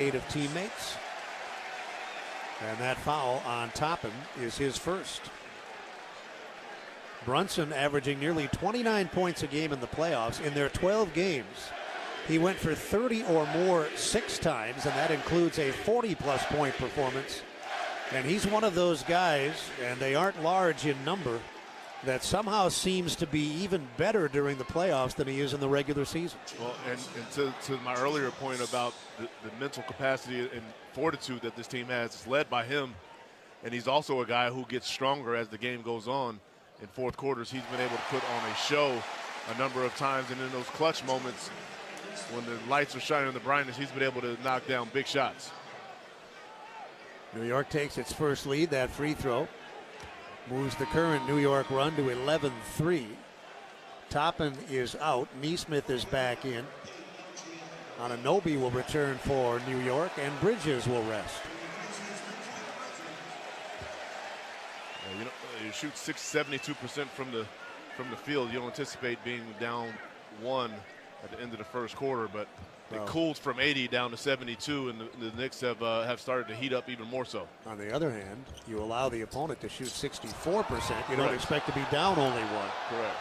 of teammates. And that foul on Toppin is his first. Brunson averaging nearly 29 points a game in the playoffs. In their 12 games, he went for 30 or more 6 times, and that includes a 40-plus point performance. And he's one of those guys, and they aren't large in number, that somehow seems to be even better during the playoffs than he is in the regular season. Well, and to my earlier point about the mental capacity and fortitude that this team has, is led by him, and he's also a guy who gets stronger as the game goes on. In fourth quarters, he's been able to put on a show a number of times, and in those clutch moments, when the lights are shining in the brightness, he's been able to knock down big shots. New York takes its first lead. That free throw moves the current New York run to 11-3. Toppin is out. Neesmith is back in. Anunoby will return for New York, and Bridges will rest. You shoot 72% from the field. You don't anticipate being down 1 at the end of the first quarter, but it cooled from 80 down to 72, and the Knicks have started to heat up even more so. On the other hand, you allow the opponent to shoot 64%. You don't expect to be down only 1. Correct.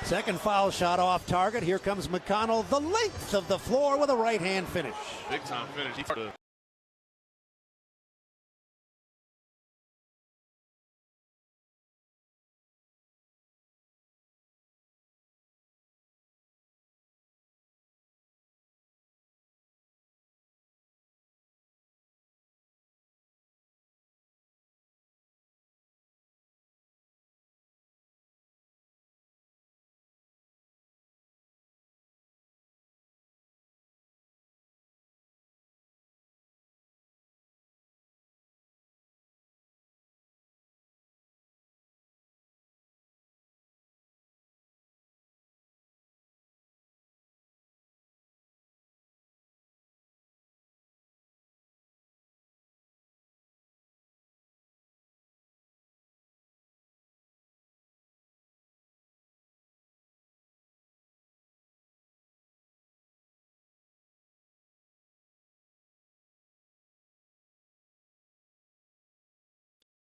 Second foul shot off target. Here comes McConnell, the length of the floor with a right-hand finish. Big time finish.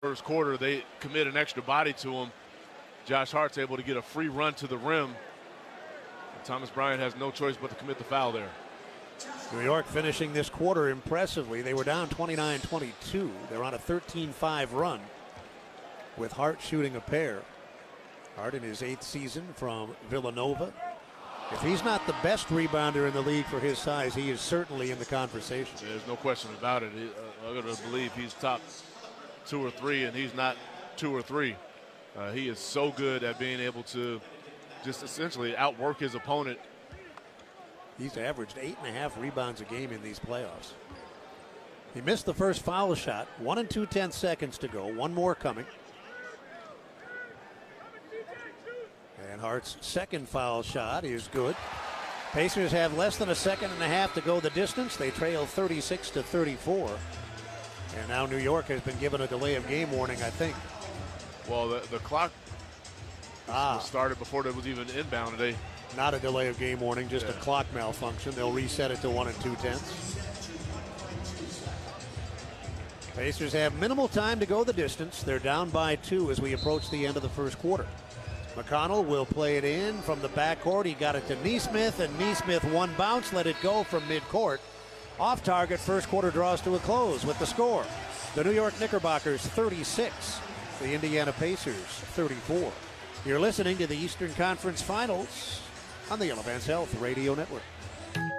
First quarter, they commit an extra body to him. Josh Hart's able to get a free run to the rim. And Thomas Bryant has no choice but to commit the foul there. New York finishing this quarter impressively. They were down 29-22. They're on a 13-5 run with Hart shooting a pair. Hart in his 8th season from Villanova. If he's not the best rebounder in the league for his size, he is certainly in the conversation. There's no question about it. I'm going to believe he's top 2 or 3, and he's not 2 or 3. He is so good at being able to just essentially outwork his opponent. He's averaged 8.5 rebounds a game in these playoffs. He missed the first foul shot. 1 2/10 seconds to go. One more coming. And Hart's second foul shot is good. Pacers have less than a second and a half to go the distance. They trail 36-34. And now New York has been given a delay of game warning, I think. Well, the clock started before it was even inbound today. Not a delay of game warning, just a clock malfunction. They'll reset it to 1 2/10. Pacers have minimal time to go the distance. They're down by 2 as we approach the end of the first quarter. McConnell will play it in from the backcourt. He got it to Neesmith, and Neesmith one bounce, let it go from midcourt. Off target, first quarter draws to a close with the score. The New York Knickerbockers 36, the Indiana Pacers 34. You're listening to the Eastern Conference Finals on the Elevance Health Radio Network.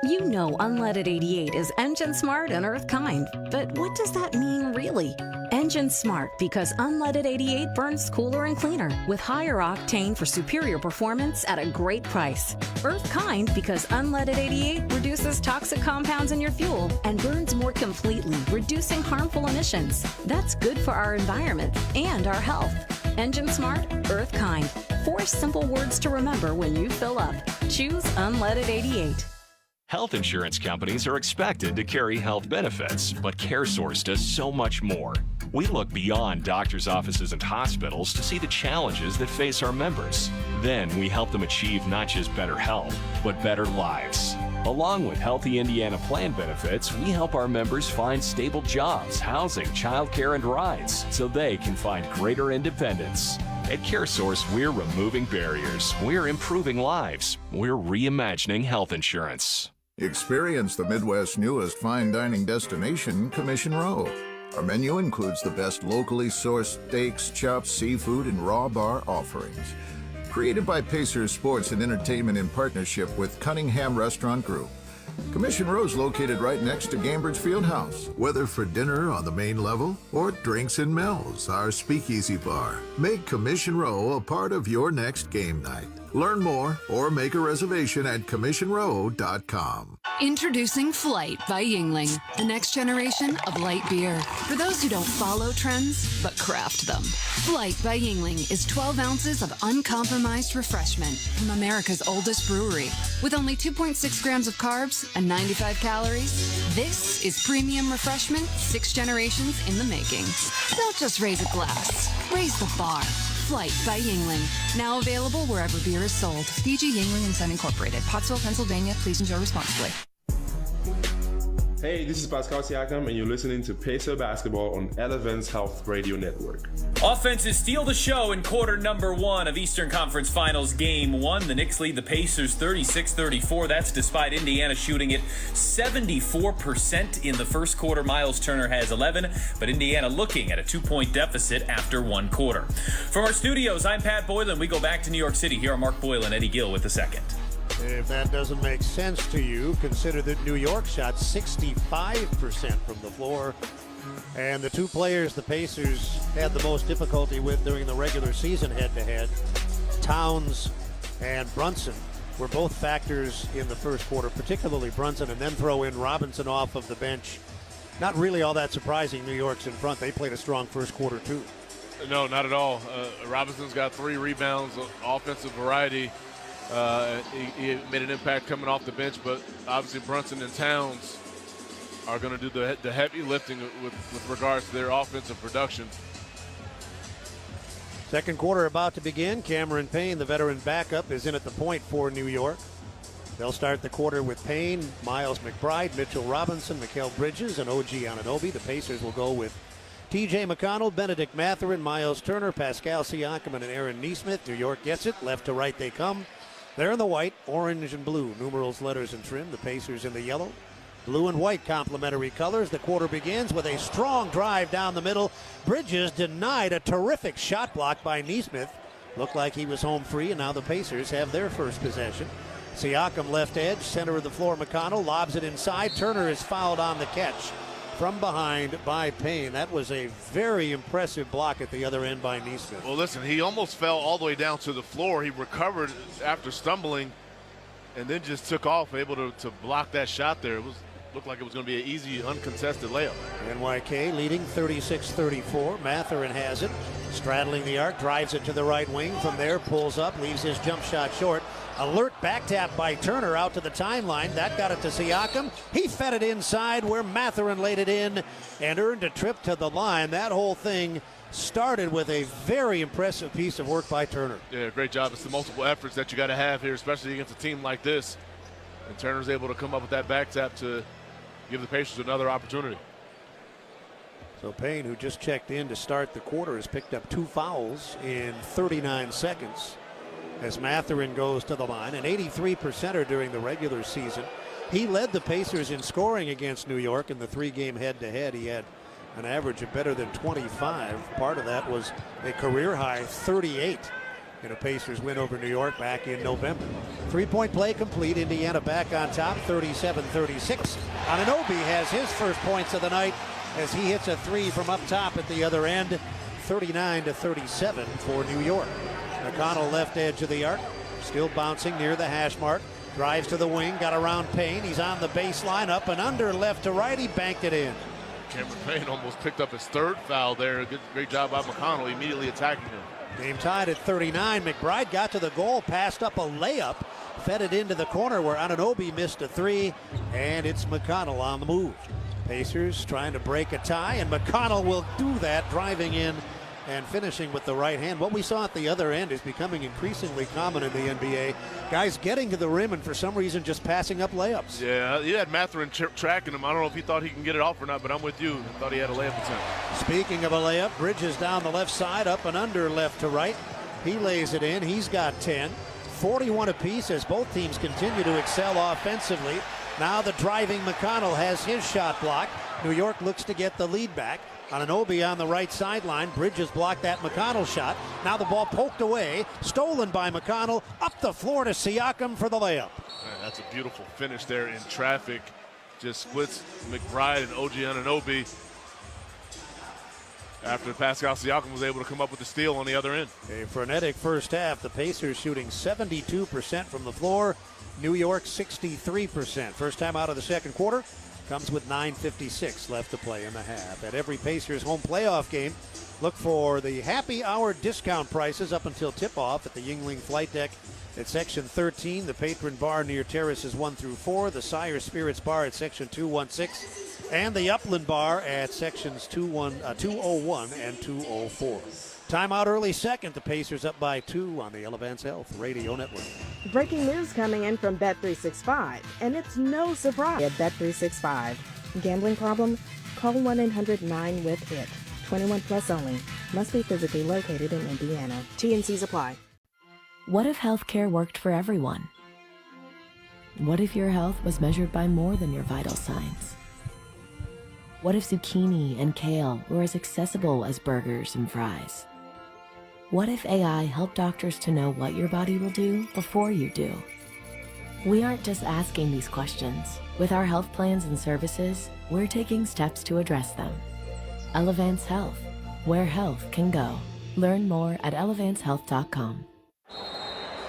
You know Unleaded 88 is engine smart and earth kind, but what does that mean really? Engine smart because Unleaded 88 burns cooler and cleaner with higher octane for superior performance at a great price. Earth kind because Unleaded 88 reduces toxic compounds in your fuel and burns more completely, reducing harmful emissions. That's good for our environment and our health. Engine smart, earth kind. 4 simple words to remember when you fill up. Choose Unleaded 88. Health insurance companies are expected to carry health benefits, but CareSource does so much more. We look beyond doctors' offices and hospitals to see the challenges that face our members. Then we help them achieve not just better health, but better lives. Along with healthy Indiana plan benefits, we help our members find stable jobs, housing, childcare, and rides so they can find greater independence. At CareSource, we're removing barriers, we're improving lives, we're reimagining health insurance. Experience the Midwest's newest fine dining destination, Commission Row. Our menu includes the best locally sourced steaks, chops, seafood, and raw bar offerings. Created by PACERS Sports and Entertainment in partnership with Cunningham Restaurant Group. Commission Row is located right next to Gambridge Fieldhouse. Whether for dinner on the main level or drinks and Mel's, our speakeasy bar. Make Commission Row a part of your next game night. Learn more or make a reservation at commissionrow.com. Introducing Flight by Yingling, the next generation of light beer. For those who don't follow trends, but craft them. Flight by Yingling is 12 ounces of uncompromised refreshment from America's oldest brewery. With only 2.6 grams of carbs and 95 calories, this is premium refreshment 6 generations in the making. Don't just raise a glass, raise the bar. Flight by Yingling. Now available wherever beer is sold. DG Yingling and Son Incorporated. Pottsville, Pennsylvania. Please enjoy responsibly. Hey, this is Pascal Siakam, and you're listening to Pacer Basketball on Elevance Health Radio Network. Offenses steal the show in quarter number 1 of Eastern Conference Finals Game 1. The Knicks lead the Pacers 36-34. That's despite Indiana shooting it 74% in the first quarter. Miles Turner has 11, but Indiana looking at a 2-point deficit after 1 quarter. From our studios, I'm Pat Boylan. We go back to New York City. Here are Mark Boyle and Eddie Gill with the second. If that doesn't make sense to you, consider that New York shot 65% from the floor. And the two players the Pacers had the most difficulty with during the regular season head-to-head, Towns and Brunson, were both factors in the first quarter, particularly Brunson, and then throw in Robinson off of the bench. Not really all that surprising. New York's in front. They played a strong first quarter, too. No, not at all. Robinson's got 3 rebounds, offensive variety. He made an impact coming off the bench, but obviously Brunson and Towns are going to do the heavy lifting with regards to their offensive production. Second quarter about to begin. Cameron Payne, the veteran backup, is in at the point for New York. They'll start the quarter with Payne, Miles McBride, Mitchell Robinson, Mikal Bridges, and OG Anunoby. The Pacers will go with T.J. McConnell, Benedict Mathurin, Miles Turner, Pascal Siakam, and Aaron Nesmith. New York gets it. Left to right they come. They're in the white, orange, and blue. Numerals, letters, and trim. The Pacers in the yellow. Blue and white complementary colors. The quarter begins with a strong drive down the middle. Bridges denied a terrific shot block by Nesmith. Looked like he was home free, and now the Pacers have their first possession. Siakam left edge, center of the floor. McConnell lobs it inside. Turner is fouled on the catch from behind by Payne. That was a very impressive block at the other end by Nesmith. Well, listen, he almost fell all the way down to the floor. He recovered after stumbling and then just took off, able to block that shot there. It looked like it was going to be an easy, uncontested layup. NYK leading 36-34. Mathurin has it, straddling the arc, drives it to the right wing. From there, pulls up, leaves his jump shot short. Alert back tap by Turner out to the timeline. That got it to Siakam. He fed it inside where Mathurin laid it in and earned a trip to the line. That whole thing started with a very impressive piece of work by Turner. Yeah, great job. It's the multiple efforts that you got to have here, especially against a team like this. And Turner's able to come up with that back tap to give the Pacers another opportunity. So Payne, who just checked in to start the quarter, has picked up 2 fouls in 39 seconds. As Mathurin goes to the line, an 83%er during the regular season. He led the Pacers in scoring against New York in the 3-game head-to-head. He had an average of better than 25. Part of that was a career-high 38 in a Pacers win over New York back in November. 3-point play complete. Indiana back on top, 37-36. Anunoby has his first points of the night as he hits a 3 from up top at the other end, 39-37 for New York. McConnell left edge of the arc, still bouncing near the hash mark. Drives to the wing, got around Payne. He's on the baseline, up and under, left to right. He banked it in. Cameron Payne almost picked up his 3rd foul there. Great job by McConnell, immediately attacking him. Game tied at 39. McBride got to the goal, passed up a layup, fed it into the corner where Anunoby missed a 3, and it's McConnell on the move. Pacers trying to break a tie, and McConnell will do that, driving in and finishing with the right hand. What we saw at the other end is becoming increasingly common in the NBA. Guys getting to the rim and for some reason just passing up layups. Yeah, he had Mathurin tracking him. I don't know if he thought he can get it off or not, but I'm with you. I thought he had a layup attempt. Speaking of a layup, Bridges down the left side, up and under left to right. He lays it in. He's got 10. 41 apiece as both teams continue to excel offensively. Now the driving McConnell has his shot blocked. New York looks to get the lead back. Anunoby on the right sideline. Bridges blocked that McConnell shot. Now the ball poked away, stolen by McConnell. Up the floor to Siakam for the layup. Man, that's a beautiful finish there in traffic. Just splits McBride and OG Anunoby after Pascal Siakam was able to come up with the steal on the other end. A frenetic first half. The Pacers shooting 72% from the floor. New York 63%. First time out of the second quarter. Comes with 9:56 left to play in the half. At every Pacers home playoff game, look for the happy hour discount prices up until tip-off at the Yuengling Flight Deck at Section 13, the Patron Bar near Terraces 1 through 4, the Sire Spirits Bar at Section 216, and the Upland Bar at Sections 201 and 204. Timeout early second. The Pacers up by 2 on the Elevance Health Radio Network. Breaking news coming in from Bet365, and it's no surprise at Bet365. Gambling problem? Call 1-800-9-WITH-IT. 21 plus only. Must be physically located in Indiana. T&Cs apply. What if healthcare worked for everyone? What if your health was measured by more than your vital signs? What if zucchini and kale were as accessible as burgers and fries? What if AI helped doctors to know what your body will do before you do? We aren't just asking these questions. With our health plans and services, we're taking steps to address them. Elevance Health, where health can go. Learn more at elevancehealth.com.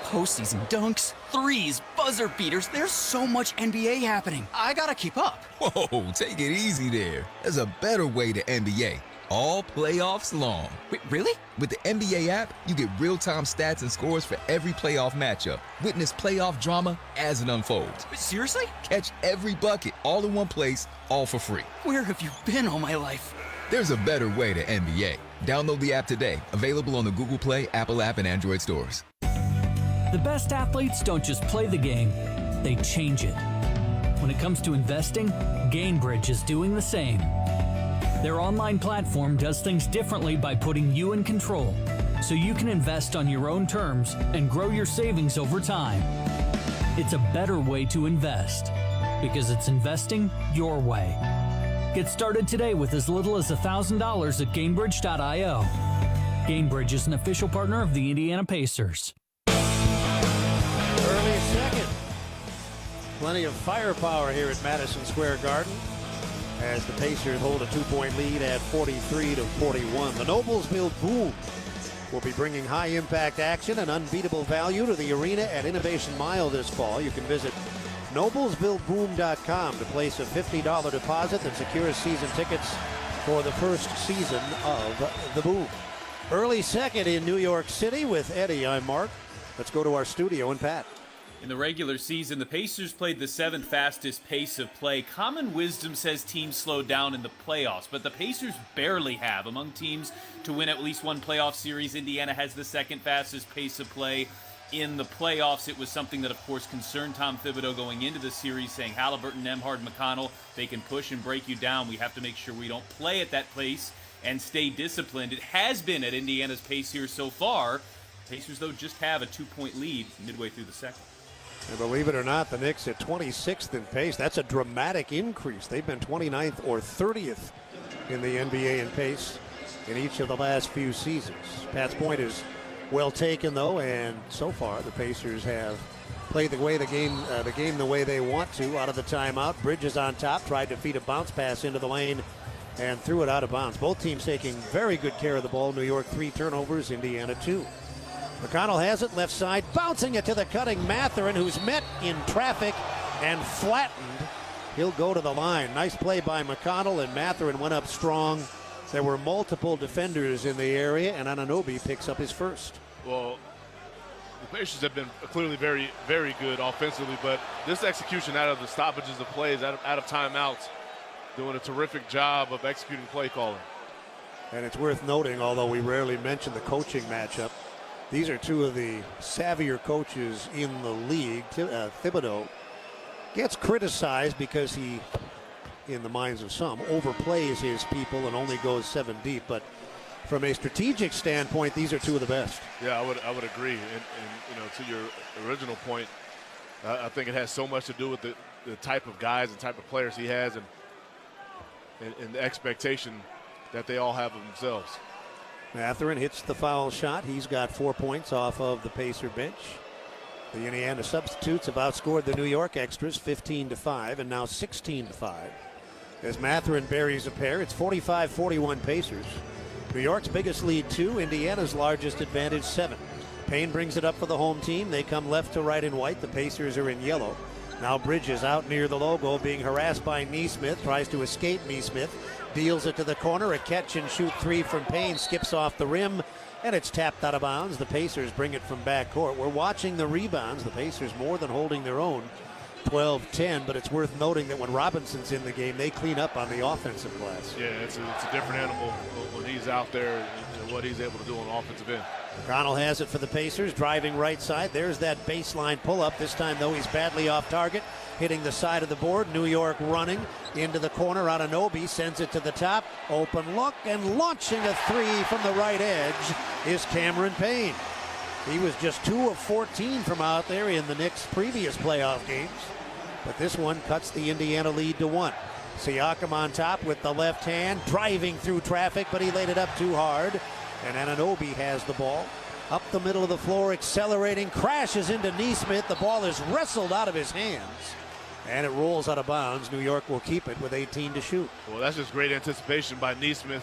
Postseason dunks, threes, buzzer beaters. There's so much NBA happening. I gotta keep up. Whoa, take it easy there. There's a better way to NBA. All playoffs long. Wait, really? With the NBA app, you get real-time stats and scores for every playoff matchup. Witness playoff drama as it unfolds. Wait, seriously? Catch every bucket all in one place, all for free. Where have you been all my life? There's a better way to NBA. Download the app today. Available on the Google Play, Apple app, and Android stores. The best athletes don't just play the game, they change it. When it comes to investing, Gainbridge is doing the same. Their online platform does things differently by putting you in control, so you can invest on your own terms and grow your savings over time. It's a better way to invest, because it's investing your way. Get started today with as little as $1,000 at Gainbridge.io. Gainbridge is an official partner of the Indiana Pacers. Early second. Plenty of firepower here at Madison Square Garden as the Pacers hold a 2-point lead at 43-41. The Noblesville Boom will be bringing high-impact action and unbeatable value to the arena at Innovation Mile this fall. You can visit noblesvilleboom.com to place a $50 deposit that secures season tickets for the first season of the Boom. Early second in New York City with Eddie. I'm Mark. Let's go to our studio and Pat. In the regular season, the Pacers played the 7th fastest pace of play. Common wisdom says teams slowed down in the playoffs, but the Pacers barely have. Among teams to win at least one playoff series, Indiana has the 2nd fastest pace of play in the playoffs. It was something that, of course, concerned Tom Thibodeau going into the series, saying Halliburton, Nembhard, McConnell, they can push and break you down. We have to make sure we don't play at that pace and stay disciplined. It has been at Indiana's pace here so far. Pacers, though, just have a 2-point lead midway through the second. And believe it or not, the Knicks at 26th in pace. That's a dramatic increase. They've been 29th or 30th in the NBA in pace in each of the last few seasons. Pat's point is well taken, though, and so far the Pacers have played the game the way they want to. Out of the timeout, Bridges on top, tried to feed a bounce pass into the lane and threw it out of bounds. Both teams taking very good care of the ball. New York 3 turnovers, Indiana 2. McConnell has it left side, bouncing it to the cutting Mathurin, who's met in traffic and flattened. He'll go to the line. Nice play by McConnell, and Mathurin went up strong. There were multiple defenders in the area, and Anunoby picks up his first. Well, the Pacers have been clearly very, very good offensively, but this execution out of the stoppages of plays, out of timeouts, doing a terrific job of executing play calling. And it's worth noting, although we rarely mention the coaching matchup, these are two of the savvier coaches in the league. Thibodeau gets criticized because he, in the minds of some, overplays his people and only goes 7 deep. But from a strategic standpoint, these are two of the best. Yeah, I would agree. And to your original point, I think it has so much to do with the type of guys and type of players he has, and the expectation that they all have of themselves. Mathurin hits the foul shot. He's got 4 points off of the Pacer bench. The Indiana substitutes have outscored the New York Extras 15-5 and now 16-5. As Mathurin buries a pair, it's 45-41 Pacers. New York's biggest lead 2, Indiana's largest advantage 7. Payne brings it up for the home team. They come left to right in white. The Pacers are in yellow. Now Bridges out near the logo, being harassed by Neesmith, tries to escape Neesmith, deals it to the corner. A catch and shoot 3 from Payne, skips off the rim, and it's tapped out of bounds. The Pacers bring it from backcourt. We're watching the rebounds. The Pacers more than holding their own, 12-10, but it's worth noting that when Robinson's in the game, they clean up on the offensive glass. Yeah, it's a different animal when he's out there and what he's able to do on the offensive end. Connell has it for the Pacers, driving right side. There's that baseline pull-up. This time, though, he's badly off target, hitting the side of the board. New York running into the corner. Anunoby sends it to the top. Open look, and launching a 3 from the right edge is Cameron Payne. He was just 2 of 14 from out there in the Knicks' previous playoff games. But this one cuts the Indiana lead to 1. Siakam on top with the left hand, driving through traffic, but he laid it up too hard. And Anunoby has the ball. Up the middle of the floor, accelerating, crashes into Neesmith. The ball is wrestled out of his hands, and it rolls out of bounds. New York will keep it with 18 to shoot. Well, that's just great anticipation by Neesmith.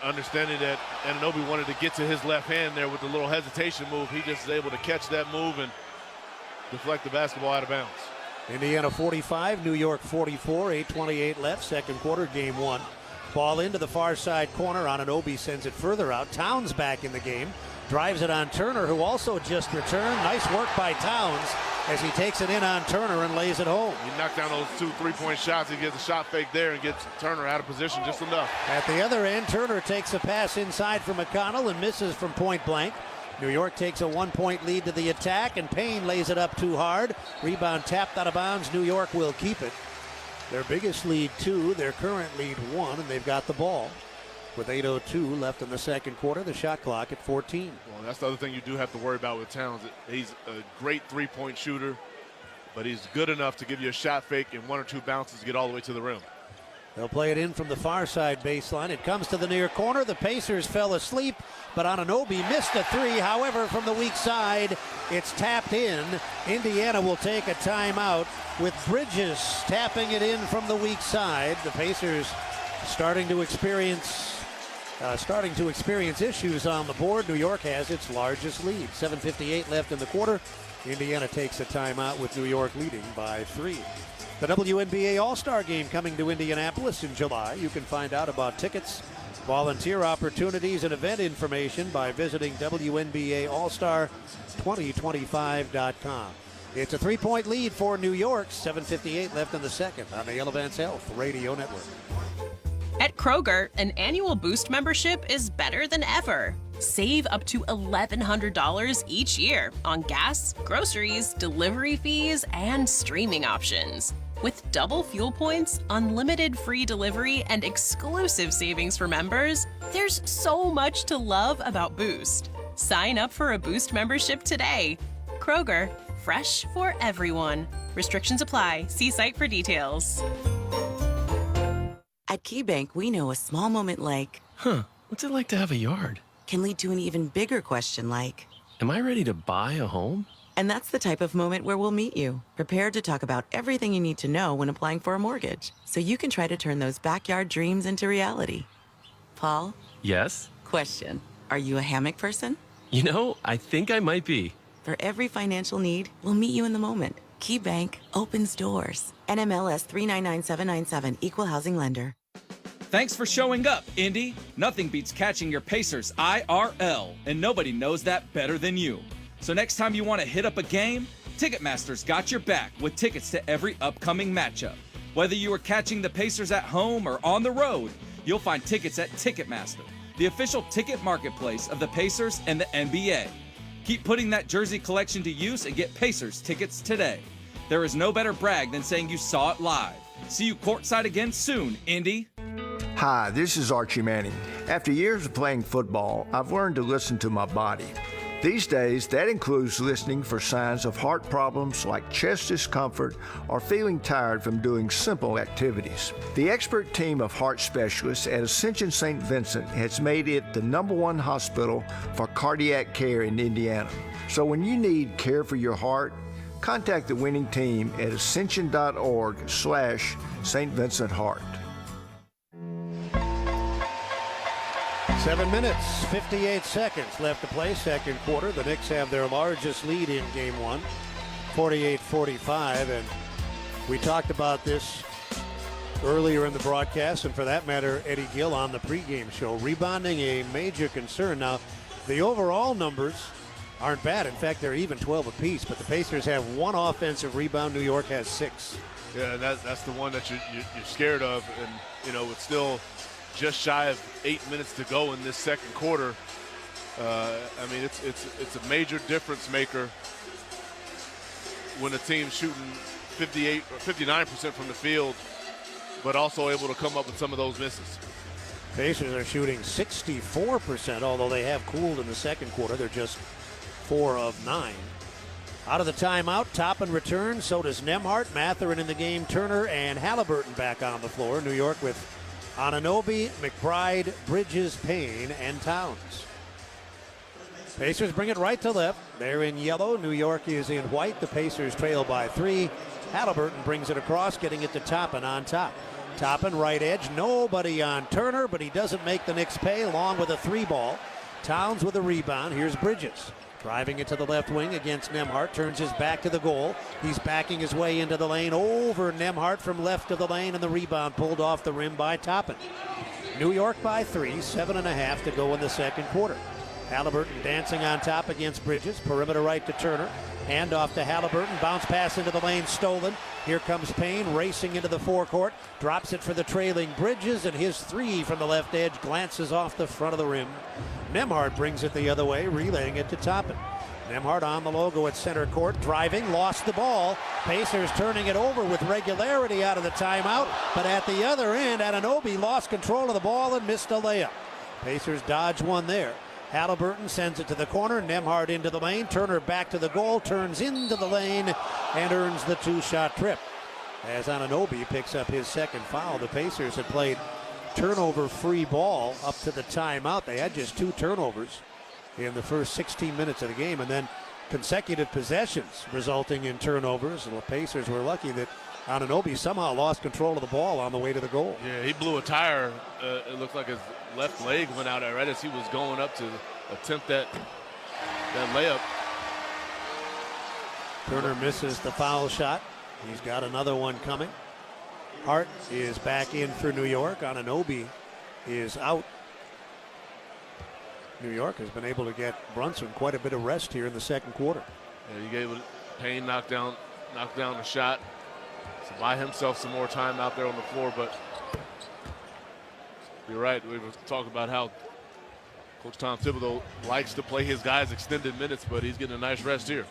Understanding that Anunoby wanted to get to his left hand there with the little hesitation move. He just is able to catch that move and deflect the basketball out of bounds. Indiana 45, New York 44, 8:28 left, second quarter, game 1. Ball into the far side corner. Anunoby sends it further out. Towns back in the game. Drives it on Turner, who also just returned. Nice work by Towns as he takes it in on Turner and lays it home. He knocked down those 2 3-point shots. He gets a shot fake there and gets Turner out of position just enough. At the other end, Turner takes a pass inside for McConnell and misses from point blank. New York takes a 1-point lead to the attack, and Payne lays it up too hard. Rebound tapped out of bounds. New York will keep it. Their biggest lead 2, their current lead 1, and they've got the ball. With 8:02 left in the second quarter, the shot clock at 14. Well, that's the other thing you do have to worry about with Towns. He's a great 3-point shooter, but he's good enough to give you a shot fake and 1 or 2 bounces to get all the way to the rim. They'll play it in from the far side baseline. It comes to the near corner. The Pacers fell asleep, but Anunoby missed a 3. However, from the weak side, it's tapped in. Indiana will take a timeout with Bridges tapping it in from the weak side. The Pacers starting to experience issues on the board. New York has its largest lead. 7:58 left in the quarter. Indiana takes a timeout with New York leading by 3. The WNBA All-Star Game coming to Indianapolis in July. You can find out about tickets, volunteer opportunities, and event information by visiting WNBAAllStar2025.com. It's a 3-point lead for New York. 7:58 left in the second on the Elevance Health Radio Network. At Kroger, an annual Boost membership is better than ever. Save up to $1,100 each year on gas, groceries, delivery fees, and streaming options. With double fuel points, unlimited free delivery, and exclusive savings for members, there's so much to love about Boost. Sign up for a Boost membership today. Kroger, fresh for everyone. Restrictions apply. See site for details. At KeyBank, we know a small moment like, what's it like to have a yard? Can lead to an even bigger question like, am I ready to buy a home? And that's the type of moment where we'll meet you, prepared to talk about everything you need to know when applying for a mortgage, so you can try to turn those backyard dreams into reality. Paul? Yes? Question. Are you a hammock person? You know, I think I might be. For every financial need, we'll meet you in the moment. KeyBank opens doors. NMLS 399797, Equal Housing Lender. Thanks for showing up, Indy. Nothing beats catching your Pacers IRL, and nobody knows that better than you. So next time you want to hit up a game, Ticketmaster's got your back with tickets to every upcoming matchup. Whether you are catching the Pacers at home or on the road, you'll find tickets at Ticketmaster, the official ticket marketplace of the Pacers and the NBA. Keep putting that jersey collection to use and get Pacers tickets today. There is no better brag than saying you saw it live. See you courtside again soon, Indy. Hi, this is Archie Manning. After years of playing football, I've learned to listen to my body. These days, that includes listening for signs of heart problems like chest discomfort or feeling tired from doing simple activities. The expert team of heart specialists at Ascension St. Vincent has made it the st hospital for cardiac care in Indiana. So when you need care for your heart, contact the winning team at ascension.org/St. Vincent Heart. 7 minutes, 58 seconds left to play, second quarter. The Knicks have their largest lead in game one, 48-45. And we talked about this earlier in the broadcast, and for that matter, Eddie Gill on the pregame show. Rebounding a major concern. Now, the overall numbers aren't bad. In fact, they're even 12 apiece, but the Pacers have one offensive rebound. New York has 6. Yeah, and that's the one that you're scared of. And, it's still just shy of 8 minutes to go in this second quarter. It's a major difference maker when a team's shooting 58 or 59% from the field, but also able to come up with some of those misses. Pacers are shooting 64%, although they have cooled in the second quarter. They're just 4 of 9. Out of the timeout, Toppin returns. So does Nembhard, Mathurin in the game, Turner and Halliburton back on the floor. New York with Anunoby, McBride, Bridges, Payne, and Towns. Pacers bring it right to left. They're in yellow. New York is in white. The Pacers trail by 3. Halliburton brings it across, getting it to Toppin on top. Toppin, right edge. Nobody on Turner, but he doesn't make the Knicks pay, along with a 3-ball. Towns with a rebound. Here's Bridges. Driving it to the left wing against Nembhard. Turns his back to the goal. He's backing his way into the lane over Nembhard from left of the lane, and the rebound pulled off the rim by Toppin. New York by 3, 7.5 to go in the second quarter. Halliburton dancing on top against Bridges. Perimeter right to Turner. Hand off to Halliburton. Bounce pass into the lane, stolen. Here comes Payne racing into the forecourt. Drops it for the trailing Bridges, and his 3 from the left edge glances off the front of the rim. Nembhard brings it the other way, relaying it to Toppin. Nembhard on the logo at center court, driving, lost the ball. Pacers turning it over with regularity out of the timeout, but at the other end, Anunoby lost control of the ball and missed a layup. Pacers dodge one there. Halliburton sends it to the corner, Nembhard into the lane, Turner back to the goal, turns into the lane, and earns the 2-shot trip. As Anunoby picks up his second foul, the Pacers had played turnover-free ball up to the timeout. They had just 2 turnovers in the first 16 minutes of the game, and then consecutive possessions resulting in turnovers. And the Pacers were lucky that Anunoby somehow lost control of the ball on the way to the goal. Yeah, he blew a tire. It looked like his left leg went out right as he was going up to attempt that layup. Turner misses the foul shot. He's got another one coming. Hart is back in for New York. Anunoby is out. New York has been able to get Brunson quite a bit of rest here in the second quarter. Yeah, he gave Payne knocked down the shot to buy himself some more time out there on the floor. But you're right. We were talking about how Coach Tom Thibodeau likes to play his guys extended minutes, but he's getting a nice rest here.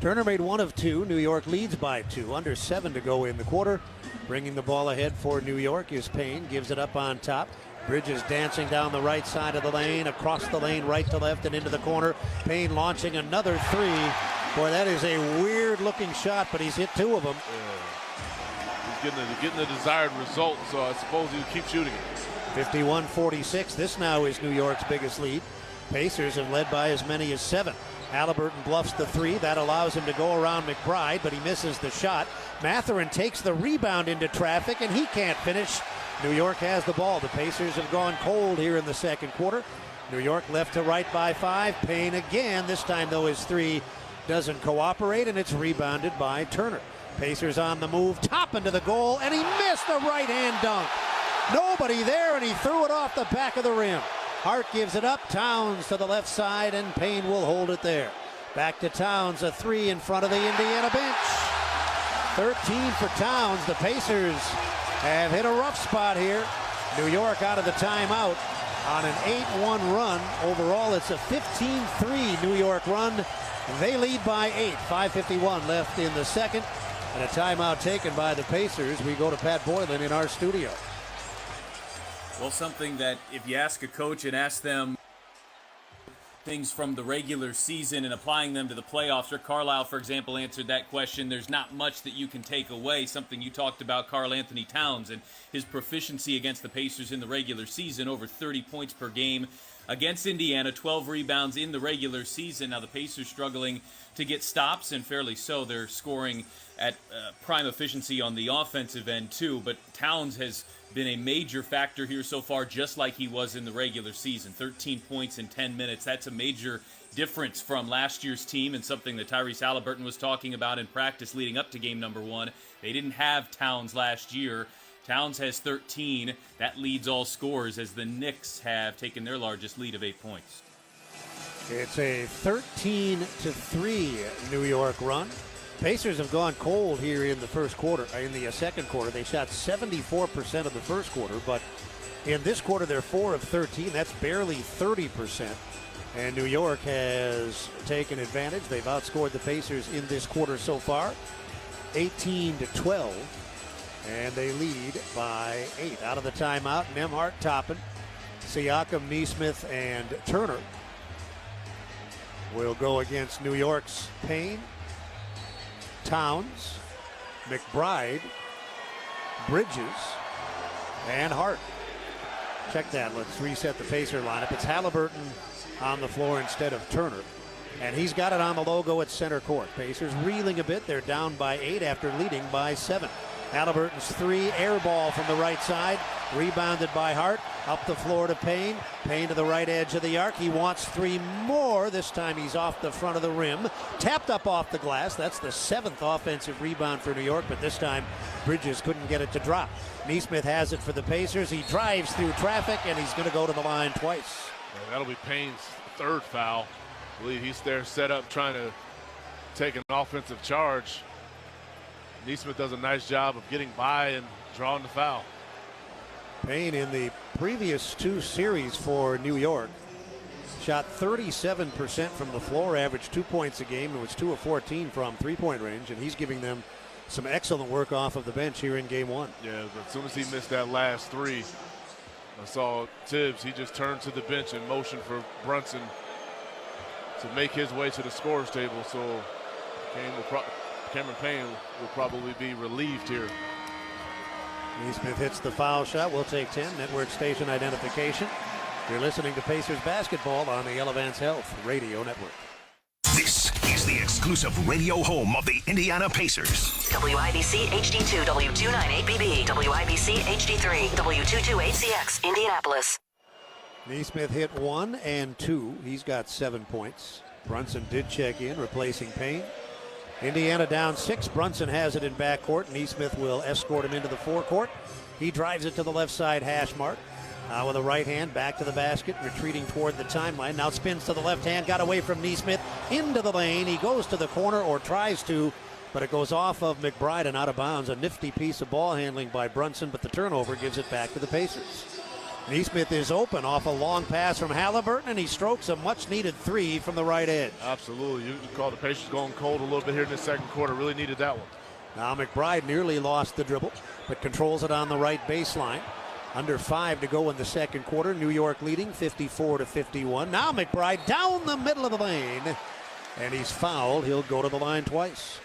Turner made 1 of 2. New York leads by 2. Under 7 to go in the quarter. Bringing the ball ahead for New York is Payne. Gives it up on top. Bridges dancing down the right side of the lane. Across the lane, right to left and into the corner. Payne launching another 3. Boy, that is a weird-looking shot, but he's hit 2 of them. Yeah. He's getting the desired result, so I suppose he'll keep shooting it. 51-46. This now is New York's biggest lead. Pacers have led by as many as 7. Halliburton bluffs the 3. That allows him to go around McBride, but he misses the shot. Mathurin takes the rebound into traffic, and he can't finish. New York has the ball. The Pacers have gone cold here in the second quarter. New York left to right by 5. Payne again. This time, though, his 3 doesn't cooperate, and it's rebounded by Turner. Pacers on the move. Toppin to the goal, and he missed a right-hand dunk. Nobody there, and he threw it off the back of the rim. Hart gives it up. Towns to the left side, and Payne will hold it there. Back to Towns, a 3 in front of the Indiana bench. 13 for Towns. The Pacers have hit a rough spot here. New York out of the timeout on an 8-1 run. Overall, it's a 15-3 New York run. They lead by 8. 5:51 left in the second. And a timeout taken by the Pacers. We go to Pat Boylan in our studio. Well, something that if you ask a coach and ask them things from the regular season and applying them to the playoffs, Rick Carlisle, for example, answered that question. There's not much that you can take away. Something you talked about, Karl Anthony Towns, and his proficiency against the Pacers in the regular season, over 30 points per game against Indiana, 12 rebounds in the regular season. Now the Pacers struggling to get stops, and fairly so. They're scoring at prime efficiency on the offensive end too, but Towns has been a major factor here so far, just like he was in the regular season. 13 points in 10 minutes. That's a major difference from last year's team, and something that Tyrese Halliburton was talking about in practice leading up to game number 1. They didn't have Towns last year. Towns has 13. That leads all scorers, as the Knicks have taken their largest lead of 8 points. It's a 13-3 New York run. Pacers have gone cold here in the second quarter. They shot 74% of the first quarter, but in this quarter they're 4 of 13. That's barely 30%. And New York has taken advantage. They've outscored the Pacers in this quarter so far, 18-12. And they lead by 8. Out of the timeout, Nembhard, Toppin, Siakam, Nesmith, and Turner will go against New York's Payne, Towns, McBride, Bridges, and Hart. Check that. Let's reset the Pacer lineup. It's Halliburton on the floor instead of Turner. And he's got it on the logo at center court. Pacers reeling a bit. They're down by 8 after leading by 7. Halliburton's 3, air ball from the right side, rebounded by Hart, up the floor to Payne. Payne to the right edge of the arc. He wants 3 more. This time he's off the front of the rim. Tapped up off the glass. That's the 7th offensive rebound for New York, but this time Bridges couldn't get it to drop. Nesmith has it for the Pacers. He drives through traffic, and he's going to go to the line twice. Yeah, that'll be Payne's 3rd foul. I believe he's there set up trying to take an offensive charge. Nesmith does a nice job of getting by and drawing the foul. Payne in the previous 2 series for New York shot 37% from the floor, averaged 2 points a game, and was 2 of 14 from three-point range, and he's giving them some excellent work off of the bench here in game 1. Yeah, but as soon as he missed that last 3, I saw Tibbs. He just turned to the bench and motioned for Brunson to make his way to the scorer's table. So Cameron Payne will probably be relieved here. Nesmith hits the foul shot. We'll take 10. Network station identification. You're listening to Pacers basketball on the Elevance Health Radio Network. This is the exclusive radio home of the Indiana Pacers. WIBC HD2, W298BB, WIBC HD3, W228CX, Indianapolis. Nesmith hit 1 and 2. He's got 7 points. Brunson did check in, replacing Payne. Indiana down 6. Brunson has it in backcourt. Nesmith will escort him into the forecourt. He drives it to the left side hash mark. With a right hand, back to the basket, retreating toward the timeline. Now spins to the left hand, got away from Nesmith, into the lane. He goes to the corner, or tries to, but it goes off of McBride and out of bounds. A nifty piece of ball handling by Brunson, but the turnover gives it back to the Pacers. Nesmith is open off a long pass from Halliburton, and he strokes a much-needed 3 from the right edge. Absolutely. You call the Pacers going cold a little bit here in the second quarter. Really needed that one. Now McBride nearly lost the dribble, but controls it on the right baseline. Under 5 to go in the second quarter. New York leading 54-51. Now McBride down the middle of the lane, and he's fouled. He'll go to the line twice.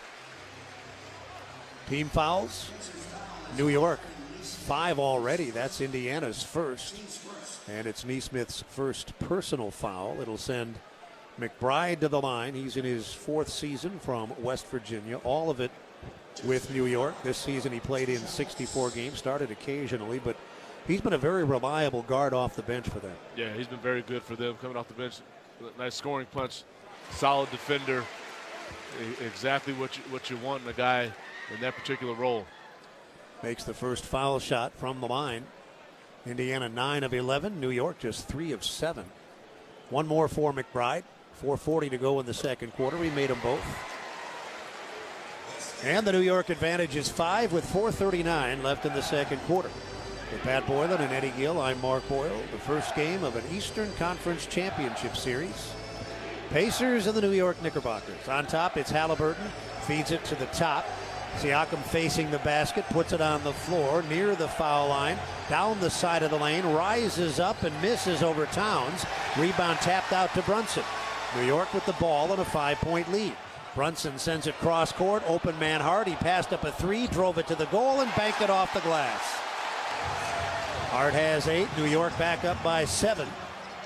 Team fouls. New York 5 already. That's Indiana's first, and it's Nesmith's first personal foul. It'll send McBride to the line. He's in his 4th season from West Virginia, all of it with New York. This season he played in 64 games, started occasionally, but he's been a very reliable guard off the bench for them. Yeah, he's been very good for them coming off the bench. Nice scoring punch, solid defender. Exactly what you want in a guy in that particular role. Makes the first foul shot from the line. Indiana 9 of 11. New York just 3 of 7. One more for McBride. 4:40 to go in the second quarter. We made them both. And the New York advantage is 5 with 4:39 left in the second quarter. With Pat Boylan and Eddie Gill, I'm Mark Boyle. The first game of an Eastern Conference Championship Series. Pacers and the New York Knickerbockers. On top, it's Halliburton. Feeds it to the top. Siakam facing the basket, puts it on the floor near the foul line, down the side of the lane, rises up and misses over Towns. Rebound tapped out to Brunson. New York with the ball and a 5-point lead. Brunson sends it cross court, open man Hart. He passed up a three, drove it to the goal and banked it off the glass. Hart has 8. New York back up by 7.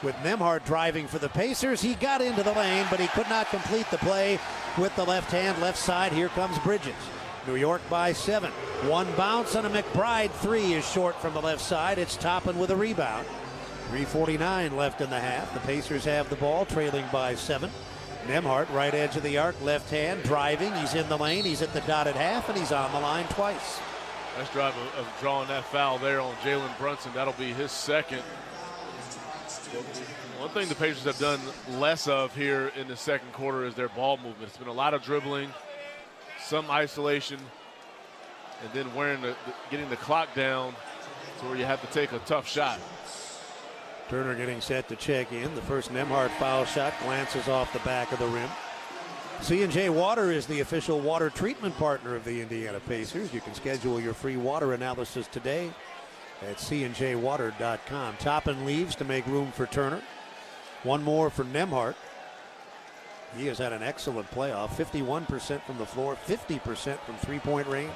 With Nembhard driving for the Pacers, he got into the lane, but he could not complete the play with the left hand, left side. Here comes Bridges. New York by 7. One bounce and a McBride three is short from the left side. It's Toppin with a rebound. 3:49 left in the half. The Pacers have the ball, trailing by 7. Nembhard, right edge of the arc, left hand, driving. He's in the lane. He's at the dotted half, and he's on the line twice. Nice drive of drawing that foul there on Jalen Brunson. That'll be his second. One thing the Pacers have done less of here in the second quarter is their ball movement. It's been a lot of dribbling, some isolation, and then getting the clock down to where you have to take a tough shot. Turner getting set to check in. The first Nembhard foul shot glances off the back of the rim. C&J Water is the official water treatment partner of the Indiana Pacers. You can schedule your free water analysis today at cnjwater.com. Toppin leaves to make room for Turner. One more for Nembhard. He has had an excellent playoff. 51% from the floor, 50% from three-point range.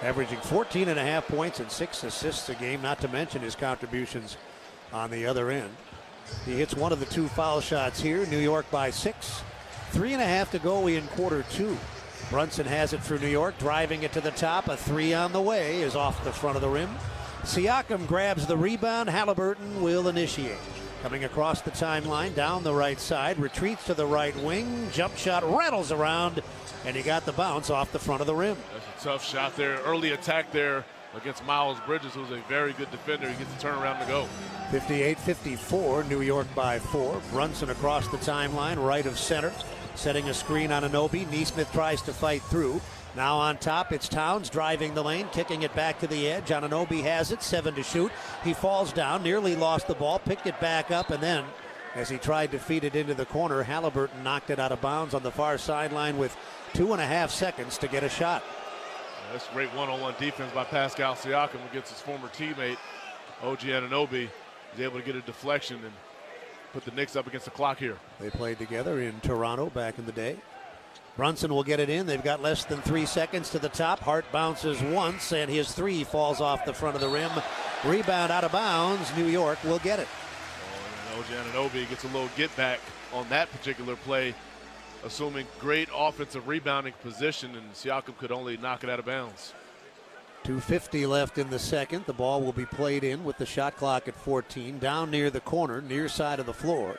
Averaging 14.5 points and 6 assists a game, not to mention his contributions on the other end. He hits one of the 2 foul shots here. New York by 6. 3.5 to go in quarter 2. Brunson has it for New York, driving it to the top. A 3 on the way is off the front of the rim. Siakam grabs the rebound. Halliburton will initiate. Coming across the timeline, down the right side, retreats to the right wing. Jump shot rattles around, and he got the bounce off the front of the rim. That's a tough shot there. Early attack there against Miles Bridges, who's a very good defender. He gets the turnaround to go. 58-54, New York by 4. Brunson across the timeline, right of center, setting a screen on Anunoby. Nesmith tries to fight through. Now on top, it's Towns driving the lane, kicking it back to the edge. Anunoby has it, 7 to shoot. He falls down, nearly lost the ball, picked it back up, and then as he tried to feed it into the corner, Halliburton knocked it out of bounds on the far sideline with 2.5 seconds to get a shot. That's great one-on-one defense by Pascal Siakam against his former teammate, OG Anunoby. He's able to get a deflection and put the Knicks up against the clock here. They played together in Toronto back in the day. Brunson will get it in. They've got less than 3 seconds to the top. Hart bounces once, and his 3 falls off the front of the rim. Rebound out of bounds. New York will get it. Oh, and OG Anunoby gets a little get back on that particular play, assuming great offensive rebounding position, and Siakam could only knock it out of bounds. 2:50 left in the second. The ball will be played in with the shot clock at 14. Down near the corner, near side of the floor.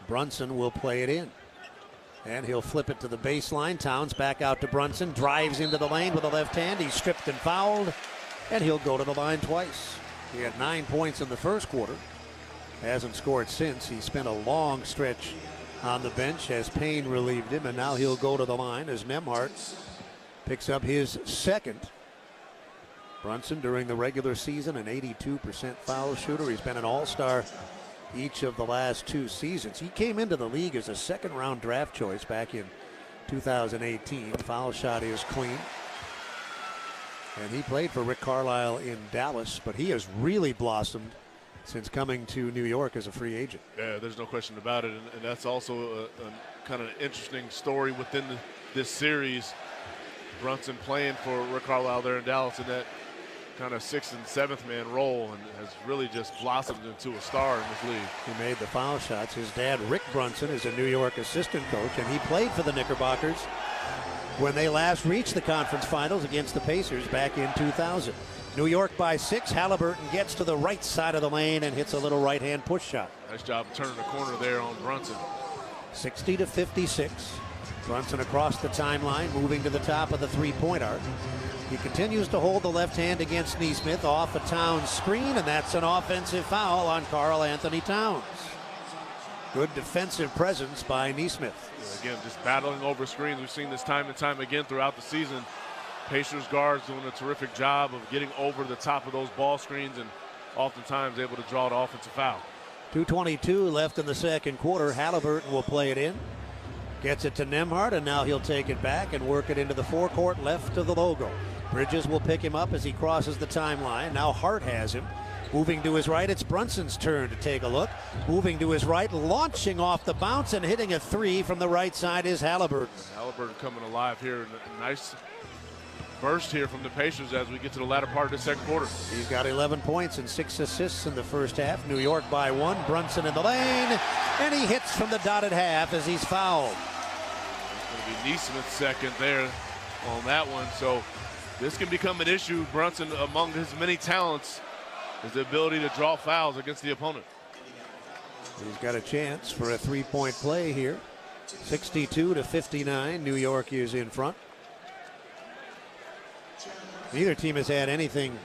Brunson will play it in. And he'll flip it to the baseline. Towns back out to Brunson. Drives into the lane with a left hand. He's stripped and fouled. And he'll go to the line twice. He had 9 points in the first quarter. Hasn't scored since. He spent a long stretch on the bench as Payne relieved him. And now he'll go to the line as Nembhard picks up his second. Brunson, during the regular season, an 82% foul shooter. He's been an all-star each of the last 2 seasons. He came into the league as a second-round draft choice back in 2018. Foul shot is clean. And he played for Rick Carlisle in Dallas, but he has really blossomed since coming to New York as a free agent. Yeah, there's no question about it. And that's also a kind of interesting story within this series. Brunson playing for Rick Carlisle there in Dallas in that kind of 6th and 7th man role, and has really just blossomed into a star in this league. He made the foul shots. His dad, Rick Brunson, is a New York assistant coach, and he played for the Knickerbockers when they last reached the conference finals against the Pacers back in 2000. New York by 6. Halliburton gets to the right side of the lane and hits a little right-hand push shot. Nice job turning the corner there on Brunson. 60-56. Brunson across the timeline, moving to the top of the three-point arc. He continues to hold the left hand against Nesmith off a Towns screen, and that's an offensive foul on Karl Anthony Towns. Good defensive presence by Nesmith. Again, just battling over screens. We've seen this time and time again throughout the season. Pacers guards doing a terrific job of getting over the top of those ball screens and oftentimes able to draw the offensive foul. 2:22 left in the second quarter. Halliburton will play it in. Gets it to Nembhard, and now he'll take it back and work it into the forecourt left of the logo. Bridges will pick him up as he crosses the timeline. Now Hart has him. Moving to his right, it's Brunson's turn to take a look. Moving to his right, launching off the bounce and hitting a three from the right side is Halliburton. Halliburton coming alive here. A nice burst here from the Pacers as we get to the latter part of the second quarter. He's got 11 points and 6 assists in the first half. New York by 1. Brunson in the lane, and he hits from the dotted half as he's fouled. It's going to be Neesmith's second there on that one. So this can become an issue. Brunson, among his many talents, is the ability to draw fouls against the opponent. He's got a chance for a three-point play here. 62-59. New York is in front. Neither team has had anything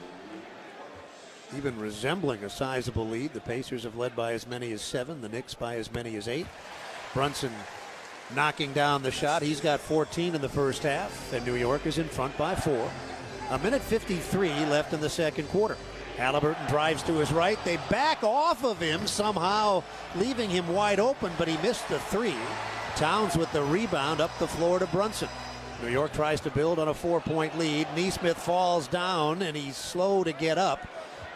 even resembling a sizable lead. The Pacers have led by as many as 7. The Knicks by as many as 8. Brunson knocking down the shot. He's got 14 in the first half, and New York is in front by 4. 1:53 left in the second quarter. Halliburton drives to his right. They back off of him, somehow leaving him wide open, but he missed the 3. Towns with the rebound up the floor to Brunson. New York tries to build on a 4-point lead. Neesmith falls down, and he's slow to get up,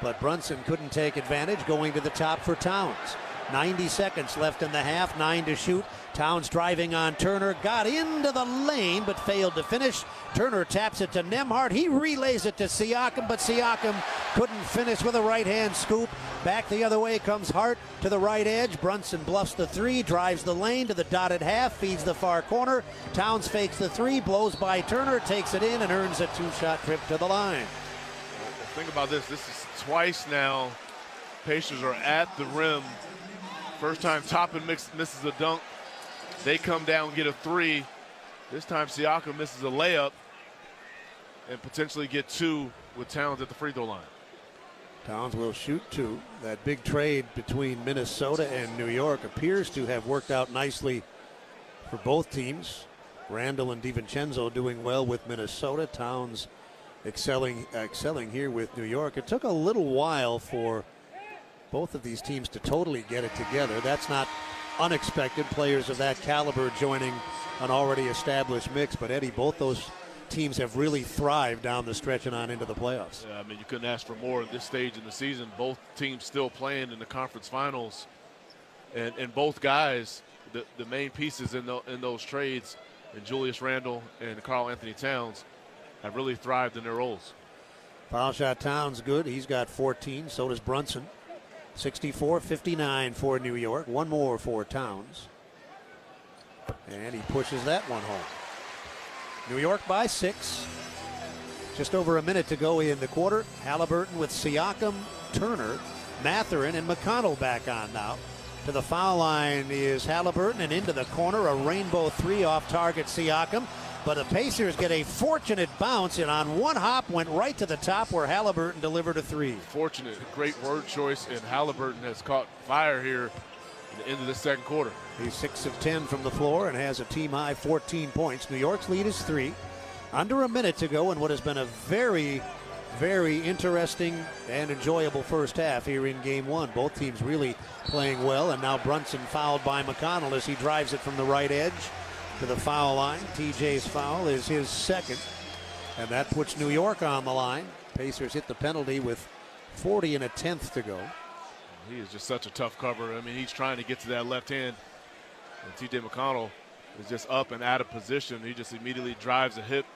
but Brunson couldn't take advantage, going to the top for Towns. 90 seconds left in the half, 9 to shoot. Towns driving on Turner, got into the lane but failed to finish. Turner taps it to Nembhard. He relays it to Siakam, but Siakam couldn't finish with a right-hand scoop. Back the other way comes Hart to the right edge. Brunson bluffs the 3, drives the lane to the dotted half, feeds the far corner. Towns fakes the 3, blows by Turner, takes it in, and earns a 2-shot trip to the line. Think about this. This is twice now Pacers are at the rim. First time Toppin misses a dunk. They come down and get a 3. This time Siakam misses a layup and potentially get 2 with Towns at the free throw line. Towns will shoot 2. That big trade between Minnesota and New York appears to have worked out nicely for both teams. Randall and DiVincenzo doing well with Minnesota. Towns excelling here with New York. It took a little while for both of these teams to totally get it together. That's not unexpected. Players of that caliber joining an already established mix. But Eddie, both those teams have really thrived down the stretch and on into the playoffs. Yeah, I mean, you couldn't ask for more at this stage in the season. Both teams still playing in the conference finals, and both guys, the main pieces in those trades, and Julius Randle and Karl Anthony Towns, have really thrived in their roles. Foul shot Towns good. He's got 14. So does Brunson. 64-59 for New York. One more for Towns. And he pushes that one home. New York by 6. Just over a minute to go in the quarter. Halliburton with Siakam, Turner, Mathurin, and McConnell back on now. To the foul line is Halliburton, and into the corner, a rainbow 3 off target Siakam. But the Pacers get a fortunate bounce, and on one hop went right to the top where Halliburton delivered a 3. Fortunate, great word choice, and Halliburton has caught fire here at the end of the second quarter. He's 6 of 10 from the floor and has a team-high 14 points. New York's lead is 3. Under a minute to go in what has been a very, very interesting and enjoyable first half here in Game 1. Both teams really playing well, and now Brunson fouled by McConnell as he drives it from the right edge to the foul line. TJ's foul is his second, and that puts New York on the line. Pacers hit the penalty with 40 1/10 to go. He is just such a tough cover. I mean, he's trying to get to that left hand, and TJ McConnell is just up and out of position. He just immediately drives a hip.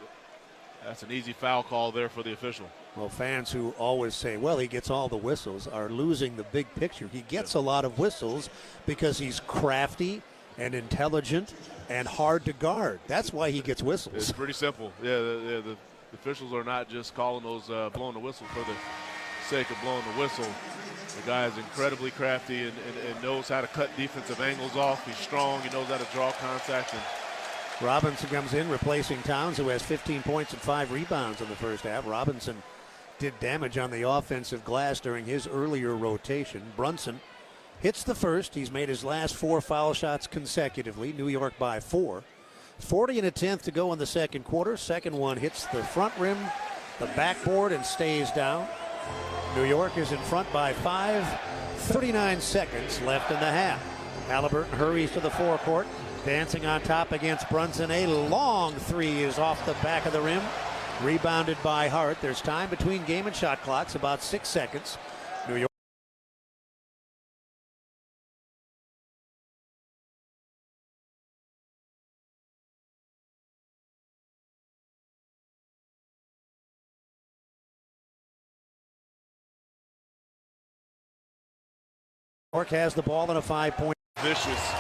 That's an easy foul call there for the official. Well, fans who always say, well, he gets all the whistles, are losing the big picture. He gets a lot of whistles because he's crafty and intelligent and hard to guard. That's why he gets whistles. It's pretty simple. Yeah, the officials are not just calling those blowing the whistle for the sake of blowing the whistle. The guy is incredibly crafty and knows how to cut defensive angles off. He's strong. He knows how to draw contact. And Robinson comes in, replacing Towns, who has 15 points and 5 rebounds in the first half. Robinson did damage on the offensive glass during his earlier rotation. Brunson hits the first. He's made his last 4 foul shots consecutively. New York by 4. 40 and a tenth to go in the second quarter. Second one hits the front rim, the backboard, and stays down. New York is in front by 5. 39 seconds left in the half. Halliburton hurries to the forecourt, dancing on top against Brunson. A long three is off the back of the rim. Rebounded by Hart. There's time between game and shot clocks, about 6 seconds. New York. York has the ball in a 5-point. Vicious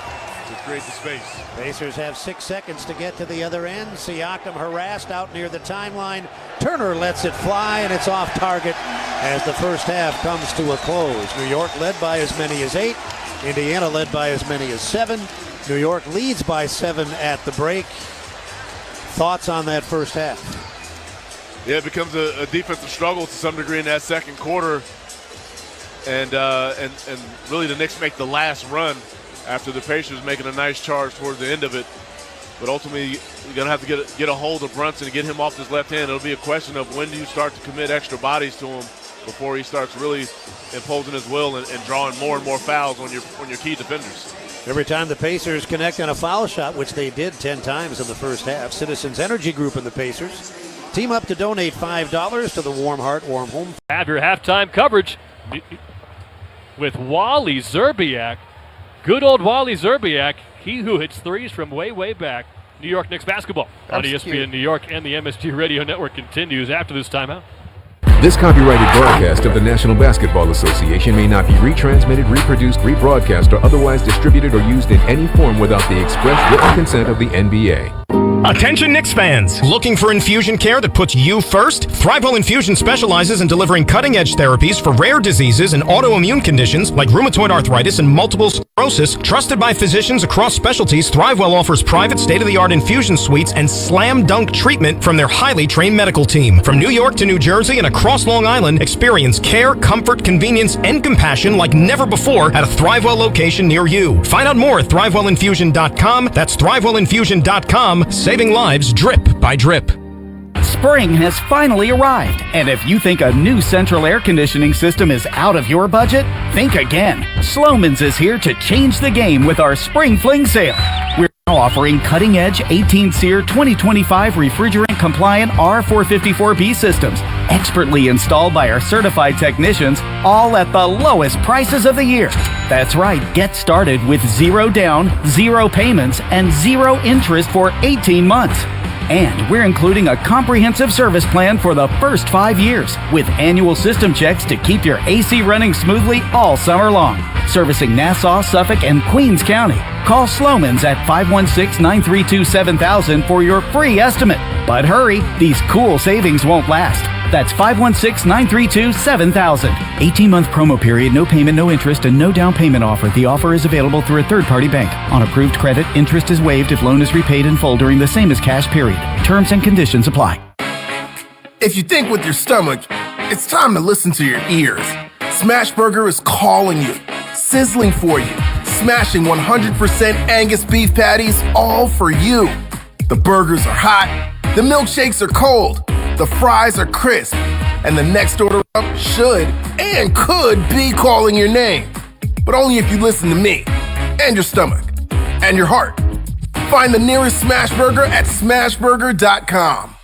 to create the space. Pacers have 6 seconds to get to the other end. Siakam harassed out near the timeline. Turner lets it fly, and it's off target as the first half comes to a close. New York led by as many as 8. Indiana led by as many as 7. New York leads by 7 at the break. Thoughts on that first half? Yeah, it becomes a defensive struggle to some degree in that second quarter. And really the Knicks make the last run after the Pacers making a nice charge towards the end of it. But ultimately, you're going to have to get a hold of Brunson and get him off his left hand. It'll be a question of when do you start to commit extra bodies to him before he starts really imposing his will and drawing more and more fouls on your key defenders. Every time the Pacers connect on a foul shot, which they did 10 times in the first half, Citizens Energy Group and the Pacers team up to donate $5 to the Warm Heart, Warm Home. Have your halftime coverage with Wally Zerbiak. Good old Wally Zerbiak, he who hits threes from way, way back. New York Knicks basketball on ESPN New York and the MSG Radio Network continues after this timeout. This copyrighted broadcast of the National Basketball Association may not be retransmitted, reproduced, rebroadcast, or otherwise distributed or used in any form without the express written consent of the NBA. Attention Knicks fans! Looking for infusion care that puts you first? ThriveWell Infusion specializes in delivering cutting-edge therapies for rare diseases and autoimmune conditions like rheumatoid arthritis and multiple sclerosis. Trusted by physicians across specialties, ThriveWell offers private state-of-the-art infusion suites and slam-dunk treatment from their highly trained medical team. From New York to New Jersey and across Long Island, experience care, comfort, convenience, and compassion like never before at a ThriveWell location near you. Find out more at ThriveWellInfusion.com. That's ThriveWellInfusion.com. Saving lives drip by drip. Spring has finally arrived, and if you think a new central air conditioning system is out of your budget, think again. Sloman's is here to change the game with our Spring Fling sale. We're now offering cutting-edge 18-SEER 2025 refrigerant-compliant R454B systems, expertly installed by our certified technicians, all at the lowest prices of the year. That's right, get started with 0 down, 0 payments, and 0 interest for 18 months. And we're including a comprehensive service plan for the first 5 years with annual system checks to keep your AC running smoothly all summer long. Servicing Nassau, Suffolk, and Queens County. Call Sloman's at 516-932-7000 for your free estimate. But hurry, these cool savings won't last. That's 516-932-7000. 18-month promo period, no payment, no interest, and no down payment offer. The offer is available through a third-party bank. On approved credit, interest is waived if loan is repaid in full during the same as cash period. Terms and conditions apply. If you think with your stomach, it's time to listen to your ears. Smashburger is calling you, sizzling for you, smashing 100% Angus beef patties all for you. The burgers are hot, the milkshakes are cold, the fries are crisp, and the next order up should and could be calling your name. But only if you listen to me, and your stomach, and your heart. Find the nearest Smashburger at smashburger.com.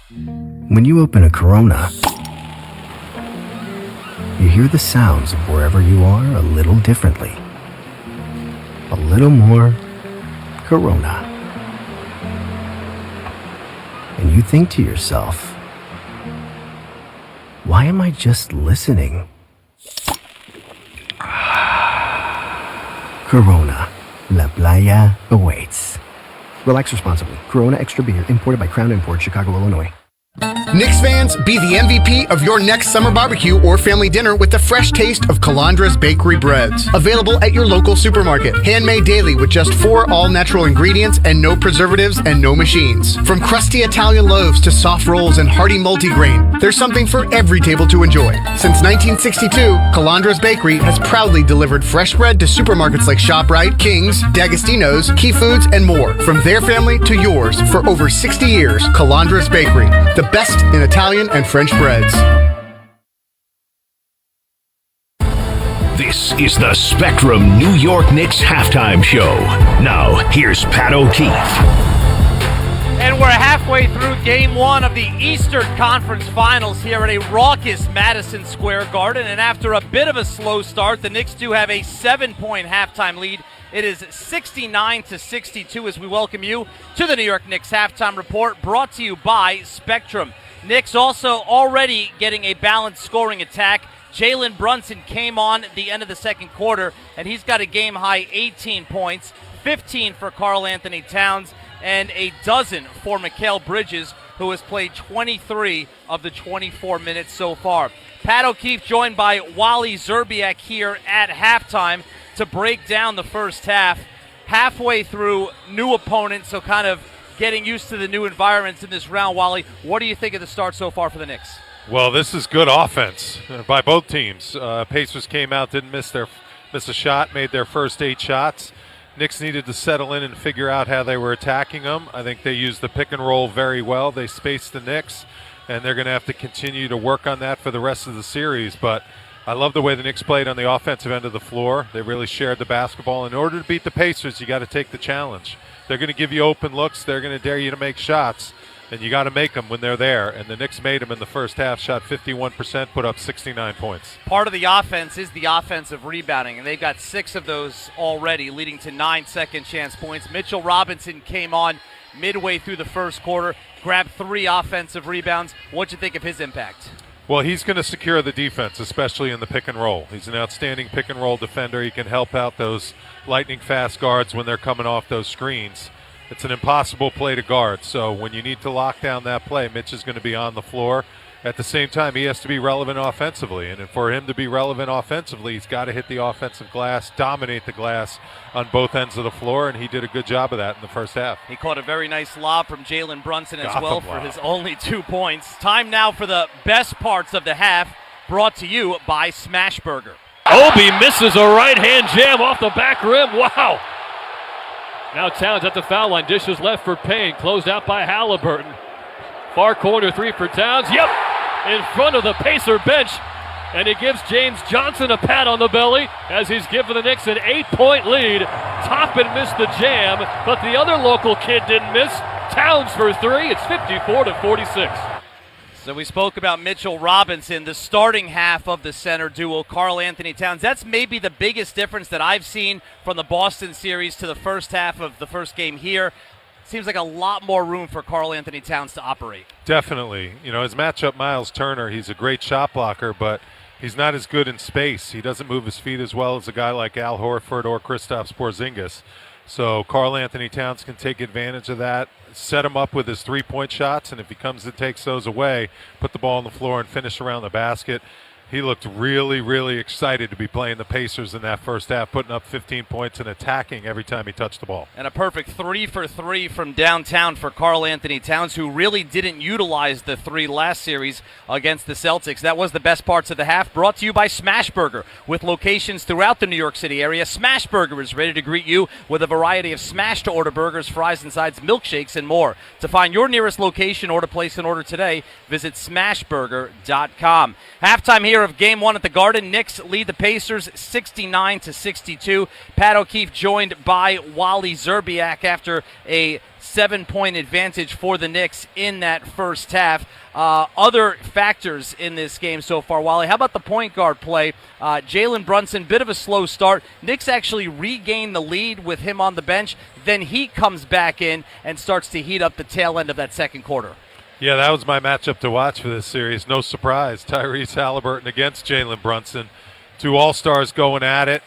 When you open a Corona, you hear the sounds of wherever you are a little differently. A little more Corona. And you think to yourself, why am I just listening? Corona, La Playa awaits. Relax responsibly. Corona Extra Beer, imported by Crown Imports, Chicago, Illinois. Knicks fans, be the MVP of your next summer barbecue or family dinner with the fresh taste of Calandra's Bakery Breads. Available at your local supermarket. Handmade daily with just 4 all-natural ingredients and no preservatives and no machines. From crusty Italian loaves to soft rolls and hearty multigrain, there's something for every table to enjoy. Since 1962, Calandra's Bakery has proudly delivered fresh bread to supermarkets like ShopRite, King's, D'Agostino's, Key Foods, and more. From their family to yours for over 60 years, Calandra's Bakery, the best in Italian and French breads. This is the Spectrum New York Knicks halftime show. Now, here's Pat O'Keefe. And we're halfway through Game 1 of the Eastern Conference Finals here at a raucous Madison Square Garden. And after a bit of a slow start, the Knicks do have a 7-point halftime lead. It is 69-62 as we welcome you to the New York Knicks halftime report, brought to you by Spectrum. Knicks also already getting a balanced scoring attack. Jalen Brunson came on at the end of the second quarter, and he's got a game-high 18 points, 15 for Karl Anthony Towns, and a dozen for Mikal Bridges, who has played 23 of the 24 minutes so far. Pat O'Keefe joined by Wally Zerbiak here at halftime to break down the first half. Halfway through, new opponents, so kind of getting used to the new environments in this round. Wally, what do you think of the start so far for the Knicks? Well, this is good offense by both teams. Pacers came out, didn't miss a shot, made their first 8 shots. Knicks needed to settle in and figure out how they were attacking them. I think they used the pick and roll very well. They spaced the Knicks, and they're going to have to continue to work on that for the rest of the series. But I love the way the Knicks played on the offensive end of the floor. They really shared the basketball. In order to beat the Pacers, you got to take the challenge. They're going to give you open looks. They're going to dare you to make shots, and you got to make them when they're there. And the Knicks made them in the first half, shot 51%, put up 69 points. Part of the offense is the offensive rebounding, and they've got 6 of those already, leading to 9 second-chance points. Mitchell Robinson came on midway through the first quarter, grabbed 3 offensive rebounds. What'd you think of his impact? Well, he's going to secure the defense, especially in the pick and roll. He's an outstanding pick and roll defender. He can help out those lightning fast guards when they're coming off those screens. It's an impossible play to guard. So when you need to lock down that play, Mitch is going to be on the floor. At the same time, he has to be relevant offensively. And for him to be relevant offensively, he's got to hit the offensive glass, dominate the glass on both ends of the floor, and he did a good job of that in the first half. He caught a very nice lob from Jalen Brunson as well for his only 2 points. Time now for the best parts of the half, brought to you by Smashburger. Obi misses a right-hand jam off the back rim. Wow. Now Towns at the foul line. Dishes left for Payne. Closed out by Halliburton. Far corner 3 for Towns. Yep. In front of the Pacer bench. And he gives James Johnson a pat on the belly as he's given the Knicks an 8-point lead. Toppin missed the jam, but the other local kid didn't miss. Towns for 3. It's 54-46. So we spoke about Mitchell Robinson, the starting half of the center duo, Karl Anthony Towns. That's maybe the biggest difference that I've seen from the Boston series to the first half of the first game here. Seems like a lot more room for Karl Anthony Towns to operate. Definitely. You know, his matchup, Miles Turner, he's a great shot blocker, but he's not as good in space. He doesn't move his feet as well as a guy like Al Horford or Kristaps Porzingis. So Karl Anthony Towns can take advantage of that, set him up with his 3-point shots, and if he comes and takes those away, put the ball on the floor and finish around the basket. He looked really, really excited to be playing the Pacers in that first half, putting up 15 points and attacking every time he touched the ball. And a perfect 3 for 3 from downtown for Karl Anthony Towns, who really didn't utilize the 3 last series against the Celtics. That was the best parts of the half, brought to you by Smashburger. With locations throughout the New York City area, Smashburger is ready to greet you with a variety of smash-to-order burgers, fries and sides, milkshakes, and more. To find your nearest location or to place an order today, visit smashburger.com. Halftime here of Game 1 at the Garden. Knicks lead the Pacers 69-62. Pat O'Keefe joined by Wally Zerbiak after a 7-point advantage for the Knicks in that first half. Other factors in this game so far, Wally, how about the point guard play? Jalen Brunson, bit of a slow start. Knicks actually regain the lead with him on the bench. Then he comes back in and starts to heat up the tail end of that second quarter. Yeah, that was my matchup to watch for this series. No surprise. Tyrese Halliburton against Jalen Brunson. 2 all-stars going at it.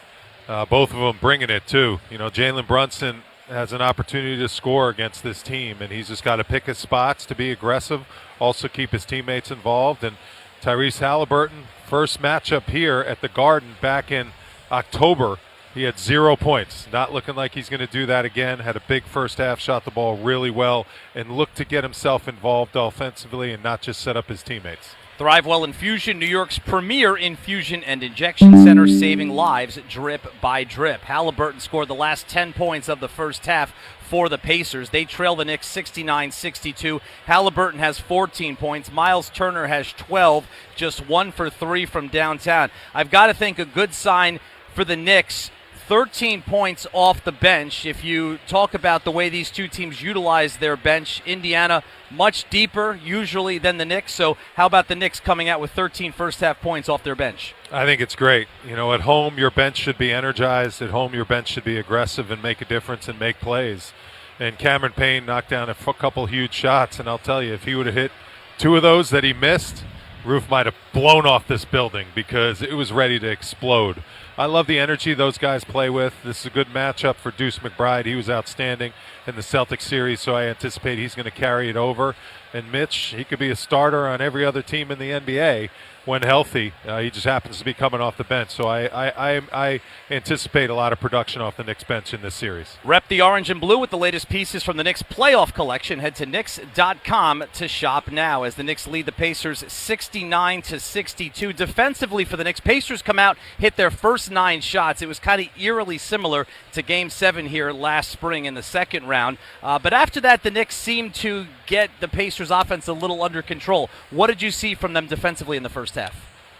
Both of them bringing it, too. You know, Jalen Brunson has an opportunity to score against this team, and he's just got to pick his spots to be aggressive, also keep his teammates involved. And Tyrese Halliburton, first matchup here at the Garden back in October, he had 0 points. Not looking like he's going to do that again. Had a big first half, shot the ball really well, and looked to get himself involved offensively and not just set up his teammates. ThriveWell Infusion, New York's premier infusion and injection center, saving lives drip by drip. Halliburton scored the last 10 points of the first half for the Pacers. They trail the Knicks 69-62. Halliburton has 14 points. Miles Turner has 12, just 1 for 3 from downtown. I've got to think a good sign for the Knicks, 13 points off the bench. If you talk about the way these two teams utilize their bench, Indiana much deeper usually than the Knicks. So how about the Knicks coming out with 13 first-half points off their bench? I think it's great. You know, at home your bench should be energized. At home your bench should be aggressive and make a difference and make plays. And Cameron Payne knocked down a couple huge shots, and I'll tell you, if he would have hit 2 of those that he missed, roof might have blown off this building because it was ready to explode. I love the energy those guys play with. This is a good matchup for Deuce McBride. He was outstanding in the Celtics series, so I anticipate he's going to carry it over. And Mitch, he could be a starter on every other team in the NBA when healthy. He just happens to be coming off the bench, so I anticipate a lot of production off the Knicks bench in this series. Rep the orange and blue with the latest pieces from the Knicks playoff collection. Head to Knicks.com to shop now as the Knicks lead the Pacers 69-62. Defensively for the Knicks, Pacers come out, hit their first 9 shots. It was kind of eerily similar to Game 7 here last spring in the second round. But after that, the Knicks seemed to get the Pacers offense a little under control. What did you see from them defensively in the first half?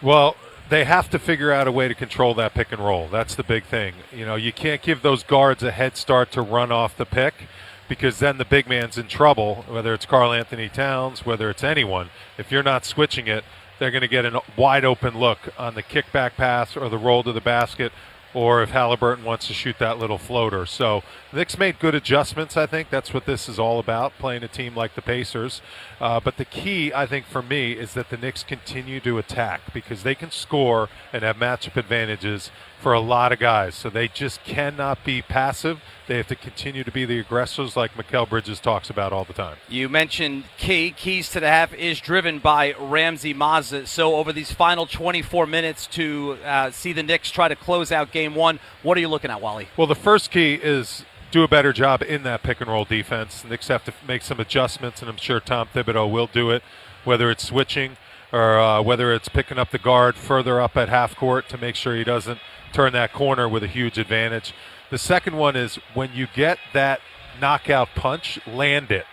Well, they have to figure out a way to control that pick and roll. That's the big thing. You know, you can't give those guards a head start to run off the pick because then the big man's in trouble, whether it's Karl Anthony Towns, whether it's anyone. If you're not switching it, they're going to get a wide open look on the kickback pass or the roll to the basket, or if Halliburton wants to shoot that little floater. So the Knicks made good adjustments, I think. That's what this is all about, playing a team like the Pacers. But the key, I think, for me, is that the Knicks continue to attack because they can score and have matchup advantages for a lot of guys. So they just cannot be passive. They have to continue to be the aggressors like Mikal Bridges talks about all the time. You mentioned keys to the half is driven by Ramsey Mazda. So over these final 24 minutes to see the Knicks try to close out Game 1, what are you looking at, Wally? Well, the first key is do a better job in that pick-and-roll defense. The Knicks have to make some adjustments, and I'm sure Tom Thibodeau will do it, whether it's switching or whether it's picking up the guard further up at half court to make sure he doesn't turn that corner with a huge advantage. The second one is when you get that knockout punch, land it.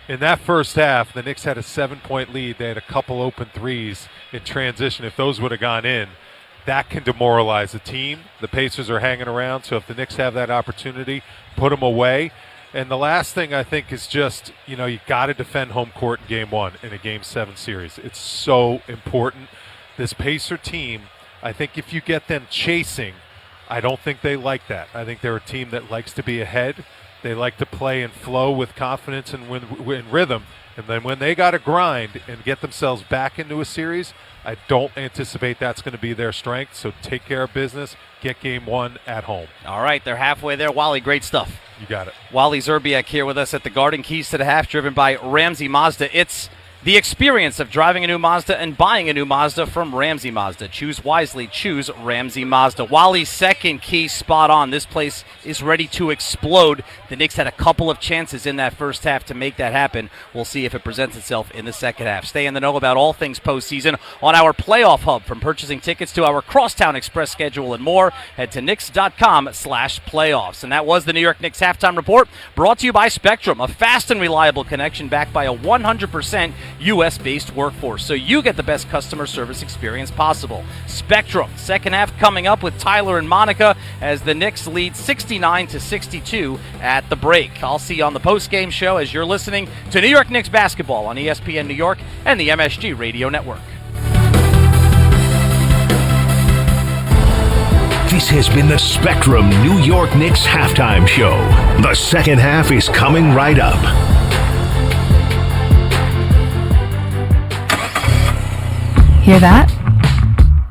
In that first half, the Knicks had a 7-point lead. They had a couple open threes in transition. If those would have gone in, that can demoralize the team. The Pacers are hanging around, so if the Knicks have that opportunity, put them away. And the last thing I think is just, you know, you got to defend home court in Game 1 in a Game 7 series. It's so important. This Pacer team, I think if you get them chasing, I don't think they like that. I think they're a team that likes to be ahead. They like to play and flow with confidence and win rhythm. And then when they got to grind and get themselves back into a series, I don't anticipate that's going to be their strength. So take care of business. Get Game 1 at home. All right, they're halfway there. Wally, great stuff. You got it. Wally Zerbiak here with us at the Garden. Keys to the half, driven by Ramsey Mazda. It's the experience of driving a new Mazda and buying a new Mazda from Ramsey Mazda. Choose wisely. Choose Ramsey Mazda. Wally's second key spot on. This place is ready to explode. The Knicks had a couple of chances in that first half to make that happen. We'll see if it presents itself in the second half. Stay in the know about all things postseason on our playoff hub. From purchasing tickets to our Crosstown Express schedule and more, head to Knicks.com/playoffs. And that was the New York Knicks halftime report, brought to you by Spectrum, a fast and reliable connection backed by a 100% U.S.-based workforce, so you get the best customer service experience possible. Spectrum, second half coming up with Tyler and Monica as the Knicks lead 69-62 at the break. I'll see you on the post-game show as you're listening to New York Knicks basketball on ESPN New York and the MSG Radio Network. This has been the Spectrum New York Knicks halftime show. The second half is coming right up. Hear that?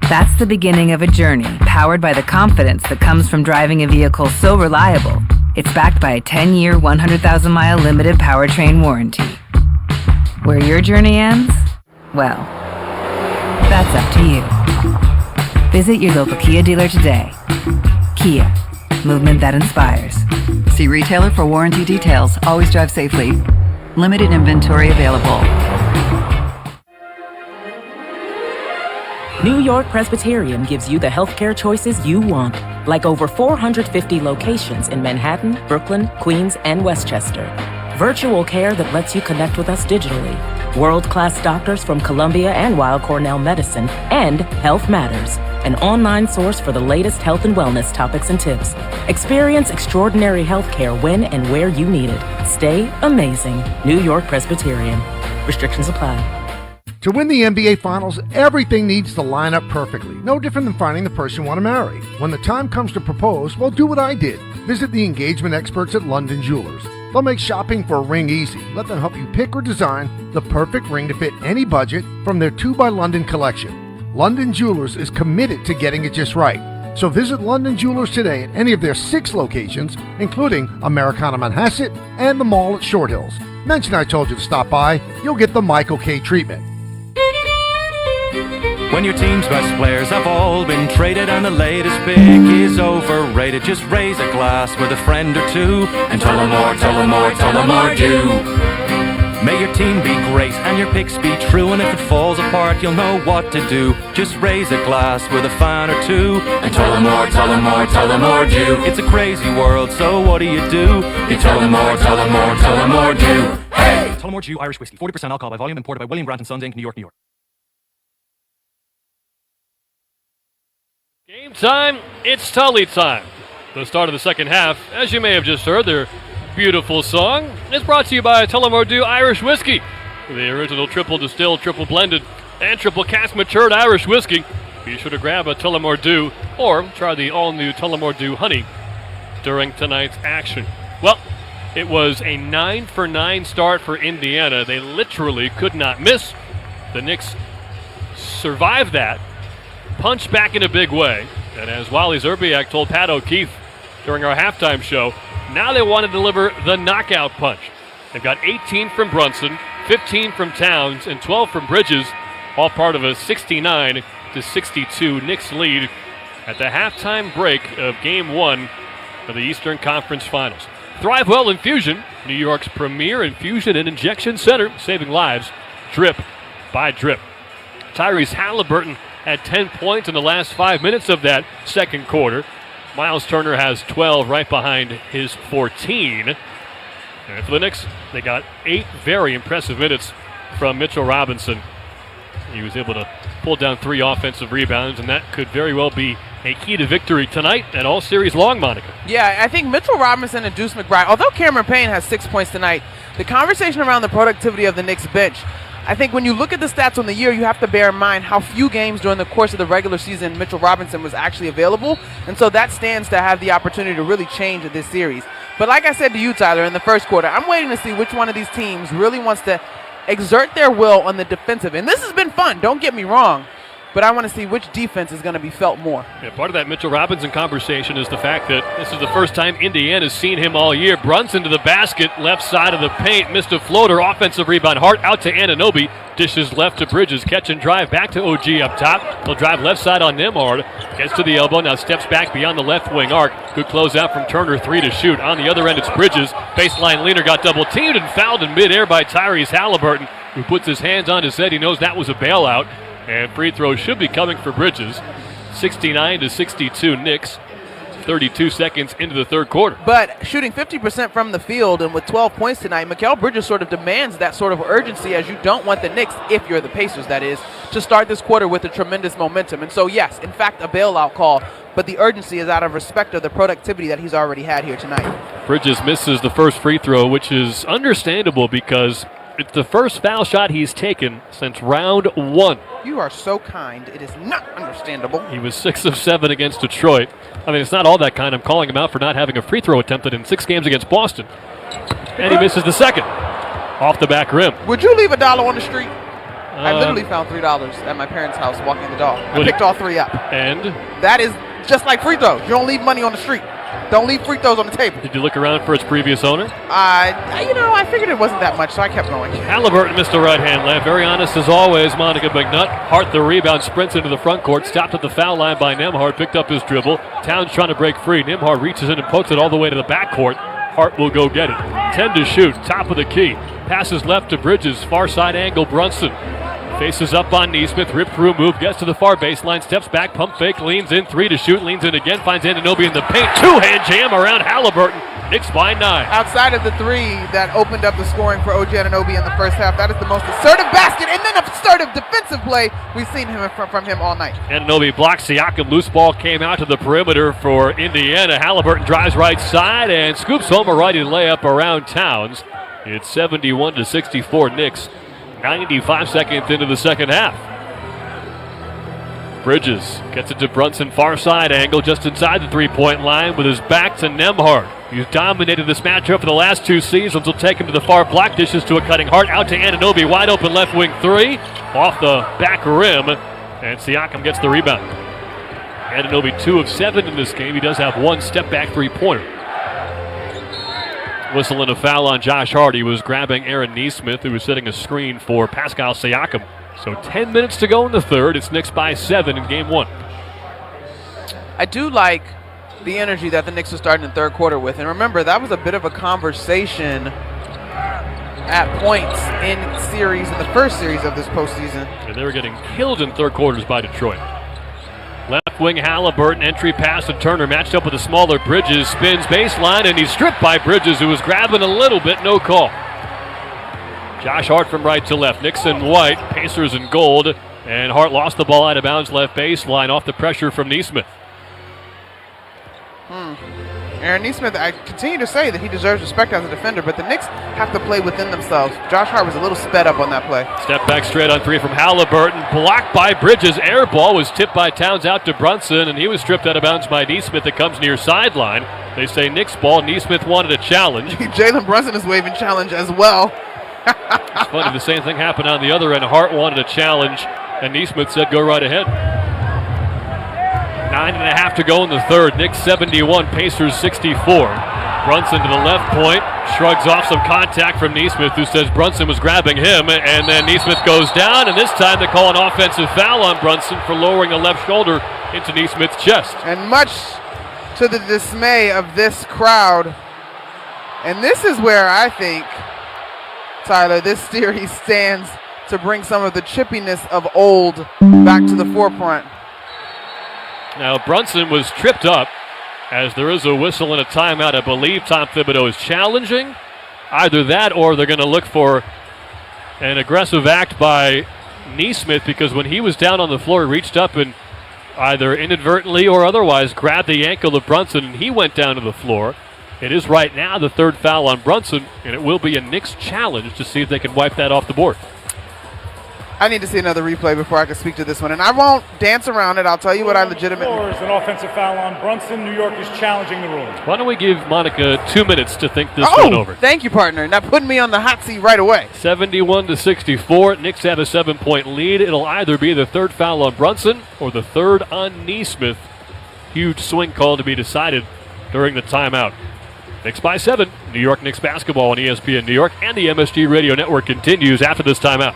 That's the beginning of a journey powered by the confidence that comes from driving a vehicle so reliable It's backed by a 10-year, 100,000-mile limited powertrain warranty. Where your journey ends? Well, that's up to you. Visit your local Kia dealer today. Kia, movement that inspires. See retailer for warranty details. Always drive safely. Limited inventory available. New York Presbyterian gives you the healthcare choices you want, like over 450 locations in Manhattan, Brooklyn, Queens, and Westchester. Virtual care that lets you connect with us digitally. World-class doctors from Columbia and Weill Cornell Medicine, and Health Matters, an online source for the latest health and wellness topics and tips. Experience extraordinary healthcare when and where you need it. Stay amazing. New York Presbyterian. Restrictions apply. To win the NBA Finals, everything needs to line up perfectly. No different than finding the person you want to marry. When the time comes to propose, well, do what I did. Visit the engagement experts at London Jewelers. They'll make shopping for a ring easy. Let them help you pick or design the perfect ring to fit any budget from their 2 by London collection. London Jewelers is committed to getting it just right. So visit London Jewelers today at any of their 6 locations, including Americana Manhasset and the mall at Short Hills. Mention I told you to stop by. You'll get the Michael K treatment. When your team's best players have all been traded and the latest pick is overrated, just raise a glass with a friend or two and tell them more, tell them more, tell them more do. May your team be great and your picks be true, and if it falls apart you'll know what to do. Just raise a glass with a fan or two and tell them more, tell them more, tell them more do. It's a crazy world, so what do? You tell them more, tell them more, tell them more do. Hey! Tullamore Dew Irish Whiskey, 40% alcohol by volume, imported by William Grant & Sons Inc., New York, New York. Game time, it's Tully time. The start of the second half, as you may have just heard, their beautiful song is brought to you by Tullamore Dew Irish Whiskey, the original triple distilled, triple blended, and triple cask matured Irish whiskey. Be sure to grab a Tullamore Dew or try the all-new Tullamore Dew Honey during tonight's action. Well, it was a 9-for-9 start for Indiana. They literally could not miss. The Knicks survived that, punched back in a big way, and as Wally Zerbiak told Pat O'Keefe during our halftime show, now they want to deliver the knockout punch. They've got 18 from Brunson, 15 from Towns, and 12 from Bridges, all part of a 69-62 Knicks lead at the halftime break of Game 1 of the Eastern Conference Finals. Thrivewell Infusion, New York's premier infusion and injection center, saving lives drip by drip. Tyrese Halliburton had 10 points in the last 5 minutes of that second quarter. Miles Turner has 12 right behind his 14. And for the Knicks, they got 8 very impressive minutes from Mitchell Robinson. He was able to pull down 3 offensive rebounds, and that could very well be a key to victory tonight and all series long, Monica. Yeah, I think Mitchell Robinson and Deuce McBride, although Cameron Payne has 6 points tonight, the conversation around the productivity of the Knicks bench, I think when you look at the stats on the year, you have to bear in mind how few games during the course of the regular season Mitchell Robinson was actually available. And so that stands to have the opportunity to really change this series. But like I said to you, Tyler, in the first quarter, I'm waiting to see which one of these teams really wants to exert their will on the defensive. And this has been fun, don't get me wrong. But I want to see which defense is going to be felt more. Yeah, part of that Mitchell Robinson conversation is the fact that this is the first time Indiana's seen him all year. Brunson to the basket, left side of the paint, missed a floater, offensive rebound. Hart out to Anunoby, dishes left to Bridges, catch and drive back to OG up top. He'll drive left side on Nembhard, gets to the elbow, now steps back beyond the left wing arc. Good closeout from Turner, 3 to shoot. On the other end, it's Bridges. Baseline leaner got double teamed and fouled in midair by Tyrese Halliburton, who puts his hands on his head. He knows that was a bailout. And free throws should be coming for Bridges. 69-62 Knicks. 32 seconds into the third quarter. But shooting 50% from the field and with 12 points tonight, Mikal Bridges sort of demands that sort of urgency, as you don't want the Knicks, if you're the Pacers that is, to start this quarter with a tremendous momentum. And so yes, in fact, a bailout call, but the urgency is out of respect of the productivity that he's already had here tonight. Bridges misses the first free throw, which is understandable because it's the first foul shot he's taken since round 1. You are so kind. It is not understandable. He was 6 of 7 against Detroit. I mean, it's not all that kind. I'm calling him out for not having a free throw attempted in 6 games against Boston. And he misses the second off the back rim. Would you leave $1 on the street? I literally found $3 at my parents' house walking the dog. I picked all 3 up. And? That is just like free throws. You don't leave money on the street. Don't leave free throws on the table. Did you look around for its previous owner? I figured it wasn't that much, so I kept going. Halliburton missed a right-hand layup. Very honest as always, Monica McNutt. Hart the rebound, sprints into the front court, stopped at the foul line by Nembhard, picked up his dribble. Towns trying to break free. Nembhard reaches in and pokes it all the way to the backcourt. Hart will go get it. 10 to shoot, top of the key. Passes left to Bridges, far side angle, Brunson. Faces up on Neesmith, rip through move, gets to the far baseline, steps back, pump fake, leans in, 3 to shoot, leans in again, finds Anunoby in the paint. Two-hand jam around Halliburton. Knicks by 9. Outside of the 3 that opened up the scoring for OG Anunoby in the first half, that is the most assertive basket and then assertive defensive play we've seen from him all night. Anunoby blocks Siakam. Loose ball came out to the perimeter for Indiana. Halliburton drives right side and scoops home a righty layup around Towns. It's 71 to 64 Knicks. 95 seconds into the second half. Bridges gets it to Brunson, far side angle, just inside the three-point line with his back to Nembhard. He's dominated this matchup for the last 2 seasons. Will take him to the far block, dishes to a cutting Hart, out to Anunoby, wide open left wing 3, off the back rim, and Siakam gets the rebound. Anunoby 2 of 7 in this game. He does have 1 step-back three-pointer. Whistle and a foul on Josh Hart. He was grabbing Aaron Neesmith, who was setting a screen for Pascal Siakam. So 10 minutes to go in the third. It's Knicks by 7 in game 1. I do like the energy that the Knicks are starting in the third quarter with. And remember, that was a bit of a conversation at points in the first series of this postseason. And they were getting killed in third quarters by Detroit. Left wing Halliburton, entry pass to Turner, matched up with a smaller Bridges, spins baseline, and he's stripped by Bridges, who was grabbing a little bit, no call. Josh Hart from right to left, Knicks in white, Pacers in gold, and Hart lost the ball out of bounds left baseline off the pressure from Neesmith. Aaron Neesmith, I continue to say that he deserves respect as a defender, but the Knicks have to play within themselves. Josh Hart was a little sped up on that play. Step back straight on 3 from Halliburton, blocked by Bridges. Air ball was tipped by Towns out to Brunson, and he was stripped out of bounds by Neesmith. It comes near sideline. They say Knicks ball. Neesmith wanted a challenge. Jalen Brunson is waving challenge as well. It's funny, the same thing happened on the other end. Hart wanted a challenge, and Neesmith said go right ahead. 9.5 to go in the third. Knicks 71, Pacers 64. Brunson to the left point, shrugs off some contact from Neesmith, who says Brunson was grabbing him, and then Neesmith goes down, and this time they call an offensive foul on Brunson for lowering the left shoulder into Neesmith's chest. And much to the dismay of this crowd, and this is where I think, Tyler, this series stands to bring some of the chippiness of old back to the forefront. Now, Brunson was tripped up as there is a whistle and a timeout. I believe Tom Thibodeau is challenging. Either that or they're going to look for an aggressive act by Neesmith, because when he was down on the floor, he reached up and either inadvertently or otherwise grabbed the ankle of Brunson, and he went down to the floor. It is right now the third foul on Brunson, and it will be a Knicks challenge to see if they can wipe that off the board. I need to see another replay before I can speak to this one, and I won't dance around it. I'll tell you what I legitimately... Is an offensive foul on Brunson. New York is challenging the ruling. Why don't we give Monica 2 minutes to think this one over? Thank you, partner. Not putting me on the hot seat right away. 71 to 64. Knicks have a 7-point lead. It'll either be the third foul on Brunson or the third on Neesmith. Huge swing call to be decided during the timeout. Knicks by 7. New York Knicks basketball on ESPN New York and the MSG Radio Network continues after this timeout.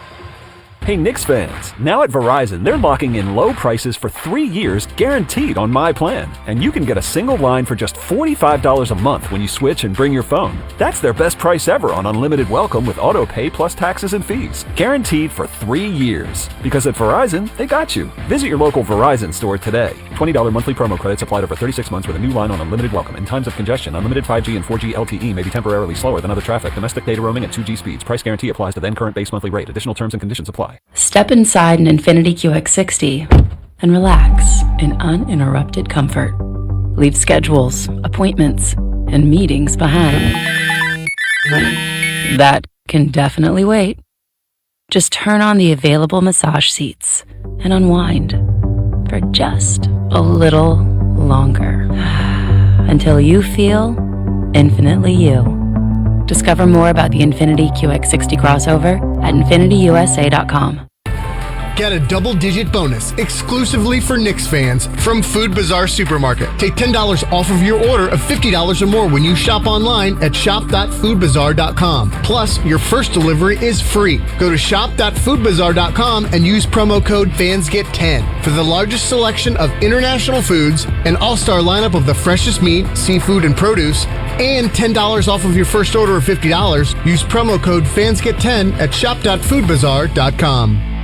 Hey Knicks fans, now at Verizon, they're locking in low prices for 3 years guaranteed on my plan. And you can get a single line for just $45 a month when you switch and bring your phone. That's their best price ever on unlimited welcome with auto pay plus taxes and fees. Guaranteed for 3 years. Because at Verizon, they got you. Visit your local Verizon store today. $20 monthly promo credits applied over 36 months with a new line on unlimited welcome. In times of congestion, unlimited 5G and 4G LTE may be temporarily slower than other traffic. Domestic data roaming at 2G speeds. Price guarantee applies to then current base monthly rate. Additional terms and conditions apply. Step inside an Infiniti QX60 and relax in uninterrupted comfort. Leave schedules, appointments, and meetings behind. That can definitely wait. Just turn on the available massage seats and unwind for just a little longer until you feel infinitely you. Discover more about the Infiniti QX60 crossover at InfinityUSA.com. Get a double-digit bonus exclusively for Knicks fans from Food Bazaar Supermarket. Take $10 off of your order of $50 or more when you shop online at shop.foodbazaar.com. Plus, your first delivery is free. Go to shop.foodbazaar.com and use promo code FANSGET10 for the largest selection of international foods, an all-star lineup of the freshest meat, seafood, and produce, and $10 off of your first order of $50. Use promo code FANSGET10 at shop.foodbazaar.com.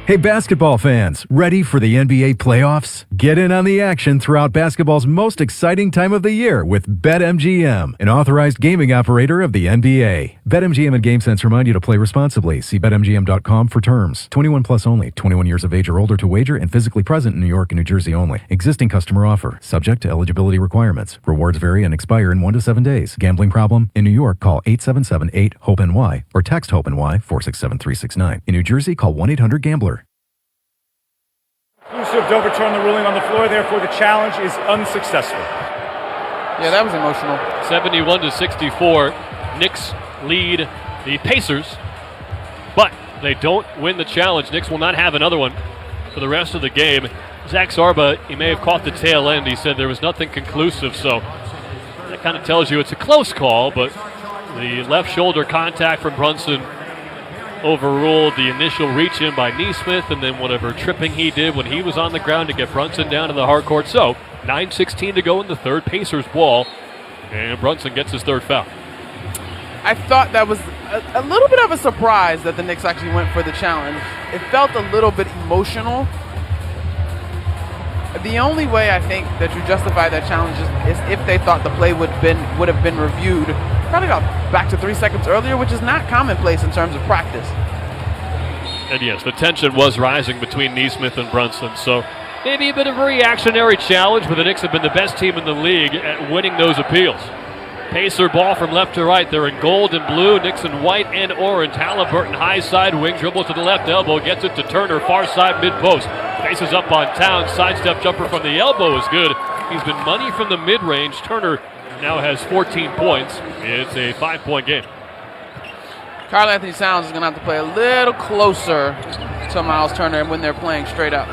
Hey basketball fans, ready for the NBA playoffs? Get in on the action throughout basketball's most exciting time of the year with BetMGM, an authorized gaming operator of the NBA. BetMGM and GameSense remind you to play responsibly. See BetMGM.com for terms. 21 plus only. 21 years of age or older to wager and physically present in New York and New Jersey only. Existing customer offer. Subject to eligibility requirements. Rewards vary and expire in 1 to 7 days. Gambling problem? In New York, call 877-8-HOPE-NY or text HOPE-NY 467-369. In New Jersey, call 1-800-GAMBLER. Exclusive to overturn the ruling on the floor, therefore the challenge is unsuccessful. Yeah, that was emotional. 71-64. Knicks lead the Pacers, but they don't win the challenge. Knicks will not have another one for the rest of the game. Zach Zarba, he may have caught the tail end. He said there was nothing conclusive, so that kind of tells you it's a close call, but the left shoulder contact from Brunson overruled the initial reach in by Neesmith, and then whatever tripping he did when he was on the ground to get Brunson down to the hard court. So 9:16 to go in the third, Pacers ball, and Brunson gets his third foul. I thought that was a little bit of a surprise that the Knicks actually went for the challenge. It felt a little bit emotional. The only way I think that you justify that challenge is if they thought the play would have been reviewed probably about back to 3 seconds earlier, which is not commonplace in terms of practice. And yes, the tension was rising between Neesmith and Brunson, so maybe a bit of a reactionary challenge, but the Knicks have been the best team in the league at winning those appeals. Pacer ball from left to right. They're in gold and blue, Knicks in white and orange. Halliburton high side wing, dribble to the left elbow, gets it to Turner, far side mid-post. Faces up on Towns, sidestep jumper from the elbow is good. He's been money from the mid-range. Turner now has 14 points. It's a 5-point game. Karl Anthony Towns is going to have to play a little closer to Miles Turner when they're playing straight up.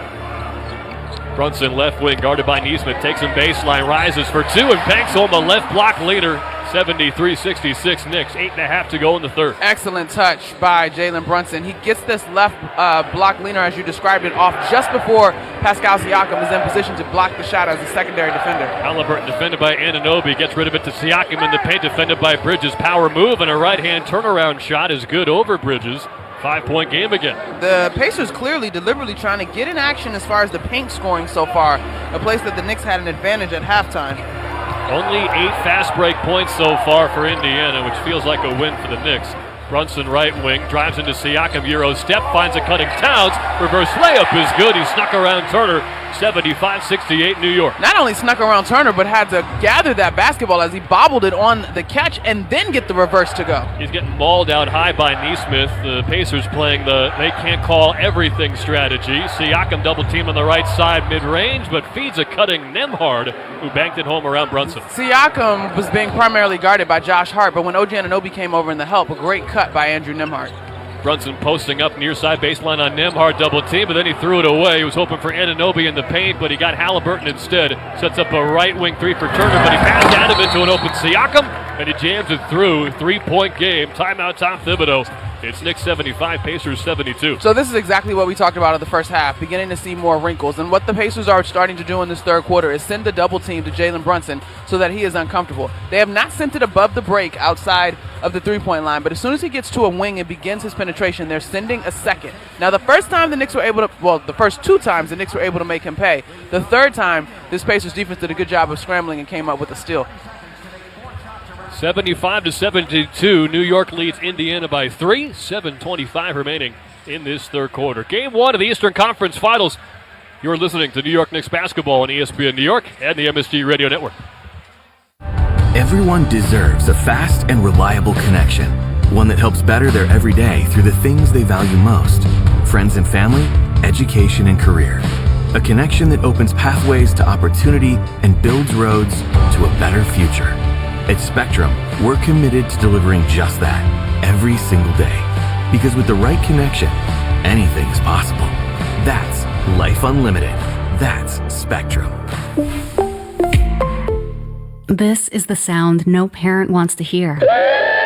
Brunson left wing guarded by Neesmith, takes him baseline, rises for two and banks home a left block leader. 73-66 Knicks, 8.5 to go in the third. Excellent touch by Jalen Brunson. He gets this left block leaner, as you described it, off just before Pascal Siakam is in position to block the shot as a secondary defender. Halliburton defended by Anunoby, gets rid of it to Siakam in the paint, defended by Bridges. Power move and a right-hand turnaround shot is good over Bridges. 5-point game again. The Pacers clearly deliberately trying to get in action as far as the paint scoring so far, a place that the Knicks had an advantage at halftime. Only 8 fast break points so far for Indiana, which feels like a win for the Knicks. Brunson right wing, drives into Siakam, Euro step, finds a cutting Towns. Reverse layup is good. He snuck around Turner. 75-68 New York. Not only snuck around Turner, but had to gather that basketball as he bobbled it on the catch and then get the reverse to go. He's getting mauled out high by Neesmith. The Pacers playing the they can't call everything strategy. Siakam double team on the right side mid-range, but feeds a cutting Nembhard, who banked it home around Brunson. Siakam was being primarily guarded by Josh Hart, but when OG Anunoby came over in the help, a great cut by Andrew Nembhard. Brunson posting up near side baseline on Nembhard, double team, but then he threw it away. He was hoping for Anunoby in the paint, but he got Halliburton instead. Sets up a right wing three for Turner, but he passed out of it to an open Siakam, and he jams it through. 3-point game. Timeout, Tom Thibodeau. It's Knicks 75, Pacers 72. So this is exactly what we talked about in the first half, beginning to see more wrinkles. And what the Pacers are starting to do in this third quarter is send the double team to Jalen Brunson so that he is uncomfortable. They have not sent it above the break outside of the three-point line, but as soon as he gets to a wing and begins his penetration, they're sending a second. Now, the first time the Knicks were able to, well, the first 2 times the Knicks were able to make him pay. The third time, this Pacers defense did a good job of scrambling and came up with a steal. 75-72, New York leads Indiana by 3. 7:25 remaining in this third quarter. Game 1 of the Eastern Conference Finals. You're listening to New York Knicks basketball on ESPN New York and the MSG Radio Network. Everyone deserves a fast and reliable connection, one that helps better their everyday through the things they value most: friends and family, education and career. A connection that opens pathways to opportunity and builds roads to a better future. At Spectrum, we're committed to delivering just that every single day. Because with the right connection, anything is possible. That's life unlimited. That's Spectrum. This is the sound no parent wants to hear.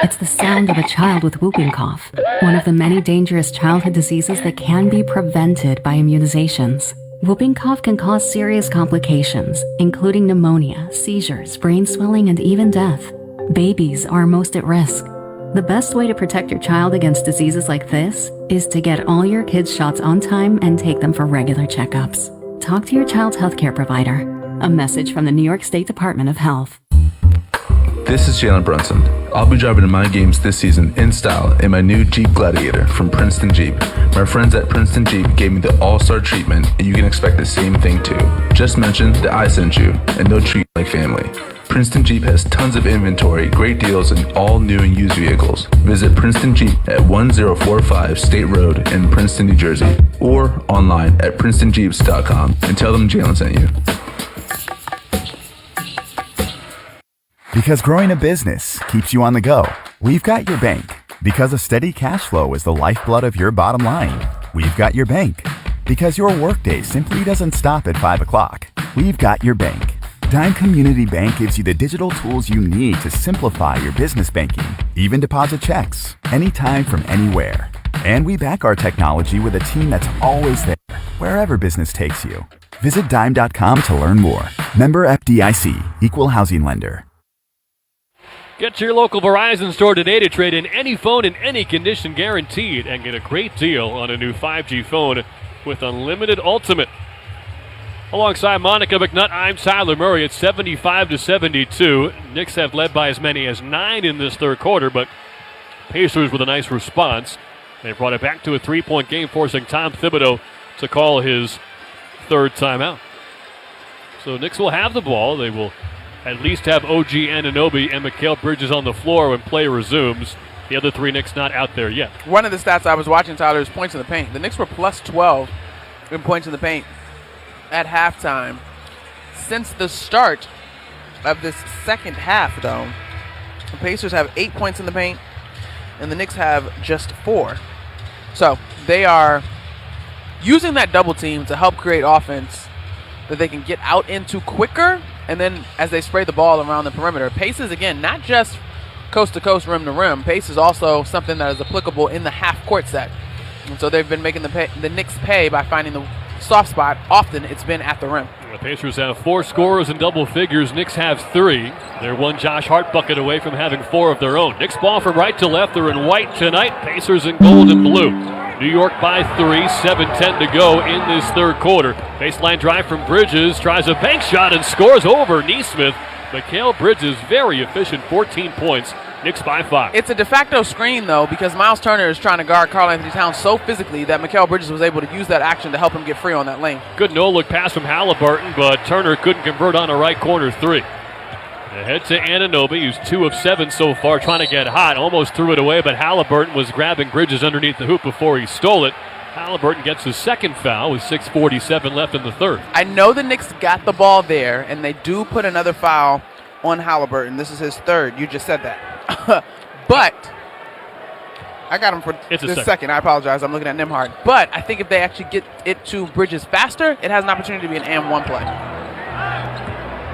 It's the sound of a child with whooping cough, one of the many dangerous childhood diseases that can be prevented by immunizations. Whooping cough can cause serious complications, including pneumonia, seizures, brain swelling, and even death. Babies are most at risk. The best way to protect your child against diseases like this is to get all your kids' shots on time and take them for regular checkups. Talk to your child's healthcare provider. A message from the New York State Department of Health. This is Jalen Brunson. I'll be driving in my games this season in style in my new Jeep Gladiator from Princeton Jeep. My friends at Princeton Jeep gave me the all-star treatment, and you can expect the same thing too. Just mention that I sent you, and they'll treat you like family. Princeton Jeep has tons of inventory, great deals, and all new and used vehicles. Visit Princeton Jeep at 1045 State Road in Princeton, New Jersey, or online at PrincetonJeeps.com and tell them Jalen sent you. Because growing a business keeps you on the go, we've got your bank. Because a steady cash flow is the lifeblood of your bottom line, we've got your bank. Because your workday simply doesn't stop at 5 o'clock, we've got your bank. Dime Community Bank gives you the digital tools you need to simplify your business banking, even deposit checks, anytime from anywhere. And we back our technology with a team that's always there, wherever business takes you. Visit dime.com to learn more. Member FDIC, Equal Housing Lender. Get to your local Verizon store today to trade in any phone in any condition guaranteed and get a great deal on a new 5G phone with Unlimited Ultimate. Alongside Monica McNutt, I'm Tyler Murray. It's 75-72. Knicks have led by as many as 9 in this third quarter, but Pacers with a nice response. They brought it back to a 3-point game, forcing Tom Thibodeau to call his third timeout. So Knicks will have the ball. They will at least have OG Anunoby and Mikal Bridges on the floor when play resumes. The other 3 Knicks not out there yet. One of the stats I was watching, Tyler, is points in the paint. The Knicks were plus 12 in points in the paint at halftime. Since the start of this second half, though, the Pacers have 8 points in the paint, and the Knicks have just 4. So they are using that double team to help create offense that they can get out into quicker. And then as they spray the ball around the perimeter, pace is, again, not just coast-to-coast, rim-to-rim. Pace is also something that is applicable in the half-court set. And so they've been making the Knicks pay by finding the soft spot. Often it's been at the rim. The Pacers have 4 scorers in double figures. Knicks have 3. They're one Josh Hart bucket away from having 4 of their own. Knicks ball from right to left. They're in white tonight. Pacers in gold and blue. New York by 3, 7:10 to go in this third quarter. Baseline drive from Bridges, tries a bank shot and scores over Neesmith. Mikal Bridges, very efficient, 14 points. Knicks by 5. It's a de facto screen, though, because Miles Turner is trying to guard Karl-Anthony Towns so physically that Mikal Bridges was able to use that action to help him get free on that lane. Good no-look pass from Halliburton, but Turner couldn't convert on a right corner 3. Ahead to Anunoby, who's 2 of 7 so far, trying to get hot. Almost threw it away, but Halliburton was grabbing Bridges underneath the hoop before he stole it. Halliburton gets his second foul with 6:47 left in the third. I know the Knicks got the ball there, and they do put another foul on Halliburton. This is his third. You just said that. But I got him for this second. I apologize. I'm looking at Nimhard. But I think if they actually get it to Bridges faster, it has an opportunity to be an and-1 play.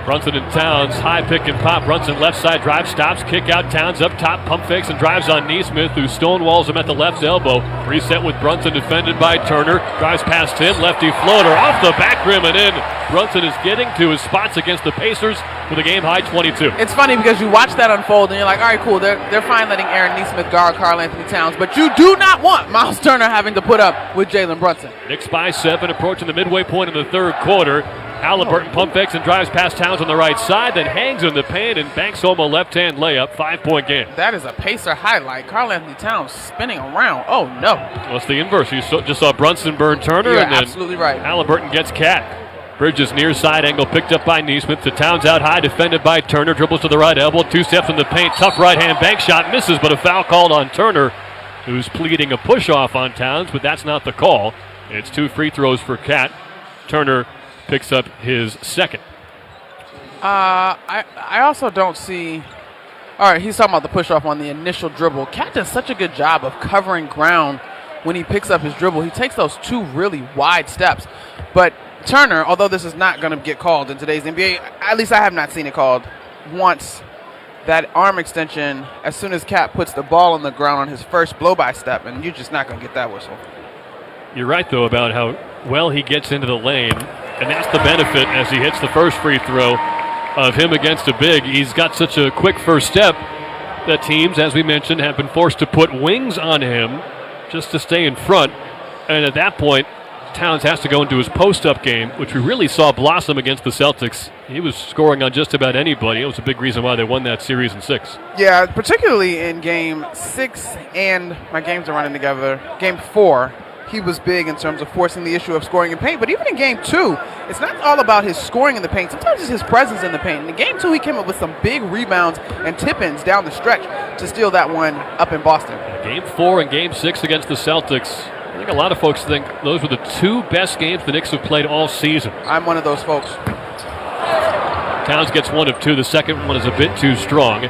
Brunson and Towns, high pick and pop. Brunson left side drive, stops, kick out. Towns up top, pump fakes and drives on Neesmith, who stonewalls him at the left elbow. Reset with Brunson, defended by Turner. Drives past him, lefty floater off the back rim and in. Brunson is getting to his spots against the Pacers with a game-high 22. It's funny because you watch that unfold and you're like, all right, cool. They're fine letting Aaron Neesmith guard Karl-Anthony Towns, but you do not want Miles Turner having to put up with Jalen Brunson. Knicks by 7, approaching the midway point in the third quarter. Halliburton pump fakes and drives past Towns on the right side, then hangs in the paint and banks home a left-hand layup. 5-point game. That is a Pacer highlight. Karl-Anthony Towns spinning around. Oh, no. Well, it's the inverse. You just saw Brunson burn Turner. You're and then absolutely right. Halliburton gets Cat. Bridges near side angle picked up by Neesmith. To Towns out high, defended by Turner. Dribbles to the right elbow. 2 steps in the paint. Tough right-hand bank shot. Misses, but a foul called on Turner, who's pleading a push-off on Towns, but that's not the call. It's 2 free throws for Cat. Turner picks up his second. I also don't see. All right, he's talking about the push off on the initial dribble. Cat does such a good job of covering ground when he picks up his dribble, he takes those 2 really wide steps. But Turner, although this is not going to get called in today's NBA, at least I have not seen it called, wants that arm extension as soon as Cap puts the ball on the ground on his first blow-by step, and you're just not going to get that whistle. You're right, though, about how well he gets into the lane, and that's the benefit as he hits the first free throw of him against a big. He's got such a quick first step that teams, as we mentioned, have been forced to put wings on him just to stay in front, and at that point, Towns has to go into his post-up game, which we really saw blossom against the Celtics. He was scoring on just about anybody. It was a big reason why they won that series in 6. Yeah, particularly in Game 6 and my games are running together. Game 4, he was big in terms of forcing the issue of scoring in paint. But even in Game 2, it's not all about his scoring in the paint. Sometimes it's his presence in the paint. And in Game 2, he came up with some big rebounds and tip-ins down the stretch to steal that one up in Boston. Game 4 and Game 6 against the Celtics. I think a lot of folks think those were the 2 best games the Knicks have played all season. I'm one of those folks. Towns gets 1 of 2. The second one is a bit too strong.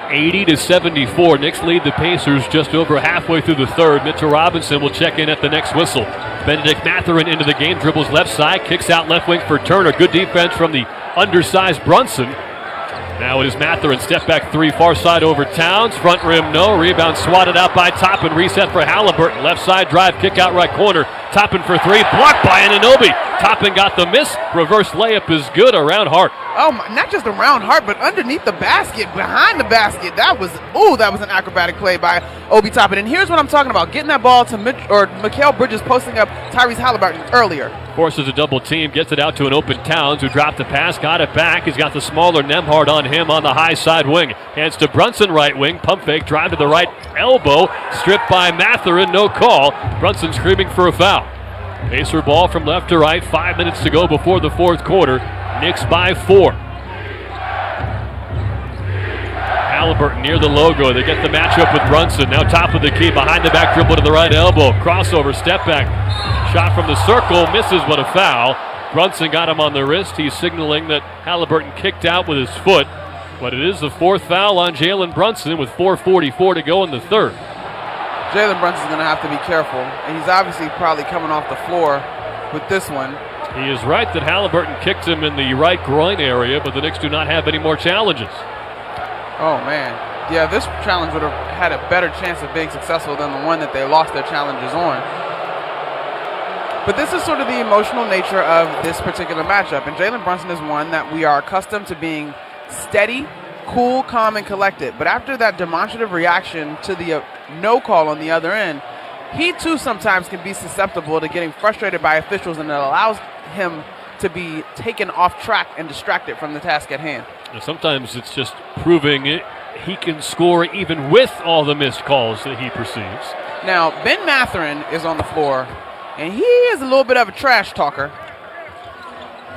80-74. Knicks lead the Pacers just over halfway through the third. Mitchell Robinson will check in at the next whistle. Benedict Mathurin into the game, dribbles left side, kicks out left wing for Turner. Good defense from the undersized Brunson. Now it is Mathurin, step back 3, far side over Towns. Front rim, no. Rebound swatted out by Toppin. Reset for Halliburton. Left side drive, kick out right corner. Toppin for 3, blocked by Anunoby. Toppin got the miss. Reverse layup is good around Hart. Oh, my, not just around Hart, but underneath the basket, behind the basket. That was an acrobatic play by Obi Toppin. And here's what I'm talking about. Getting that ball to Mikal Bridges posting up Tyrese Halliburton earlier. Forces a double team, gets it out to an open Towns, who dropped the pass, got it back. He's got the smaller Nembhard on him on the high side wing. Hands to Brunson, right wing. Pump fake, drive to the right elbow. Stripped by Mathurin, no call. Brunson screaming for a foul. Pacer ball from left to right. 5 minutes to go before the fourth quarter. Knicks by 4. Halliburton near the logo. They get the matchup with Brunson. Now top of the key, behind the back dribble to the right elbow. Crossover, step back. Shot from the circle, misses, but a foul. Brunson got him on the wrist. He's signaling that Halliburton kicked out with his foot. But it is the 4th foul on Jalen Brunson with 4:44 to go in the third. Jalen Brunson's going to have to be careful. And he's obviously probably coming off the floor with this one. He is right that Halliburton kicked him in the right groin area, but the Knicks do not have any more challenges. Oh, man. Yeah, this challenge would have had a better chance of being successful than the one that they lost their challenges on. But this is sort of the emotional nature of this particular matchup. And Jalen Brunson is one that we are accustomed to being steady, cool, calm, and collected. But after that demonstrative reaction to the no call on the other end, he too sometimes can be susceptible to getting frustrated by officials, and it allows him to be taken off track and distracted from the task at hand. And sometimes it's just proving he can score even with all the missed calls that he perceives. Now, Ben Mathurin is on the floor, and he is a little bit of a trash talker.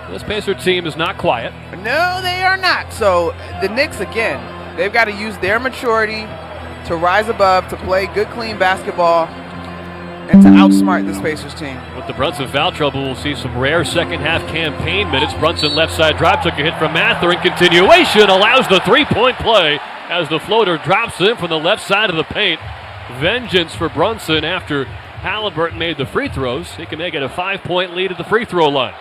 This Pacer team is not quiet. No, they are not. So the Knicks, again, they've got to use their maturity to rise above, to play good, clean basketball, and to outsmart this Pacers team. With the Brunson foul trouble, we'll see some rare second-half campaign minutes. Brunson left side drive, took a hit from Mathurin. Continuation allows the three-point play as the floater drops in from the left side of the paint. Vengeance for Brunson after Halliburton made the free throws. He can make it a 5-point lead at the free throw line.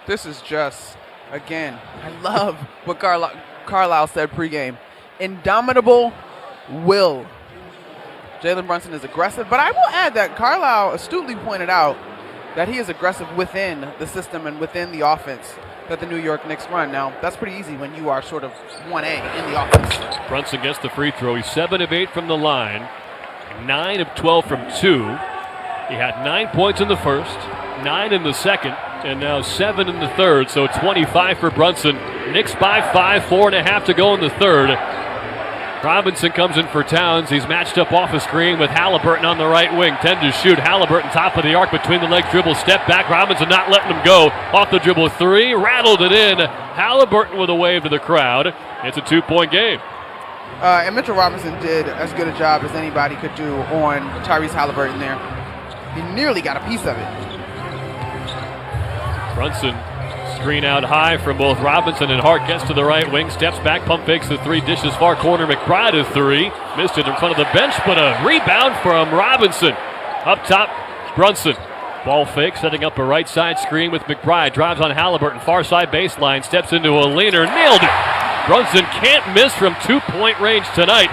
This is just, again, I love what Carlisle said pregame. Indomitable will. Jalen Brunson is aggressive, but I will add that Carlisle astutely pointed out that he is aggressive within the system and within the offense that the New York Knicks run. Now, that's pretty easy when you are sort of 1A in the offense. Brunson gets the free throw. He's 7 of 8 from the line, 9 of 12 from 2. He had 9 points in the first, 9 in the second, and now 7 in the third, so 25 for Brunson. Knicks by 5, 4.5 to go in the third. Robinson comes in for Towns. He's matched up off a screen with Halliburton on the right wing. 10 to shoot. Halliburton top of the arc between the leg dribble. Step back. Robinson not letting him go. Off the dribble 3. Rattled it in. Halliburton with a wave to the crowd. It's a 2-point game. And Mitchell Robinson did as good a job as anybody could do on Tyrese Halliburton there. He nearly got a piece of it. Brunson screen out high from both Robinson and Hart. Gets to the right wing, steps back, pump fakes the 3, dishes far corner. McBride a 3. Missed it in front of the bench, but a rebound from Robinson. Up top, Brunson. Ball fake, setting up a right side screen with McBride. Drives on Halliburton, far side baseline, steps into a leaner, nailed it. Brunson can't miss from 2-point range tonight.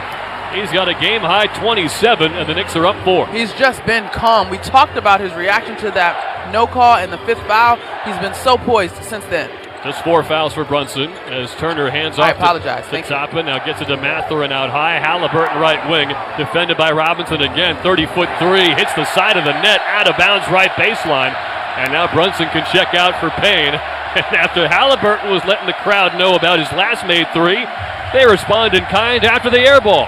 He's got a game-high 27, and the Knicks are up 4. He's just been calm. We talked about his reaction to that no call and the 5th foul. He's been so poised since then. Just 4 fouls for Brunson as Turner hands off to Toppin. Now gets it to Mathurin out high. Halliburton right wing, defended by Robinson again. 30-foot three, hits the side of the net, out of bounds right baseline. And now Brunson can check out for Payne. And after Halliburton was letting the crowd know about his last made three, they respond in kind after the air ball.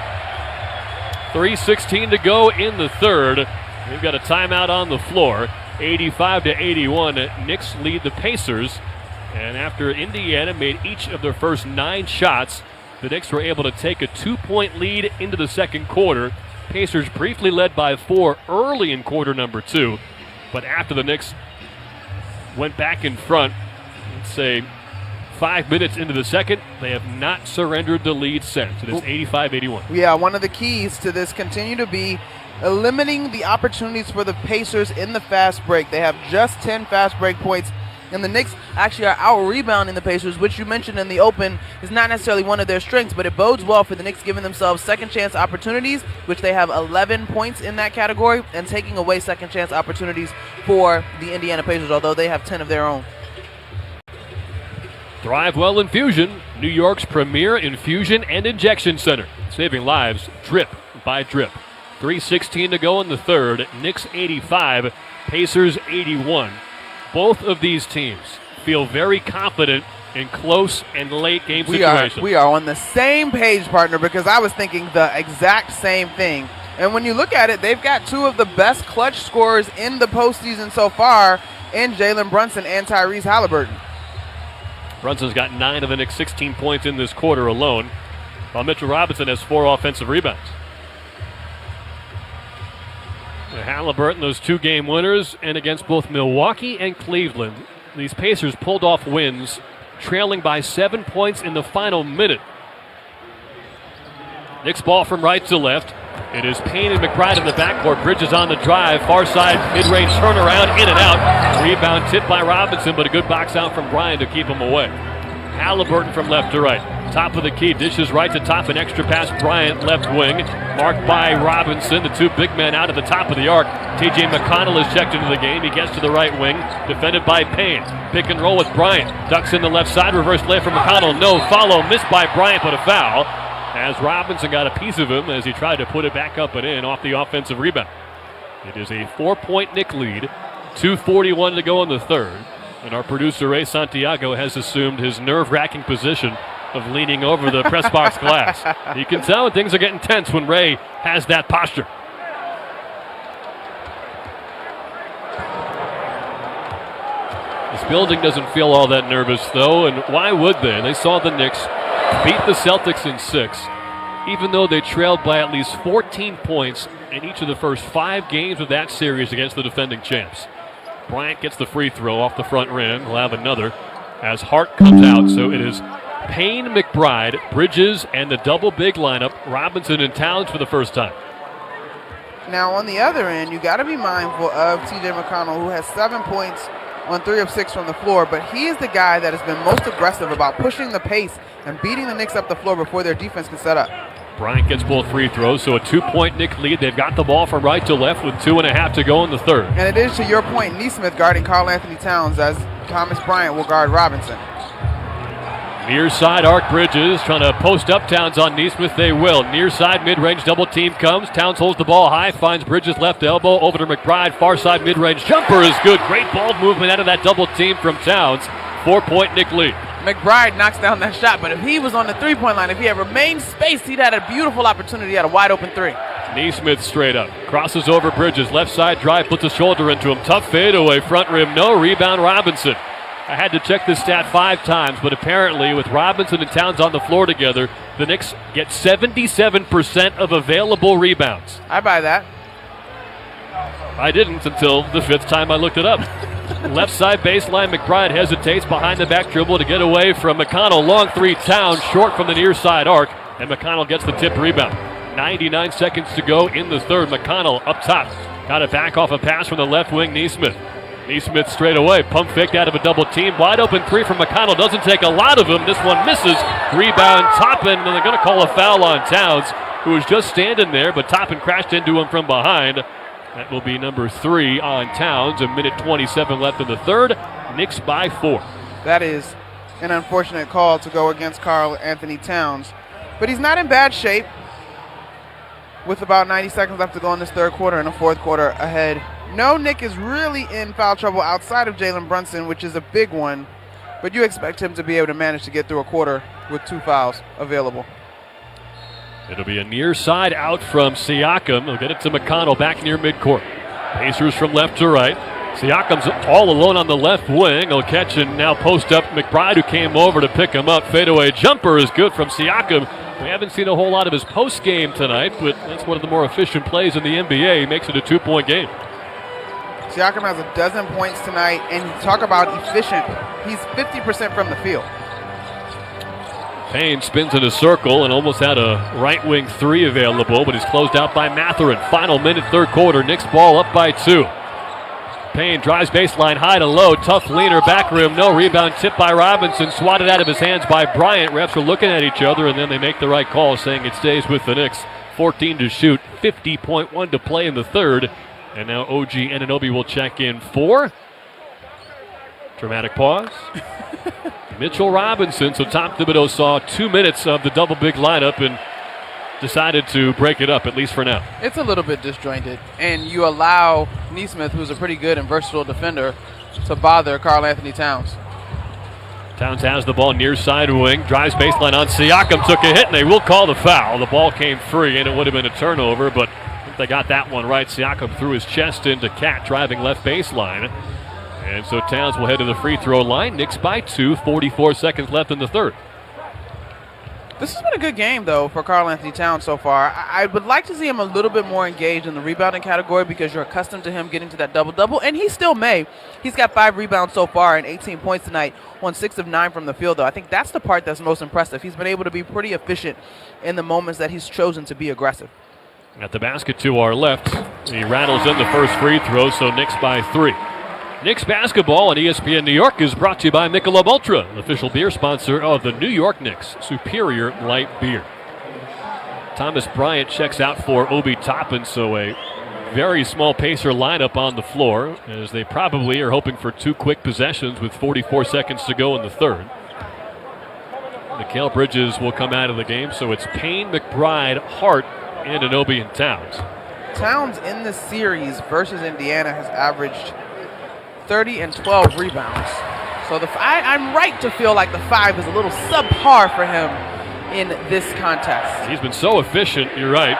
3:16 to go in the third. We've got a timeout on the floor. 85-81. Knicks lead the Pacers. And after Indiana made each of their first 9 shots, the Knicks were able to take a 2-point lead into the second quarter. Pacers briefly led by 4 early in quarter number 2. But after the Knicks went back in front, let's say 5 minutes into the second, they have not surrendered the lead since. It is 85-81. Yeah, one of the keys to this continue to be limiting the opportunities for the Pacers in the fast break. They have just 10 fast break points. And the Knicks actually are out-rebounding the Pacers, which you mentioned in the open is not necessarily one of their strengths, but it bodes well for the Knicks giving themselves second-chance opportunities, which they have 11 points in that category, and taking away second-chance opportunities for the Indiana Pacers, although they have 10 of their own. Thrivewell Infusion, New York's premier infusion and injection center, saving lives drip by drip. 3:16 to go in the third. Knicks 85, Pacers 81. Both of these teams feel very confident in close and late game situations. We are on the same page, partner, because I was thinking the exact same thing. And when you look at it, they've got 2 of the best clutch scorers in the postseason so far in Jalen Brunson and Tyrese Halliburton. Brunson's got 9 of the Knicks' 16 points in this quarter alone, while Mitchell Robinson has 4 offensive rebounds. Halliburton, those 2 game winners, and against both Milwaukee and Cleveland, these Pacers pulled off wins, trailing by 7 points in the final minute. Knicks ball from right to left. It is Payne and McBride in the backcourt. Bridges on the drive, far side, mid-range turnaround, in and out. Rebound tipped by Robinson, but a good box out from Bryant to keep him away. Halliburton from left to right. Top of the key, dishes right to top, an extra pass, Bryant left wing, marked by Robinson, the 2 big men out at the top of the arc. TJ McConnell is checked into the game, he gets to the right wing, defended by Payne. Pick and roll with Bryant, ducks in the left side, reverse play from McConnell, no follow, missed by Bryant, but a foul, as Robinson got a piece of him as he tried to put it back up and in off the offensive rebound. It is a 4-point Knick lead, 2:41 to go in the third, and our producer Ray Santiago has assumed his nerve-wracking position of leaning over the press box glass. You can tell when things are getting tense when Ray has that posture. This building doesn't feel all that nervous, though, and why would they? They saw the Knicks beat the Celtics in 6, even though they trailed by at least 14 points in each of the first 5 games of that series against the defending champs. Bryant gets the free throw off the front rim. We'll have another as Hart comes out. So it is Payne, McBride, Bridges, and the double big lineup. Robinson and Towns for the first time. Now, on the other end, you got to be mindful of TJ McConnell, who has 7 points on 3 of 6 from the floor, but he is the guy that has been most aggressive about pushing the pace and beating the Knicks up the floor before their defense can set up. Bryant gets both free throws, so a 2-point Knick lead. They've got the ball from right to left with 2.5 to go in the third. And it is, to your point, Nesmith guarding Karl Anthony Towns as Thomas Bryant will guard Robinson. Near side arc, Bridges trying to post up Towns on Nesmith. They will. Near side mid-range double team comes. Towns holds the ball high, finds Bridges left elbow over to McBride. Far side mid-range jumper is good. Great ball movement out of that double team from Towns. 4-point Knick lead. McBride knocks down that shot, but if he was on the three-point line, if he had remained spaced, he'd had a beautiful opportunity at a wide-open 3. Nesmith straight up. Crosses over Bridges. Left side drive, puts a shoulder into him. Tough fadeaway, front rim, no. Rebound, Robinson. I had to check this stat 5 times, but apparently with Robinson and Towns on the floor together, the Knicks get 77% of available rebounds. I buy that. I didn't until the 5th time I looked it up. Left side baseline, McBride hesitates behind the back dribble to get away from McConnell. Long 3, Towns short from the near side arc, and McConnell gets the tip rebound. 99 seconds to go in the third. McConnell up top. Got it back off a pass from the left wing, Neesmith. Neesmith straight away, pump faked out of a double team. Wide open three from McConnell. Doesn't take a lot of them. This one misses. Rebound Toppin, and they're going to call a foul on Towns, who was just standing there, but Toppin crashed into him from behind. That will be number 3 on Towns. A minute 27 left in the third. Knicks by 4. That is an unfortunate call to go against Karl Anthony Towns. But he's not in bad shape with about 90 seconds left to go in this third quarter and a fourth quarter ahead. No, Nick is really in foul trouble outside of Jalen Brunson, which is a big one. But you expect him to be able to manage to get through a quarter with 2 fouls available. It'll be a near side out from Siakam. They'll get it to McConnell back near midcourt. Pacers from left to right. Siakam's all alone on the left wing. He'll catch and now post up McBride, who came over to pick him up. Fadeaway jumper is good from Siakam. We haven't seen a whole lot of his post game tonight, but that's one of the more efficient plays in the NBA. He makes it a 2-point game. Siakam has 12 points tonight, and talk about efficient. He's 50% from the field. Payne spins in a circle and almost had a right wing 3 available, but he's closed out by Mathurin. Final minute, third quarter. Knicks ball up by 2. Payne drives baseline high to low. Tough leaner, back rim, no rebound. Tipped by Robinson, swatted out of his hands by Bryant. Refs are looking at each other, and then they make the right call, saying it stays with the Knicks. 14 to shoot, 50.1 to play in the third. And now OG Anunoby will check in 4. Dramatic pause. Mitchell Robinson, so Tom Thibodeau saw 2 minutes of the double big lineup and decided to break it up, at least for now. It's a little bit disjointed, and you allow Neesmith, who's a pretty good and versatile defender, to bother Karl Anthony Towns. Towns has the ball near side wing, drives baseline on Siakam, took a hit, and they will call the foul. The ball came free, and it would have been a turnover, but I think they got that one right. Siakam threw his chest into Cat, driving left baseline. And so Towns will head to the free throw line. Knicks by 2, 44 seconds left in the third. This has been a good game, though, for Karl Anthony Towns so far. I would like to see him a little bit more engaged in the rebounding category because you're accustomed to him getting to that double-double, and he still may. He's got 5 rebounds so far and 18 points tonight on 6 of 9 from the field, though. I think that's the part that's most impressive. He's been able to be pretty efficient in the moments that he's chosen to be aggressive. At the basket to our left, he rattles in the first free throw, so Knicks by 3. Knicks basketball on ESPN New York is brought to you by Michelob Ultra, official beer sponsor of the New York Knicks. Superior light beer. Thomas Bryant checks out for Obi Toppin, so a very small Pacer lineup on the floor, as they probably are hoping for 2 quick possessions with 44 seconds to go in the third. Mikal Bridges will come out of the game, so it's Payne, McBride, Hart, Anunoby, and Towns. Towns in this series versus Indiana has averaged 30 and 12 rebounds. So I'm right to feel like the 5 is a little subpar for him in this contest. He's been so efficient, you're right.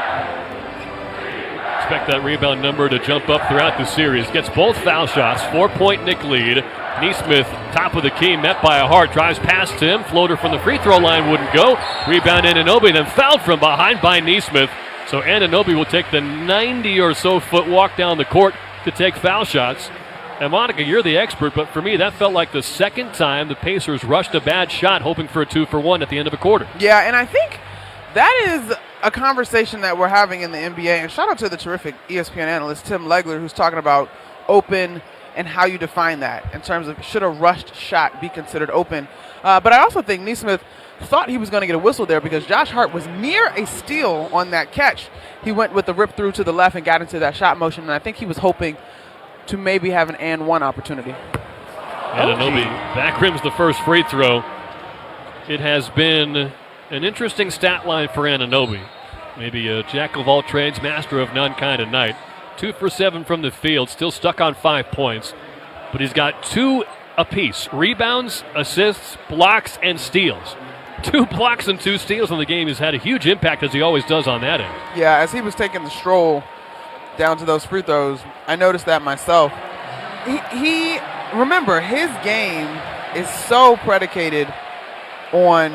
Expect that rebound number to jump up throughout the series. Gets both foul shots, 4-point Knick lead. Neesmith, top of the key, met by a Hart, drives past him. Floater from the free throw line wouldn't go. Rebound Anunoby, then fouled from behind by Neesmith. So Anunoby will take the 90 or so foot walk down the court to take foul shots. And Monica, you're the expert, but for me, that felt like the second time the Pacers rushed a bad shot, hoping for a 2-for-1 at the end of a quarter. Yeah, and I think that is a conversation that we're having in the NBA. And shout out to the terrific ESPN analyst, Tim Legler, who's talking about open and how you define that in terms of should a rushed shot be considered open. But I also think Neesmith thought he was going to get a whistle there because Josh Hart was near a steal on that catch. He went with the rip through to the left and got into that shot motion, and I think he was hoping to maybe have an and one opportunity. Anunoby back rims the first free throw. It has been an interesting stat line for Anunoby. Maybe a jack of all trades, master of none kind of night. 2 for 7 from the field, still stuck on 5 points. But he's got 2 apiece. Rebounds, assists, blocks, and steals. 2 blocks and 2 steals in the game. He's had a huge impact, as he always does on that end. Yeah, as he was taking the stroll down to those free throws, I noticed that myself. He remember, his game is so predicated on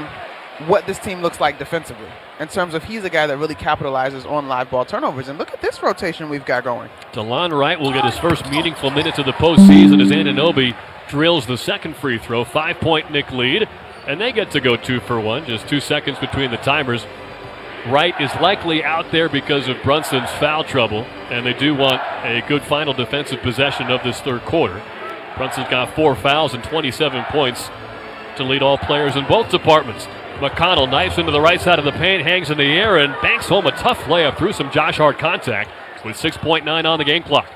what this team looks like defensively in terms of he's a guy that really capitalizes on live ball turnovers. And look at this rotation we've got going. DeLon Wright will get his first meaningful minutes of the postseason as Anunoby drills the second free throw. 5-point Knick lead, and they get to go 2 for 1. Just 2 seconds between the timers. Wright is likely out there because of Brunson's foul trouble, and they do want a good final defensive possession of this third quarter. Brunson's got 4 fouls and 27 points to lead all players in both departments. McConnell knifes into the right side of the paint, hangs in the air, and banks home a tough layup through some Josh Hart contact with 6.9 on the game clock.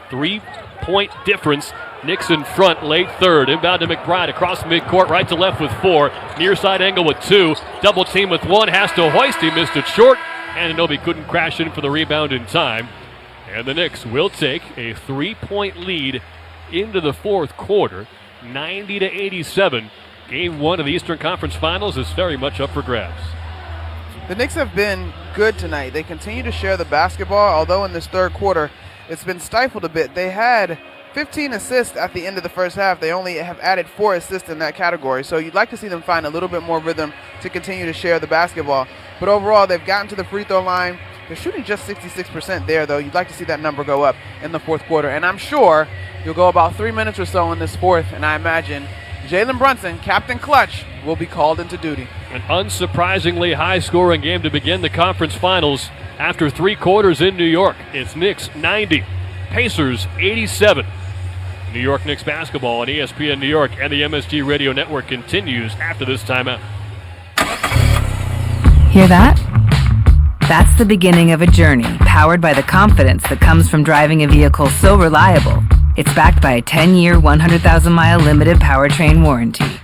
3-point difference. Knicks in front, late third. Inbound to McBride across midcourt, right to left with 4. Near side angle with 2. Double team with 1. Has to hoist. He missed it short. And Anunoby couldn't crash in for the rebound in time. And the Knicks will take a 3-point lead into the fourth quarter. 90-87. Game 1 of the Eastern Conference Finals is very much up for grabs. The Knicks have been good tonight. They continue to share the basketball, although in this third quarter it's been stifled a bit. They had 15 assists at the end of the first half. They only have added 4 assists in that category. So you'd like to see them find a little bit more rhythm to continue to share the basketball. But overall, they've gotten to the free throw line. They're shooting just 66% there, though. You'd like to see that number go up in the fourth quarter. And I'm sure you'll go about 3 minutes or so in this fourth, and I imagine Jalen Brunson, Captain Clutch, will be called into duty. An unsurprisingly high-scoring game to begin the conference finals after 3 quarters in New York. It's Knicks 90, Pacers 87. New York Knicks basketball on ESPN New York and the MSG Radio Network continues after this timeout. Hear that? That's the beginning of a journey powered by the confidence that comes from driving a vehicle so reliable. It's backed by a 10-year, 100,000-mile limited powertrain warranty.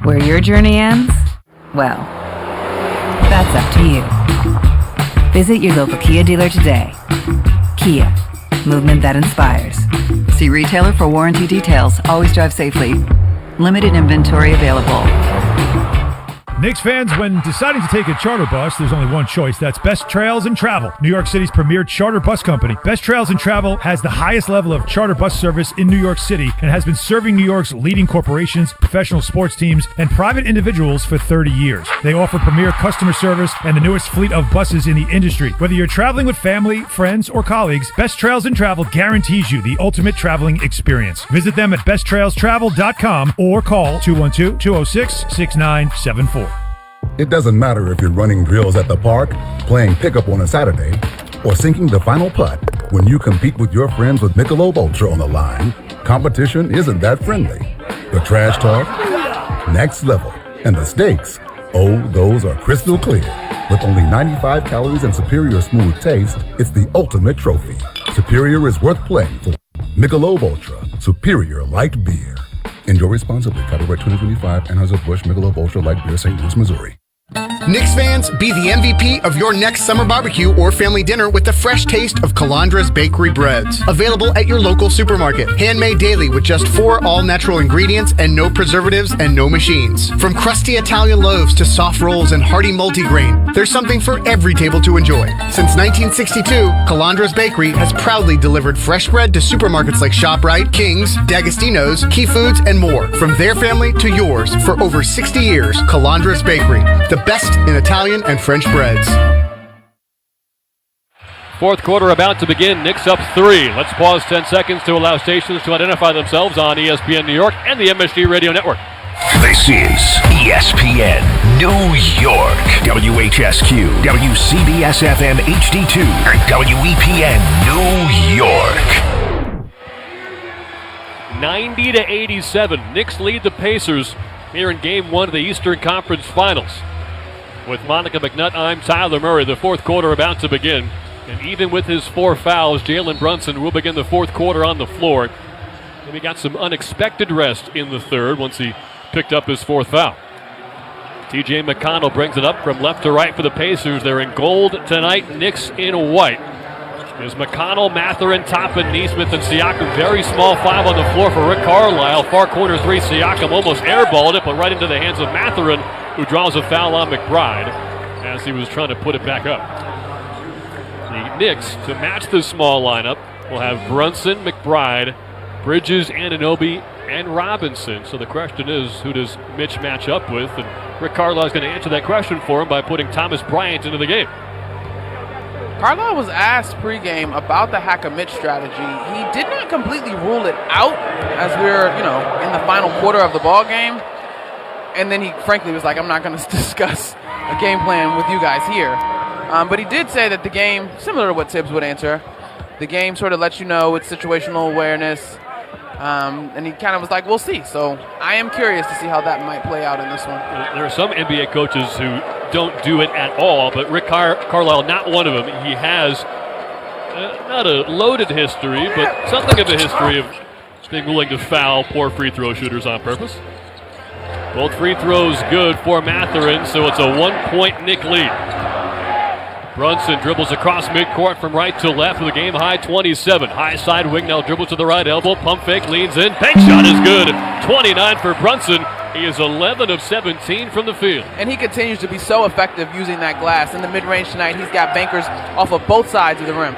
Where your journey ends? Well, that's up to you. Visit your local Kia dealer today. Kia, movement that inspires. See retailer for warranty details. Always drive safely. Limited inventory available. Knicks fans, when deciding to take a charter bus, there's only one choice. That's Best Trails and Travel, New York City's premier charter bus company. Best Trails and Travel has the highest level of charter bus service in New York City and has been serving New York's leading corporations, professional sports teams, and private individuals for 30 years. They offer premier customer service and the newest fleet of buses in the industry. Whether you're traveling with family, friends, or colleagues, Best Trails and Travel guarantees you the ultimate traveling experience. Visit them at besttrailstravel.com or call 212-206-6974. It doesn't matter if you're running drills at the park, playing pickup on a Saturday, or sinking the final putt. When you compete with your friends with Michelob Ultra on the line, competition isn't that friendly. The trash talk, next level, and the stakes, oh, those are crystal clear. With only 95 calories and superior smooth taste, it's the ultimate trophy. Superior is worth playing for. Michelob Ultra, superior light beer. Enjoy responsibly. Copyright 2025, Anheuser-Busch Michelob Ultra Light Beer, St. Louis, Missouri. Knicks fans, be the MVP of your next summer barbecue or family dinner with the fresh taste of Calandra's Bakery Breads. Available at your local supermarket. Handmade daily with just 4 all-natural ingredients and no preservatives and no machines. From crusty Italian loaves to soft rolls and hearty multigrain, there's something for every table to enjoy. Since 1962, Calandra's Bakery has proudly delivered fresh bread to supermarkets like ShopRite, King's, D'Agostino's, Key Foods, and more. From their family to yours for over 60 years, Calandra's Bakery. The best in Italian and French breads. Fourth quarter about to begin. Knicks up 3. Let's pause 10 seconds to allow stations to identify themselves on ESPN New York and the MSG Radio Network. This is ESPN New York, WHSQ, WCBS-FM HD2, and WEPN New York. 90-87. Knicks lead the Pacers here in Game 1 of the Eastern Conference Finals. With Monica McNutt, I'm Tyler Murray. The fourth quarter about to begin. And even with his 4 fouls, Jalen Brunson will begin the fourth quarter on the floor. And he got some unexpected rest in the third once he picked up his 4th foul. TJ McConnell brings it up from left to right for the Pacers. They're in gold tonight, Knicks in white. There's McConnell, Mathurin, Toppin, Neesmith, and Siakam. Very small 5 on the floor for Rick Carlisle. Far corner 3, Siakam almost airballed it, but right into the hands of Mathurin, who draws a foul on McBride as he was trying to put it back up. The Knicks, to match the small lineup, will have Brunson, McBride, Bridges, Anunoby, and Robinson. So the question is, who does Mitch match up with? And Rick Carlisle is going to answer that question for him by putting Thomas Bryant into the game. Carlisle was asked pregame about the hack-a-Mitch strategy. He did not completely rule it out as we're, in the final quarter of the ball game. And then he frankly was like, I'm not going to discuss a game plan with you guys here. But he did say that the game, similar to what Tibbs would answer, the game sort of lets you know it's situational awareness. And he kind of was like, we'll see. So I am curious to see how that might play out in this one. There are some NBA coaches who don't do it at all, but Rick Carlisle, not one of them. He has not a loaded history, but something of a history of being willing to foul poor free throw shooters on purpose. Both free throws good for Matherin, so it's a 1-point Nick lead. Brunson dribbles across midcourt from right to left with a game-high 27. High side wing now dribbles to the right elbow. Pump fake, leans in. Bank shot is good. 29 for Brunson. He is 11 of 17 from the field. And he continues to be so effective using that glass. In the mid-range tonight, he's got bankers off of both sides of the rim.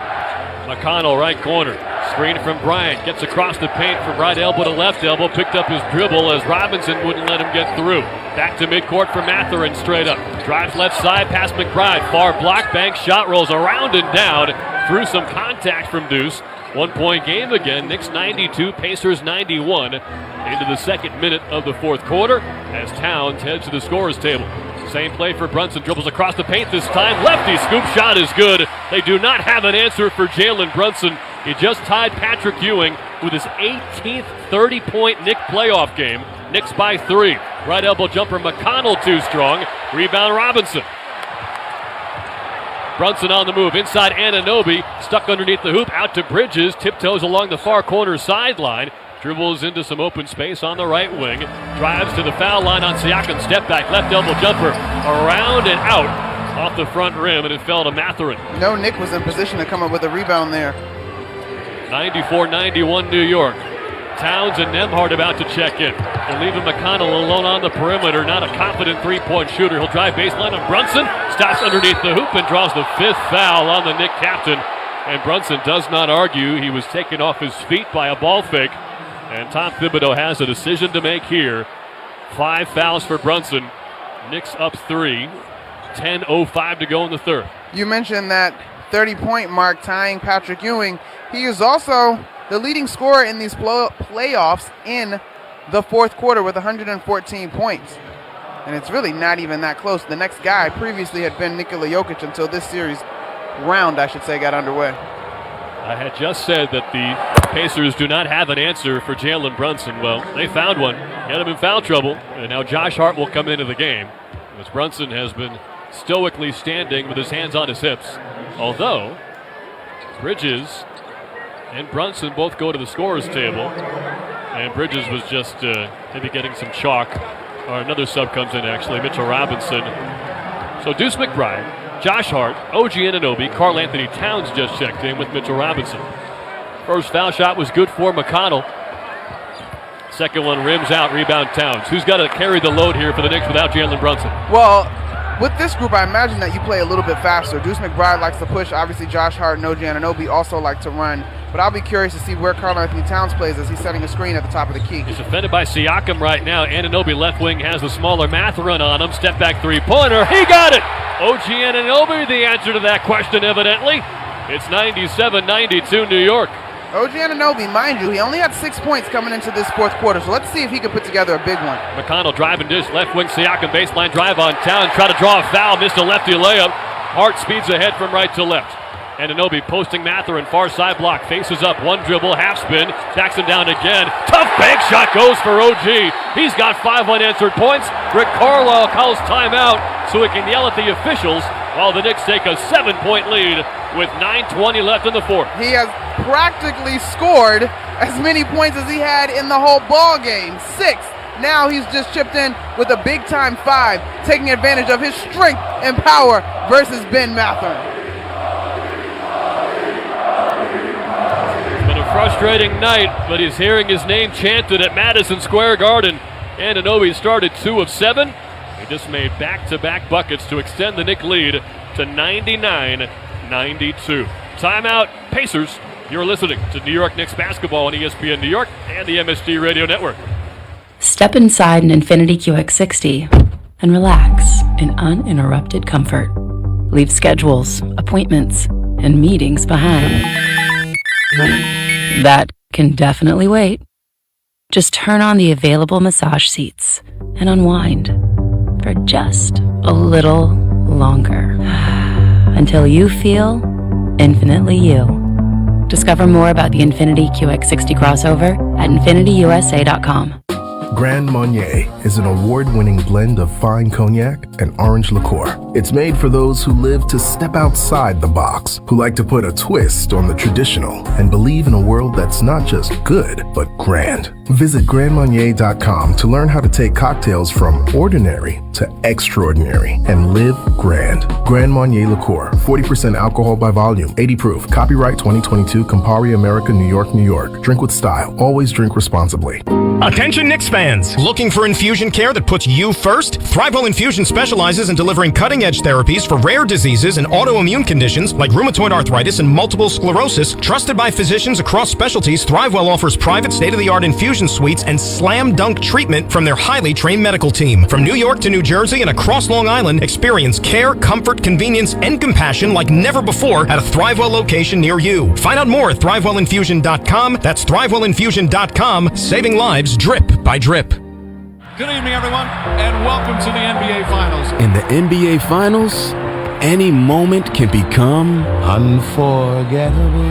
McConnell, right corner. Screen from Bryant. Gets across the paint from right elbow to left elbow. Picked up his dribble as Robinson wouldn't let him get through. Back to midcourt for Matherin, straight up. Drives left side past McBride. Far block, bank shot, rolls around and down. Through some contact from Deuce. 1-point game again. Knicks 92, Pacers 91. Into the second minute of the fourth quarter as Towns heads to the scorer's table. Same play for Brunson. Dribbles across the paint this time. Lefty scoop shot is good. They do not have an answer for Jalen Brunson. He just tied Patrick Ewing with his 18th 30-point Knick playoff game. Knicks by 3. Right elbow jumper, McConnell too strong. Rebound Robinson. Brunson on the move. Inside Anunoby. Stuck underneath the hoop. Out to Bridges. Tiptoes along the far corner sideline. Dribbles into some open space on the right wing. Drives to the foul line on Siakam. Step back. Left elbow jumper. Around and out. Off the front rim, and it fell to Matherin. No, Nick was in position to come up with a rebound there. 94-91 New York. Towns and Nembhard about to check in. They're leaving McConnell alone on the perimeter. Not a confident three-point shooter. He'll drive baseline on Brunson. Stops underneath the hoop and draws the 5th foul on the Knick captain. And Brunson does not argue. He was taken off his feet by a ball fake. And Tom Thibodeau has a decision to make here. 5 fouls for Brunson. Knicks up 3. 10:05 to go in the third. You mentioned that 30-point mark tying Patrick Ewing. He is also the leading scorer in these playoffs in the fourth quarter with 114 points. And it's really not even that close. The next guy previously had been Nikola Jokic until this series round, I should say, got underway. I had just said that the Pacers do not have an answer for Jalen Brunson. Well, they found one. Had him in foul trouble. And now Josh Hart will come into the game as Brunson has been stoically standing with his hands on his hips. Although Bridges and Brunson both go to the scorer's table. And Bridges was just maybe getting some chalk. Or another sub comes in, actually, Mitchell Robinson. So Deuce McBride, Josh Hart, OG Anunoby, Karl Anthony Towns just checked in with Mitchell Robinson. First foul shot was good for McConnell. Second one rims out, rebound Towns. Who's got to carry the load here for the Knicks without Jalen Brunson? Well, with this group, I imagine that you play a little bit faster. Deuce McBride likes to push. Obviously, Josh Hart and OG Anunoby also like to run. But I'll be curious to see where Karl Anthony Towns plays as he's setting a screen at the top of the key. He's defended by Siakam right now. Anunoby left wing has the smaller Matherin on him. Step back three-pointer. He got it! OG Anunoby, the answer to that question, evidently. It's 97-92 New York. OG Anunoby, mind you, he only had 6 points coming into this fourth quarter, so let's see if he can put together a big one. McConnell driving dish, left wing Siakam baseline drive on Towns. Try to draw a foul, missed a lefty layup. Hart speeds ahead from right to left. Anunoby posting Matherin, far side block, faces up, one dribble, half spin, backs him down again. Tough bank shot goes for OG. He's got 5 unanswered points. Rick Carlisle calls timeout so he can yell at the officials while the Knicks take a 7-point lead with 9:20 left in the fourth. He has practically scored as many points as he had in the whole ball game, 6. Now he's just chipped in with a big-time 5, taking advantage of his strength and power versus Ben Matherin. Frustrating night, but he's hearing his name chanted at Madison Square Garden. Anunoby started 2 of 7. He just made back-to-back buckets to extend the Knick lead to 99-92. Timeout, Pacers. You're listening to New York Knicks basketball on ESPN New York and the MSG Radio Network. Step inside an Infiniti QX60 and relax in uninterrupted comfort. Leave schedules, appointments, and meetings behind. That can definitely wait. Just turn on the available massage seats and unwind. for just a little longer. Until you feel infinitely you. Discover more about the Infinity QX60 crossover at infinityusa.com. Grand Marnier is an award-winning blend of fine cognac and orange liqueur. It's made for those who live to step outside the box, who like to put a twist on the traditional, and believe in a world that's not just good, but grand. Visit grandmarnier.com to learn how to take cocktails from ordinary to extraordinary and live grand. Grand Marnier Liqueur, 40% alcohol by volume, 80 proof. Copyright 2022, Campari America, New York, New York. Drink with style. Always drink responsibly. Attention Knicks fans! Looking for infusion care that puts you first? ThriveWell Infusion specializes in delivering cutting-edge therapies for rare diseases and autoimmune conditions like rheumatoid arthritis and multiple sclerosis. Trusted by physicians across specialties, ThriveWell offers private state-of-the-art infusion suites and slam-dunk treatment from their highly trained medical team. From New York to New Jersey and across Long Island, experience care, comfort, convenience, and compassion like never before at a ThriveWell location near you. Find out more at ThriveWellInfusion.com. That's ThriveWellInfusion.com. Saving lives drip by drip. Good evening, everyone, and welcome to the NBA Finals. In the NBA Finals, any moment can become unforgettable.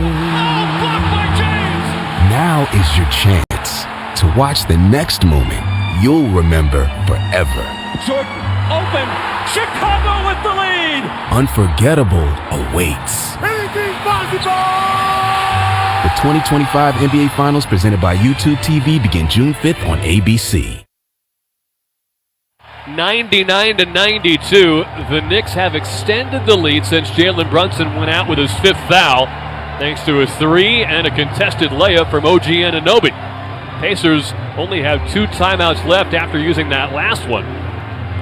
Now is your chance to watch the next moment you'll remember forever. Jordan, open, Chicago with the lead. Unforgettable awaits. Anything possible. The 2025 NBA Finals presented by YouTube TV begin June 5th on ABC. 99-92, the Knicks have extended the lead since Jalen Brunson went out with his fifth foul, thanks to a three and a contested layup from OG Anunoby. Pacers only have 2 timeouts left after using that last one.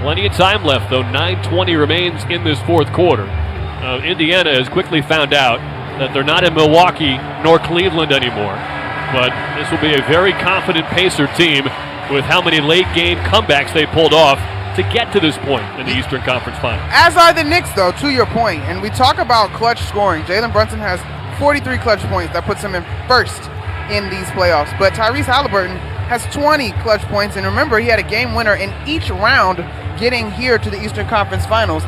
Plenty of time left, though. 9:20 remains in this fourth quarter. Indiana has quickly found out that they're not in Milwaukee nor Cleveland anymore, but this will be a very confident Pacer team with how many late-game comebacks they pulled off to get to this point in the Eastern Conference Final. As are the Knicks, though, to your point. And we talk about clutch scoring. Jalen Brunson has 43 clutch points. That puts him in first in these playoffs. But Tyrese Halliburton has 20 clutch points. And remember, he had a game winner in each round getting here to the Eastern Conference Finals.